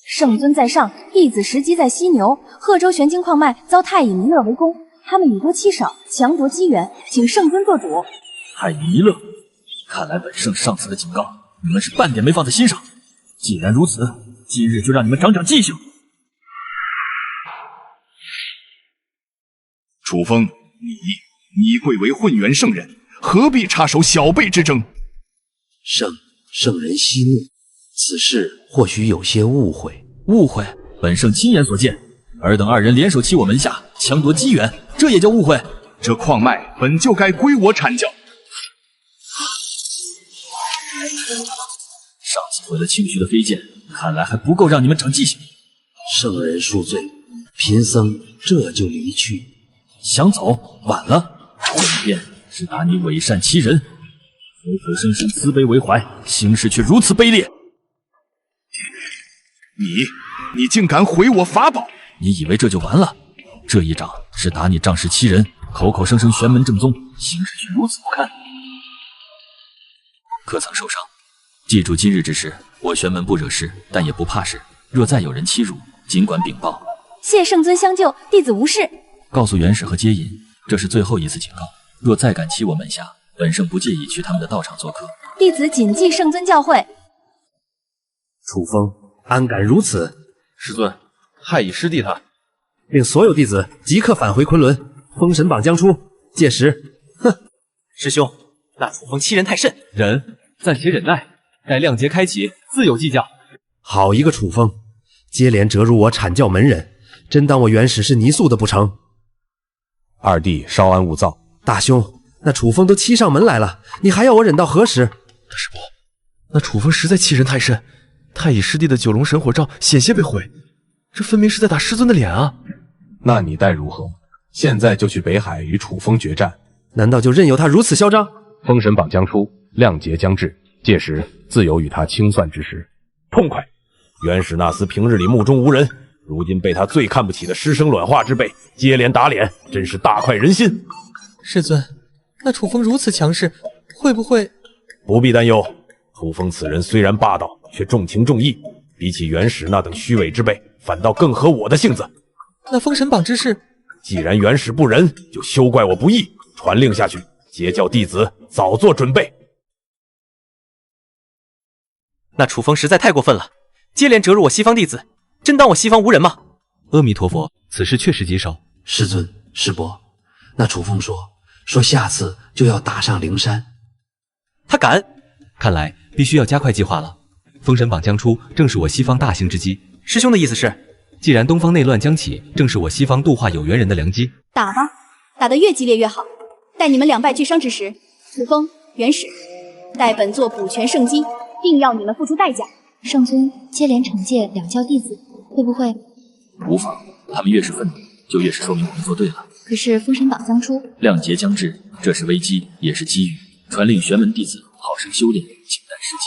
圣尊在上，弟子时机在犀牛。贺州玄晶矿脉遭太乙弥勒围攻，他们以多欺少，强夺机缘，请圣尊做主。太乙弥勒，看来本圣上次的警告，你们是半点没放在心上。既然如此，今日就让你们长长记性。楚风，你贵为混元圣人，何必插手小辈之争？圣人息怒，此事或许有些误会。误会？本圣亲眼所见，尔等二人联手欺我门下，强夺机缘，这也叫误会？这矿脉本就该归我阐教。上次毁了清虚的飞剑，看来还不够让你们长记性。圣人恕罪，贫僧这就离去。想走？晚了。这便是打你伪善欺人，口口声声慈悲为怀，行事却如此卑劣。你竟敢毁我法宝！你以为这就完了？这一掌是打你仗势欺人，口口声声玄门正宗，行事却如此不堪，可曾受伤？记住今日之事，我玄门不惹事，但也不怕事。若再有人欺辱，尽管禀报。谢圣尊相救，弟子无事。告诉元氏和接引，这是最后一次警告，若再敢欺我门下，本圣不介意去他们的道场做客。弟子谨记圣尊教诲。楚风安敢如此？师尊，太乙师弟他令所有弟子即刻返回昆仑，封神榜将出，届时，师兄，那楚风欺人太甚，忍，暂且忍耐，待亮节开启，自有计较。好一个楚风，接连折辱我阐教门人，真当我元始是泥塑的不成？二弟稍安勿躁。大兄，那楚风都欺上门来了，你还要我忍到何时？大师伯，那楚风实在欺人太甚，太乙师弟的九龙神火罩险些被毁，这分明是在打师尊的脸啊！那你待如何？现在就去北海与楚风决战？难道就任由他如此嚣张？封神榜将出，亮节将至，届时自有与他清算之时。痛快！元始那厮平日里目中无人，如今被他最看不起的师生卵化之辈接连打脸，真是大快人心。师尊，那楚风如此强势，会不会……不必担忧，楚风此人虽然霸道，却重情重义，比起元始那等虚伪之辈，反倒更合我的性子。那封神榜之事，既然元始不仁，就休怪我不义，传令下去，截教弟子早做准备。那楚风实在太过分了，接连折辱我西方弟子，真当我西方无人吗？阿弥陀佛，此事确实棘手。师尊，师伯，那楚风说下次就要打上灵山，他敢？看来必须要加快计划了。封神榜将出，正是我西方大兴之机。师兄的意思是，既然东方内乱将起，正是我西方度化有缘人的良机。打吧，打得越激烈越好。待你们两败俱伤之时，楚风、元始，待本座补全圣机，定要你们付出代价。圣尊接连惩戒两教弟子，会不会？无妨，他们越是愤怒，就越是说明我们做对了。可是封神榜将出，亮劫将至，这是危机，也是机遇。传令玄门弟子好生修炼，静待时机。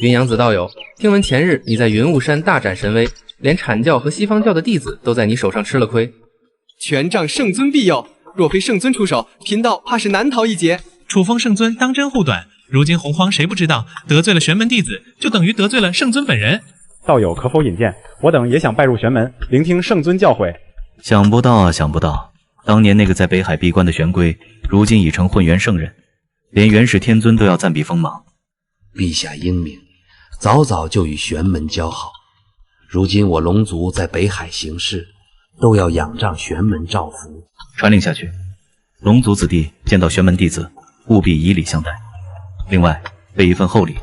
云阳子道友，听闻前日你在云雾山大展神威，连阐教和西方教的弟子都在你手上吃了亏。权杖圣尊庇佑，若非圣尊出手，贫道怕是难逃一劫。楚风圣尊当真护短，如今洪荒谁不知道，得罪了玄门弟子，就等于得罪了圣尊本人。道友可否引荐？我等也想拜入玄门，聆听圣尊教诲。想不到啊，想不到，当年那个在北海闭关的玄龟，如今已成混元圣人，连元始天尊都要暂避锋芒。陛下英明，早早就与玄门交好。如今我龙族在北海行事，都要仰仗玄门照拂。传令下去，龙族子弟见到玄门弟子，务必以礼相待。另外备一份厚礼，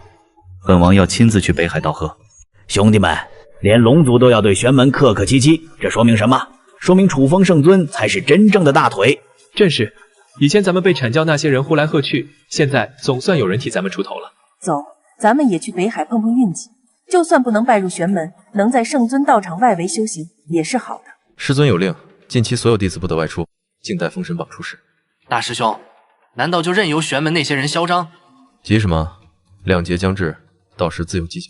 本王要亲自去北海道贺。兄弟们，连龙族都要对玄门客客气气，这说明什么？说明楚风圣尊才是真正的大腿。正是，以前咱们被阐教那些人呼来喝去，现在总算有人替咱们出头了。走，咱们也去北海碰碰运气。就算不能拜入玄门，能在圣尊道场外围修行也是好的。师尊有令，近期所有弟子不得外出，静待封神榜出世。大师兄，难道就任由玄门那些人嚣张？急什么？亮劫将至，到时自有计较。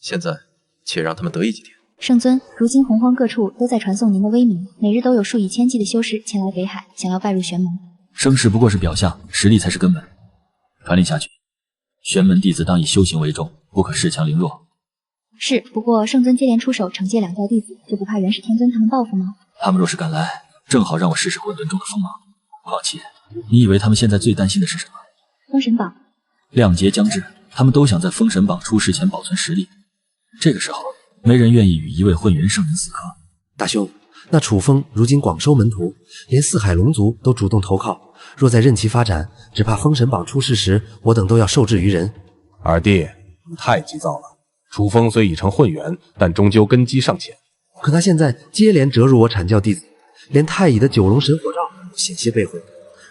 现在且让他们得意几天。圣尊，如今洪荒各处都在传颂您的威名，每日都有数以千计的修士前来北海，想要拜入玄门。声势不过是表象，实力才是根本。传令下去，玄门弟子当以修行为重，不可恃强凌弱。是，不过圣尊接连出手惩戒两教弟子，就不怕元始天尊他们报复吗？他们若是敢来，正好让我试试混沌中的锋芒。况且，你以为他们现在最担心的是什么？封神榜。亮劫将至，他们都想在封神榜出世前保存实力。这个时候，没人愿意与一位混元圣人死磕。大兄，那楚风如今广收门徒，连四海龙族都主动投靠，若再任其发展，只怕封神榜出世时，我等都要受制于人。二弟，你太急躁了。楚风虽已成混元，但终究根基尚浅。可他现在接连折入我阐教弟子，连太乙的九龙神火罩都险些被毁。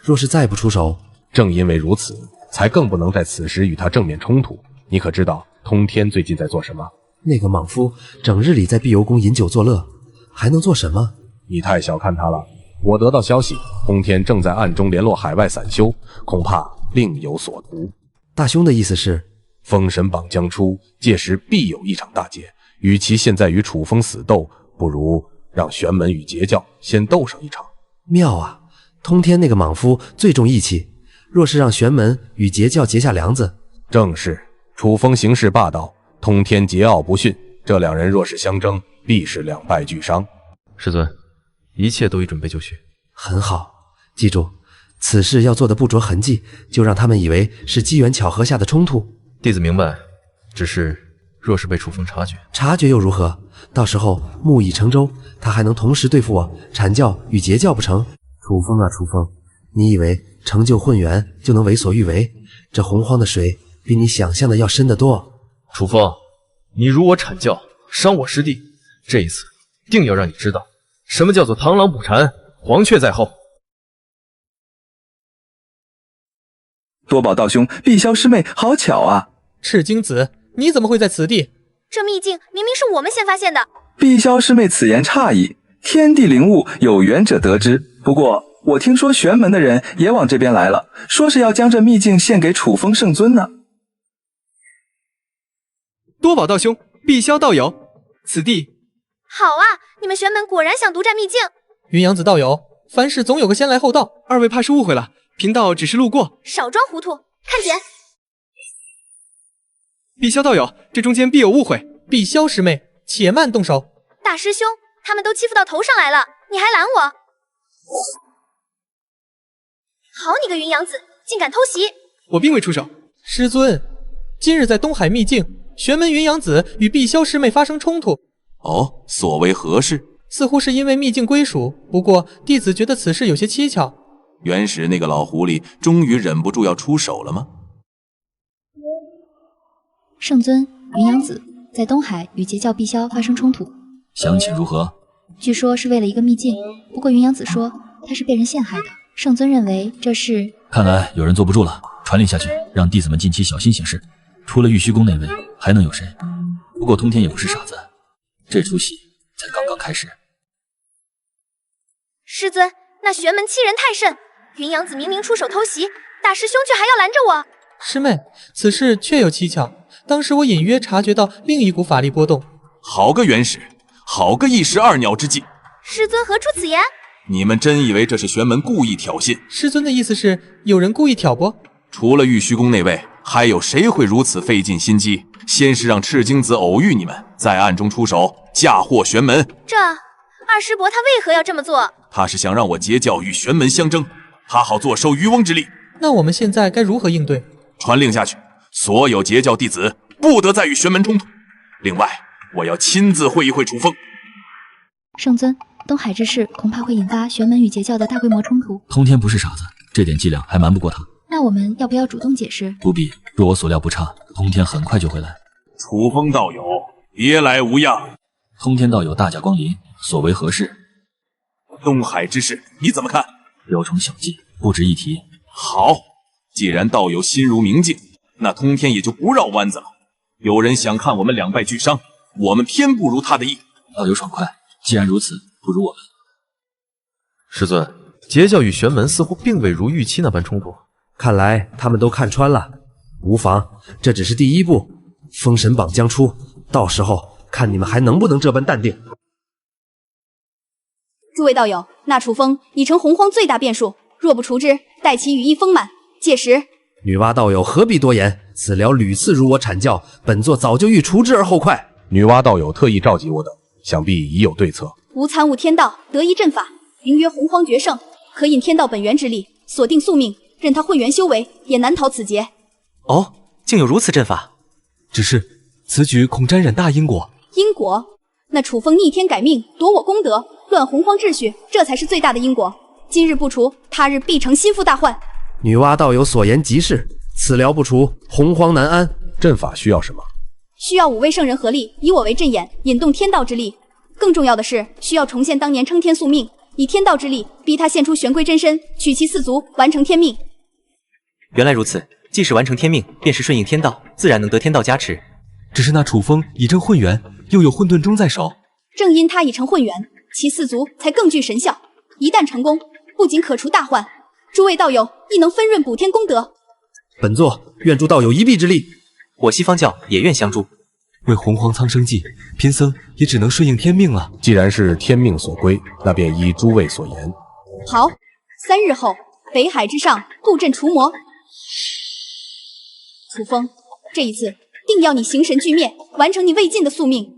若是再不出手，正因为如此，才更不能在此时与他正面冲突。你可知道通天最近在做什么？那个莽夫整日里在碧游宫饮酒作乐，还能做什么？你太小看他了。我得到消息，通天正在暗中联络海外散修，恐怕另有所图。大兄的意思是，封神榜将出，届时必有一场大劫。与其现在与楚风死斗，不如让玄门与截教先斗上一场。妙啊！通天那个莽夫最重义气，若是让玄门与截教结下梁子，正是。楚风行事霸道，通天桀骜不驯，这两人若是相争，必是两败俱伤。师尊，一切都已准备就绪。很好，记住，此事要做的不着痕迹，就让他们以为是机缘巧合下的冲突。弟子明白，只是若是被楚风察觉又如何？到时候木已成舟，他还能同时对付我阐教与截教不成？楚风啊楚风，你以为成就混元就能为所欲为？这洪荒的水比你想象的要深得多。楚风，你辱我阐教，伤我师弟，这一次定要让你知道什么叫做螳螂捕蝉，黄雀在后。多宝道兄，碧霄师妹，好巧啊！赤精子，你怎么会在此地？这秘境明明是我们先发现的。碧霄师妹此言差矣，天地灵物，有缘者得之。不过我听说玄门的人也往这边来了，说是要将这秘境献给楚风圣尊呢。多宝道兄，碧霄道友，此地好啊！你们玄门果然想独占秘境。云阳子道友，凡事总有个先来后到，二位怕是误会了，贫道只是路过。少装糊涂，看简。碧霄道友，这中间必有误会。碧霄师妹，且慢动手。大师兄，他们都欺负到头上来了，你还拦我？好你个云阳子，竟敢偷袭！我并未出手。师尊，今日在东海秘境，玄门云阳子与碧霄师妹发生冲突。哦，所为何事？似乎是因为秘境归属，不过弟子觉得此事有些蹊跷。元始那个老狐狸终于忍不住要出手了吗？圣尊，云阳子，在东海与截教碧霄发生冲突，详情如何？据说是为了一个秘境，不过云阳子说他是被人陷害的，圣尊认为这是……看来有人坐不住了，传令下去，让弟子们近期小心行事。除了玉虚宫那位，还能有谁？不过通天也不是傻子，这出戏才刚刚开始。师尊，那玄门欺人太甚，云阳子明明出手偷袭，大师兄却还要拦着我。师妹，此事确有蹊跷。当时我隐约察觉到另一股法力波动。好个元始，好个一石二鸟之计！师尊何出此言？你们真以为这是玄门故意挑衅？师尊的意思是有人故意挑拨？除了玉虚宫那位，还有谁会如此费尽心机？先是让赤精子偶遇你们，再暗中出手嫁祸玄门。这二师伯他为何要这么做？他是想让我截教与玄门相争，他好坐收渔翁之利。那我们现在该如何应对？传令下去，所有截教弟子不得再与玄门冲突。另外，我要亲自会一会楚风。圣尊，东海之事恐怕会引发玄门与截教的大规模冲突。通天不是傻子，这点伎俩还瞒不过他。那我们要不要主动解释？不必，若我所料不差，通天很快就会来。楚风道友，别来无恙。通天道友大驾光临，所为何事？东海之事你怎么看？雕虫小技，不值一提。好，既然道友心如明镜，那通天也就不绕弯子了。有人想看我们两败俱伤，我们偏不如他的意。道友爽快，既然如此，不如我们。师尊，截教与玄门似乎并未如预期那般冲突。看来他们都看穿了，无妨，这只是第一步。封神榜将出，到时候看你们还能不能这般淡定。诸位道友，那楚风已成洪荒最大变数，若不除之，待其羽翼丰满，届时……女娲道友何必多言？此僚屡次辱我阐教，本座早就欲除之而后快。女娲道友特意召集我等，想必已有对策。吾参悟天道得一阵法，名曰洪荒绝胜，可引天道本源之力，锁定宿命，任他混元修为，也难逃此劫。哦，竟有如此阵法！只是此举恐沾染大因果。因果？那楚风逆天改命，夺我功德，乱洪荒秩序，这才是最大的因果。今日不除，他日必成心腹大患。女娲道友所言极是，此僚不除，洪荒难安。阵法需要什么？需要5位圣人合力，以我为阵眼，引动天道之力。更重要的是，需要重现当年撑天宿命，以天道之力逼他现出玄龟真身，取其四足，完成天命。原来如此，即使完成天命，便是顺应天道，自然能得天道加持。只是那楚风已证混元，又有混沌钟在手，正因他已成混元，其四足才更具神效。一旦成功，不仅可除大患，诸位道友亦能分润补天功德。本座愿助道友一臂之力。我西方教也愿相助。为洪荒苍生计，贫僧也只能顺应天命了。既然是天命所归，那便依诸位所言。好，3日后，北海之上布阵除魔。楚风，这一次定要你形神俱灭，完成你未尽的宿命。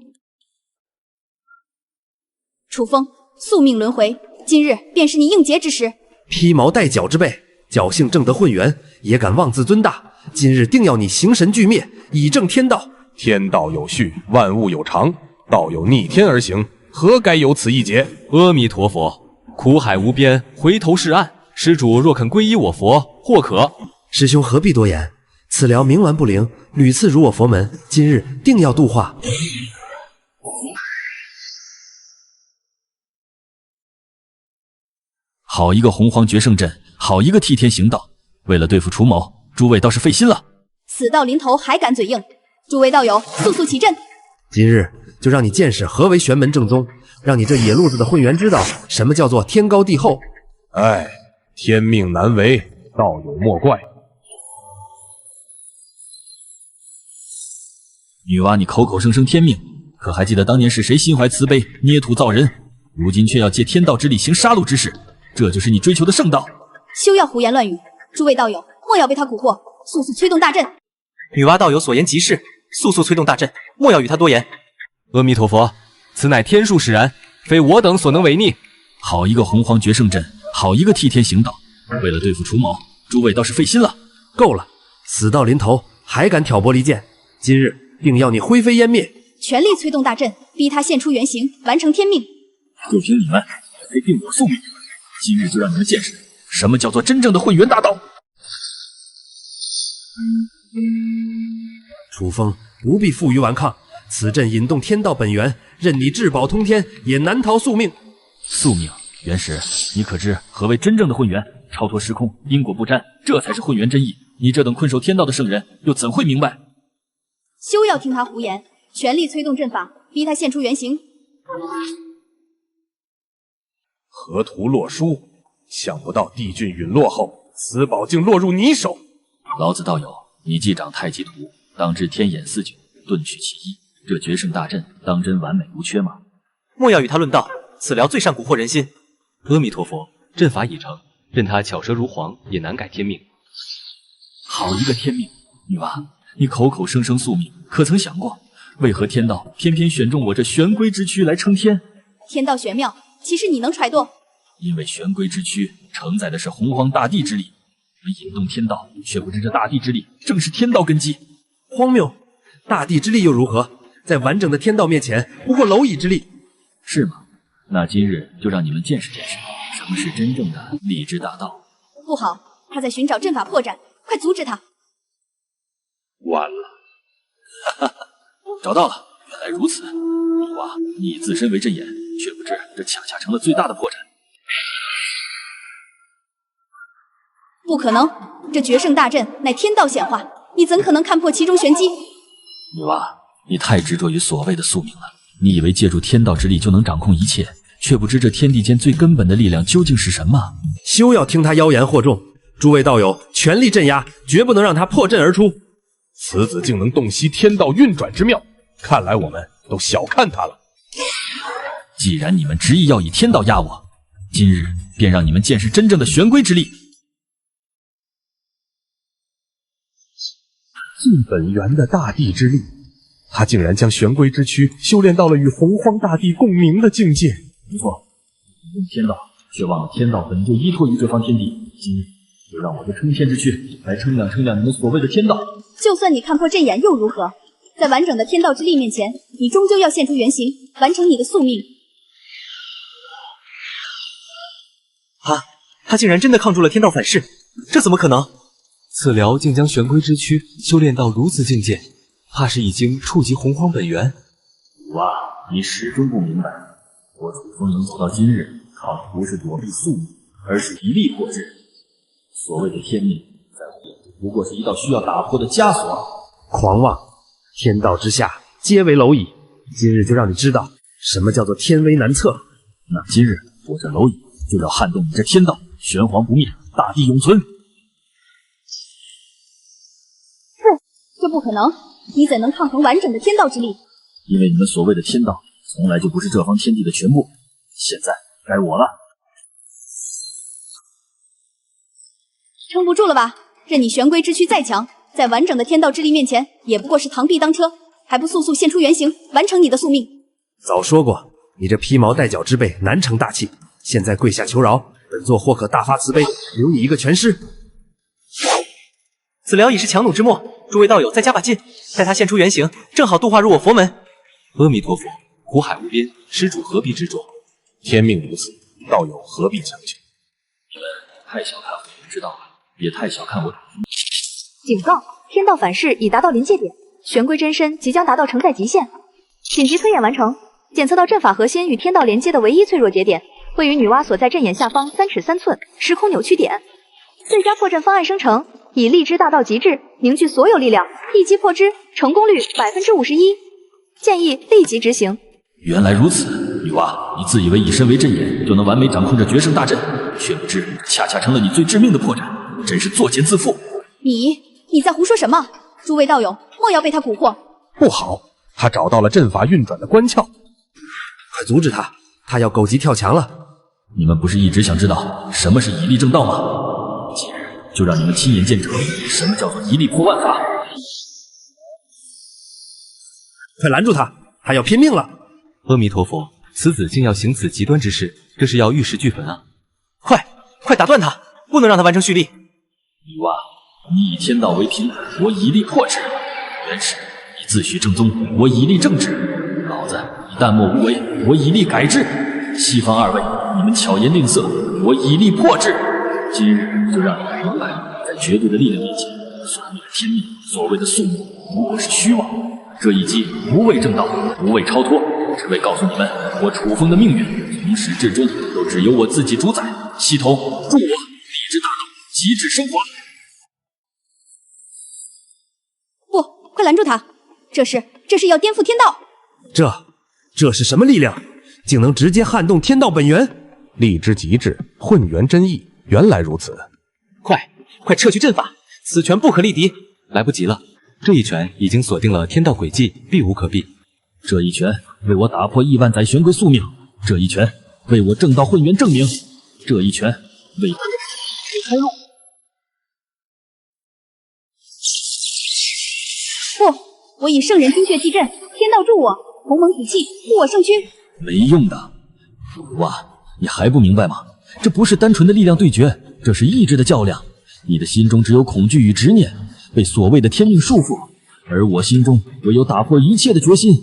楚风，宿命轮回，今日便是你应劫之时。披毛戴角之辈，侥幸正得混元，也敢妄自尊大。今日定要你形神俱灭，以正天道。天道有序，万物有常，道友逆天而行，何该有此一劫？阿弥陀佛，苦海无边，回头是岸。施主若肯皈依我佛，或可。师兄何必多言？此僚冥顽不灵，屡次辱我佛门，今日定要度化。好一个洪荒绝胜阵，好一个替天行道。为了对付楚某，诸位倒是费心了。死到临头还敢嘴硬，诸位道友速速起阵。今日就让你见识何为玄门正宗，让你这野路子的混元知道什么叫做天高地厚。哎，天命难违，道友莫怪。女娲，你口口声声天命，可还记得当年是谁心怀慈悲，捏土造人，如今却要借天道之力行杀戮之事，这就是你追求的圣道？休要胡言乱语，诸位道友莫要被他蛊惑，速速催动大阵。女娲道友所言极是，速速催动大阵，莫要与他多言。阿弥陀佛，此乃天数使然，非我等所能违逆。好一个洪荒绝胜阵，好一个替天行道。为了对付楚某，诸位倒是费心了。够了，死到临头还敢挑拨离间，今日定要你灰飞烟灭！全力催动大阵，逼他现出原形，完成天命。就凭你们，非定我宿命，今日就让你们见识什么叫做真正的混元大道。楚风不必负隅顽抗，此阵引动天道本源，任你至宝通天，也难逃宿命。宿命，元石，你可知何为真正的混元？超脱时空，因果不沾，这才是混元真意。你这等困守天道的圣人，又怎会明白？休要听他胡言，全力催动阵法，逼他现出原形。河图洛书，想不到帝俊陨落后，此宝竟落入你手。老子道友，你既掌太极图，当知天眼四九，遁去其一。这决胜大阵，当真完美无缺吗？莫要与他论道，此辽最善蛊惑人心。阿弥陀佛，阵法已成，任他巧舌如簧，也难改天命。好一个天命！女娲，你口口声声宿命，可曾想过，为何天道偏偏选中我这玄龟之躯来撑天？天道玄妙，岂是你能揣度？因为玄龟之躯承载的是洪荒大地之力，你们引动天道，却不知这大地之力正是天道根基。荒谬！大地之力又如何？在完整的天道面前，不过蝼蚁之力，是吗？那今日就让你们见识见识，什么是真正的力之大道。不好，他在寻找阵法破绽，快阻止他！完了，哈哈，找到了，原来如此。女娲，你以自身为阵眼，却不知这恰恰成了最大的破绽。不可能，这决胜大阵乃天道显化，你怎可能看破其中玄机？女娲，你太执着于所谓的宿命了。你以为借助天道之力就能掌控一切，却不知这天地间最根本的力量究竟是什么。休要听他妖言惑众，诸位道友全力镇压，绝不能让他破阵而出。此子竟能洞悉天道运转之妙，看来我们都小看他了。既然你们执意要以天道压我，今日便让你们见识真正的玄龟之力。最本源的大地之力，他竟然将玄龟之躯修炼到了与洪荒大地共鸣的境界。不错，你用天道，却忘了天道本就依托于这方天地。今日就让我这撑天之躯来称量称量你们所谓的天道。就算你看破阵眼又如何？在完整的天道之力面前，你终究要现出原形，完成你的宿命。他竟然真的抗住了天道反噬，这怎么可能？此辽竟将玄龟之躯修炼到如此境界，怕是已经触及洪荒本源。哇，你始终不明白，我楚风能走到今日，靠的不是躲避宿命，而是一力破之。所谓的天命，在我不过是一道需要打破的枷锁。狂妄！天道之下皆为蝼蚁，今日就让你知道什么叫做天威难测。那今日我这蝼蚁就要撼动你这天道，玄黄不灭，大地永存。这不可能，你怎能抗衡完整的天道之力？因为你们所谓的天道，从来就不是这方天地的全部。现在该我了。撑不住了吧？任你玄龟之躯再强，在完整的天道之力面前，也不过是螳臂当车，还不速速现出原形，完成你的宿命？早说过，你这披毛戴角之辈难成大器。现在跪下求饶，本座或可大发慈悲，留你一个全尸。此辽已是强弩之末，诸位道友再加把劲，待他现出原形，正好度化入我佛门。阿弥陀佛，苦海无边，施主何必执着？天命如此，道友何必强求？你们太小看我之道了，也太小看我。警告！天道反噬已达到临界点，玄龟真身即将达到承载极限，紧急推演完成。检测到阵法核心与天道连接的唯一脆弱节点，位于女娲所在阵眼下方3尺3寸时空扭曲点。最佳破阵方案生成，以力之大道极致凝聚所有力量，一击破之，成功率51%。建议立即执行。原来如此，女娲，你自以为以身为阵眼就能完美掌控这决胜大阵，却不知恰恰成了你最致命的破绽，真是作茧自缚。你在胡说什么？诸位道友，莫要被他蛊惑。不好，他找到了阵法运转的关窍，快阻止他，他要狗急跳墙了。你们不是一直想知道什么是以力正道吗？今日就让你们亲眼见证什么叫做一力破万法。快拦住他，他要拼命了！阿弥陀佛，此子竟要行此极端之事，这是要玉石俱焚啊！快打断他，不能让他完成蓄力。女娲，你以天道为凭，我以力破之；元始，你自诩正宗，我以力正之；老子，你淡漠无为，我以力改之；西方二位，你们巧言令色，我以力破之。今日就让你们明白，在绝对的力量面前，所谓的天命，所谓的宿命，不过是虚妄。这一击不为正道，不为超脱，只为告诉你们，我楚风的命运从始至终都只由我自己主宰。系统，助我立志大道，极致升华。不，快拦住他！这是要颠覆天道！这是什么力量？竟能直接撼动天道本源？力之极致，混元真意，原来如此！快撤去阵法，此拳不可力敌！来不及了。这一拳已经锁定了天道轨迹，避无可避。这一拳为我打破亿万载玄龟宿命，这一拳为我正道混元证明，这一拳为我开路。不，我以圣人精血祭阵，天道助我，鸿蒙紫气护我圣躯。没用的，哇，你还不明白吗？这不是单纯的力量对决，这是意志的较量。你的心中只有恐惧与执念，被所谓的天命束缚，而我心中唯有打破一切的决心。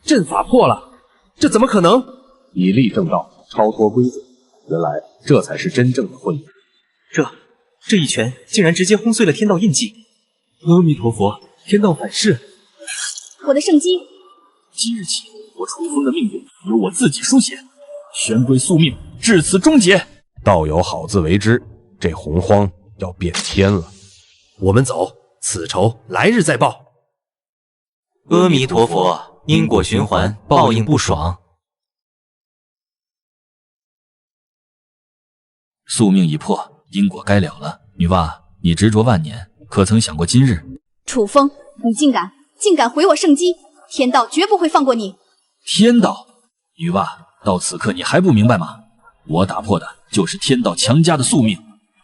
阵法破了，这怎么可能？以力正道，超脱规则，原来这才是真正的混元。这一拳竟然直接轰碎了天道印记！阿弥陀佛，天道反噬！我的圣机！今日起，我楚风的命运由我自己书写，玄龟宿命至此终结。道友好自为之，这洪荒要变天了。我们走，此仇来日再报。阿弥陀佛，因果循环，报应不爽。宿命已破，因果该了了。女娲，你执着万年，可曾想过今日？楚风，你竟敢毁我圣机！天道绝不会放过你！天道，女娲，到此刻你还不明白吗？我打破的就是天道强加的宿命。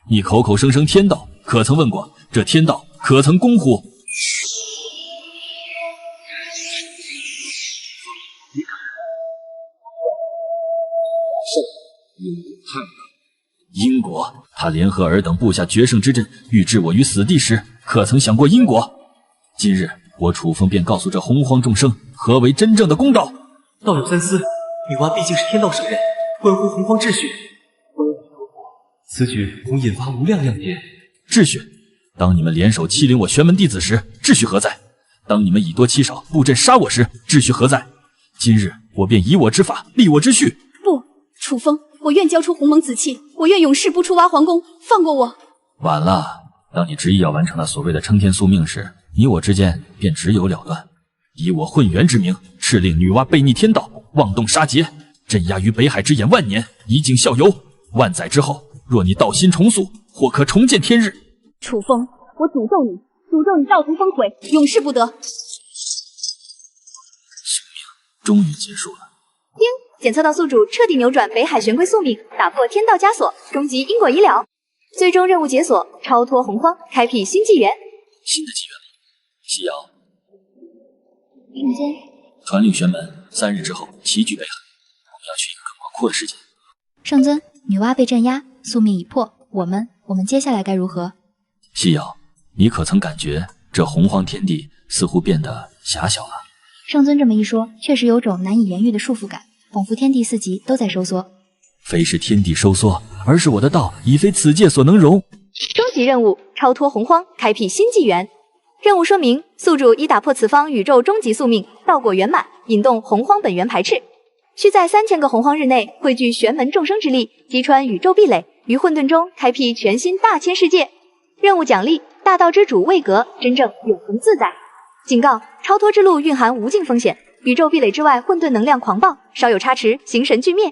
你口口声声天道，可曾问过这天道可曾公乎？因果，他联合尔等布下决胜之阵，欲置我于死地时，可曾想过因果？今日我楚风便告诉这洪荒众生，何为真正的公道。道有三思，女娲毕竟是天道圣人，关乎洪荒秩序。此举恐引发无量亮点。秩序？当你们联手欺凌我玄门弟子时，秩序何在？当你们以多欺少，布阵杀我时，秩序何在？今日我便以我之法，立我之序。不，楚风，我愿交出鸿蒙紫气，我愿永世不出挖皇宫，放过我。晚了，当你执意要完成那所谓的撑天宿命时，你我之间便只有了断。以我混元之名，敕令女娲背逆天道，妄动杀劫，镇压于北海之眼万年，以儆效尤。万载之后，若你道心重塑，或可重见天日。楚风，我诅咒你道途崩毁，永世不得。宿命终于结束了。听，检测到宿主彻底扭转北海玄龟宿命，打破天道枷锁，终极因果已了。最终任务解锁，超脱洪荒，开辟新纪元。新的纪元了。夕瑶，圣尊，传令玄门，3日之后齐聚北海，我们要去一个更广阔的世界。圣尊，女娲被镇压，宿命已破，我们接下来该如何？夕瑶，你可曾感觉这洪荒天地似乎变得狭小了？圣尊这么一说，确实有种难以言喻的束缚感，仿佛天地四极都在收缩。非是天地收缩，而是我的道已非此界所能容。终极任务：超脱洪荒，开辟新纪元。任务说明：宿主已打破此方宇宙终极宿命，道果圆满，引动洪荒本源排斥。需在3000个洪荒日内汇聚玄门众生之力，击穿宇宙壁垒，于混沌中开辟全新大千世界。任务奖励：大道之主位格，真正永恒自在。警告：超脱之路蕴含无尽风险，宇宙壁垒之外混沌能量狂暴，稍有差池，形神俱灭。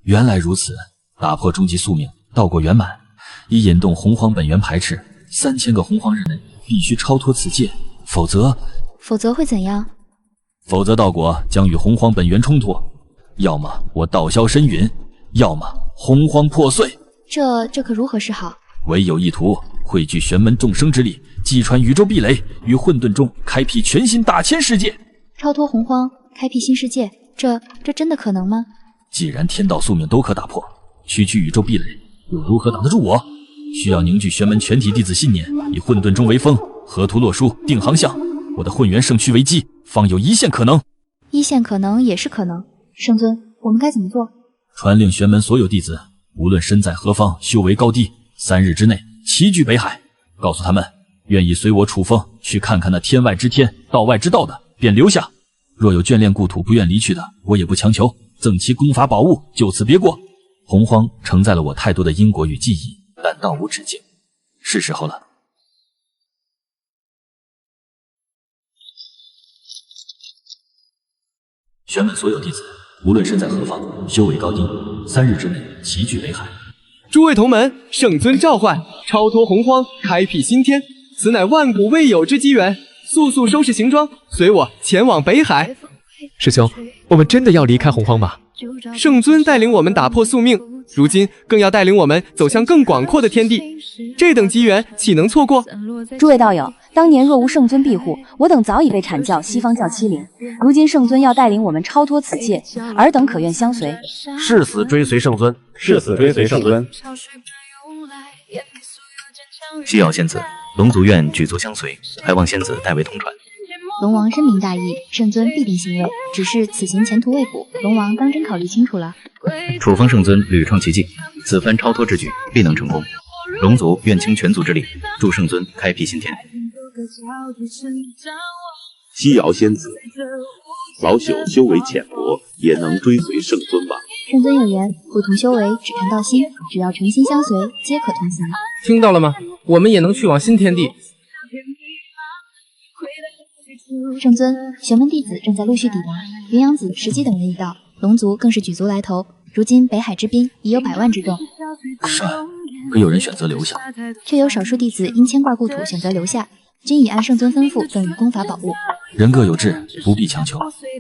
原来如此，打破终极宿命，道果圆满，以引动洪荒本源排斥。3000个洪荒日内必须超脱此界，否则会怎样？否则道果将与洪荒本源冲突，要么我道消深陨，要么洪荒破碎。这可如何是好？唯有一途，汇聚玄门众生之力，击穿宇宙壁垒，于混沌中开辟全新大千世界。超脱洪荒，开辟新世界，这真的可能吗？既然天道宿命都可打破，区区宇宙壁垒又如何挡得住我？需要凝聚玄门全体弟子信念，以混沌中为风，河图洛书，定航向，我的混元圣躯为基，方有一线可能。一线可能也是可能。圣尊，我们该怎么做？传令玄门所有弟子，无论身在何方，修为高低，3日之内齐聚北海，告诉他们，愿意随我楚风去看看那天外之天，道外之道的，便留下；若有眷恋故土不愿离去的，我也不强求，赠其功法宝物，就此别过。洪荒承载了我太多的因果与记忆，但道无止境，是时候了。玄门所有弟子，无论身在何方，修为高低，3日之内齐聚北海。诸位同门，圣尊召唤，超脱洪荒，开辟新天，此乃万古未有之机缘。速速收拾行装，随我前往北海。师兄，我们真的要离开洪荒吗？圣尊带领我们打破宿命，如今更要带领我们走向更广阔的天地，这等机缘岂能错过？诸位道友，当年若无圣尊庇护，我等早已被阐教、西方教欺凌。如今圣尊要带领我们超脱此界，尔等可愿相随？誓死追随圣尊，誓死追随圣尊。西瑶仙子，龙族愿举足相随，还望仙子代为通传。龙王深明大义，圣尊必定欣慰。只是此行前途未卜，龙王当真考虑清楚了。楚风圣尊屡创奇迹，此番超脱之举必能成功。龙族愿倾全族之力，助圣尊开辟新天。西瑶仙子，老朽修为浅薄，也能追随圣尊吧？圣尊有言，不同修为，只看道心，只要诚心相随，皆可同行。听到了吗？我们也能去往新天地。圣尊，玄门弟子正在陆续抵达，云阳子、石矶等人已到，龙族更是举足来头。如今北海之滨已有100万之众，可有人选择留下，却有少数弟子因牵挂故土选择留下，均已按圣尊吩咐赠予功法宝物。人各有志，不必强求。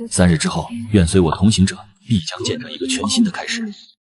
3日之后，愿随我同行者必将见证一个全新的开始。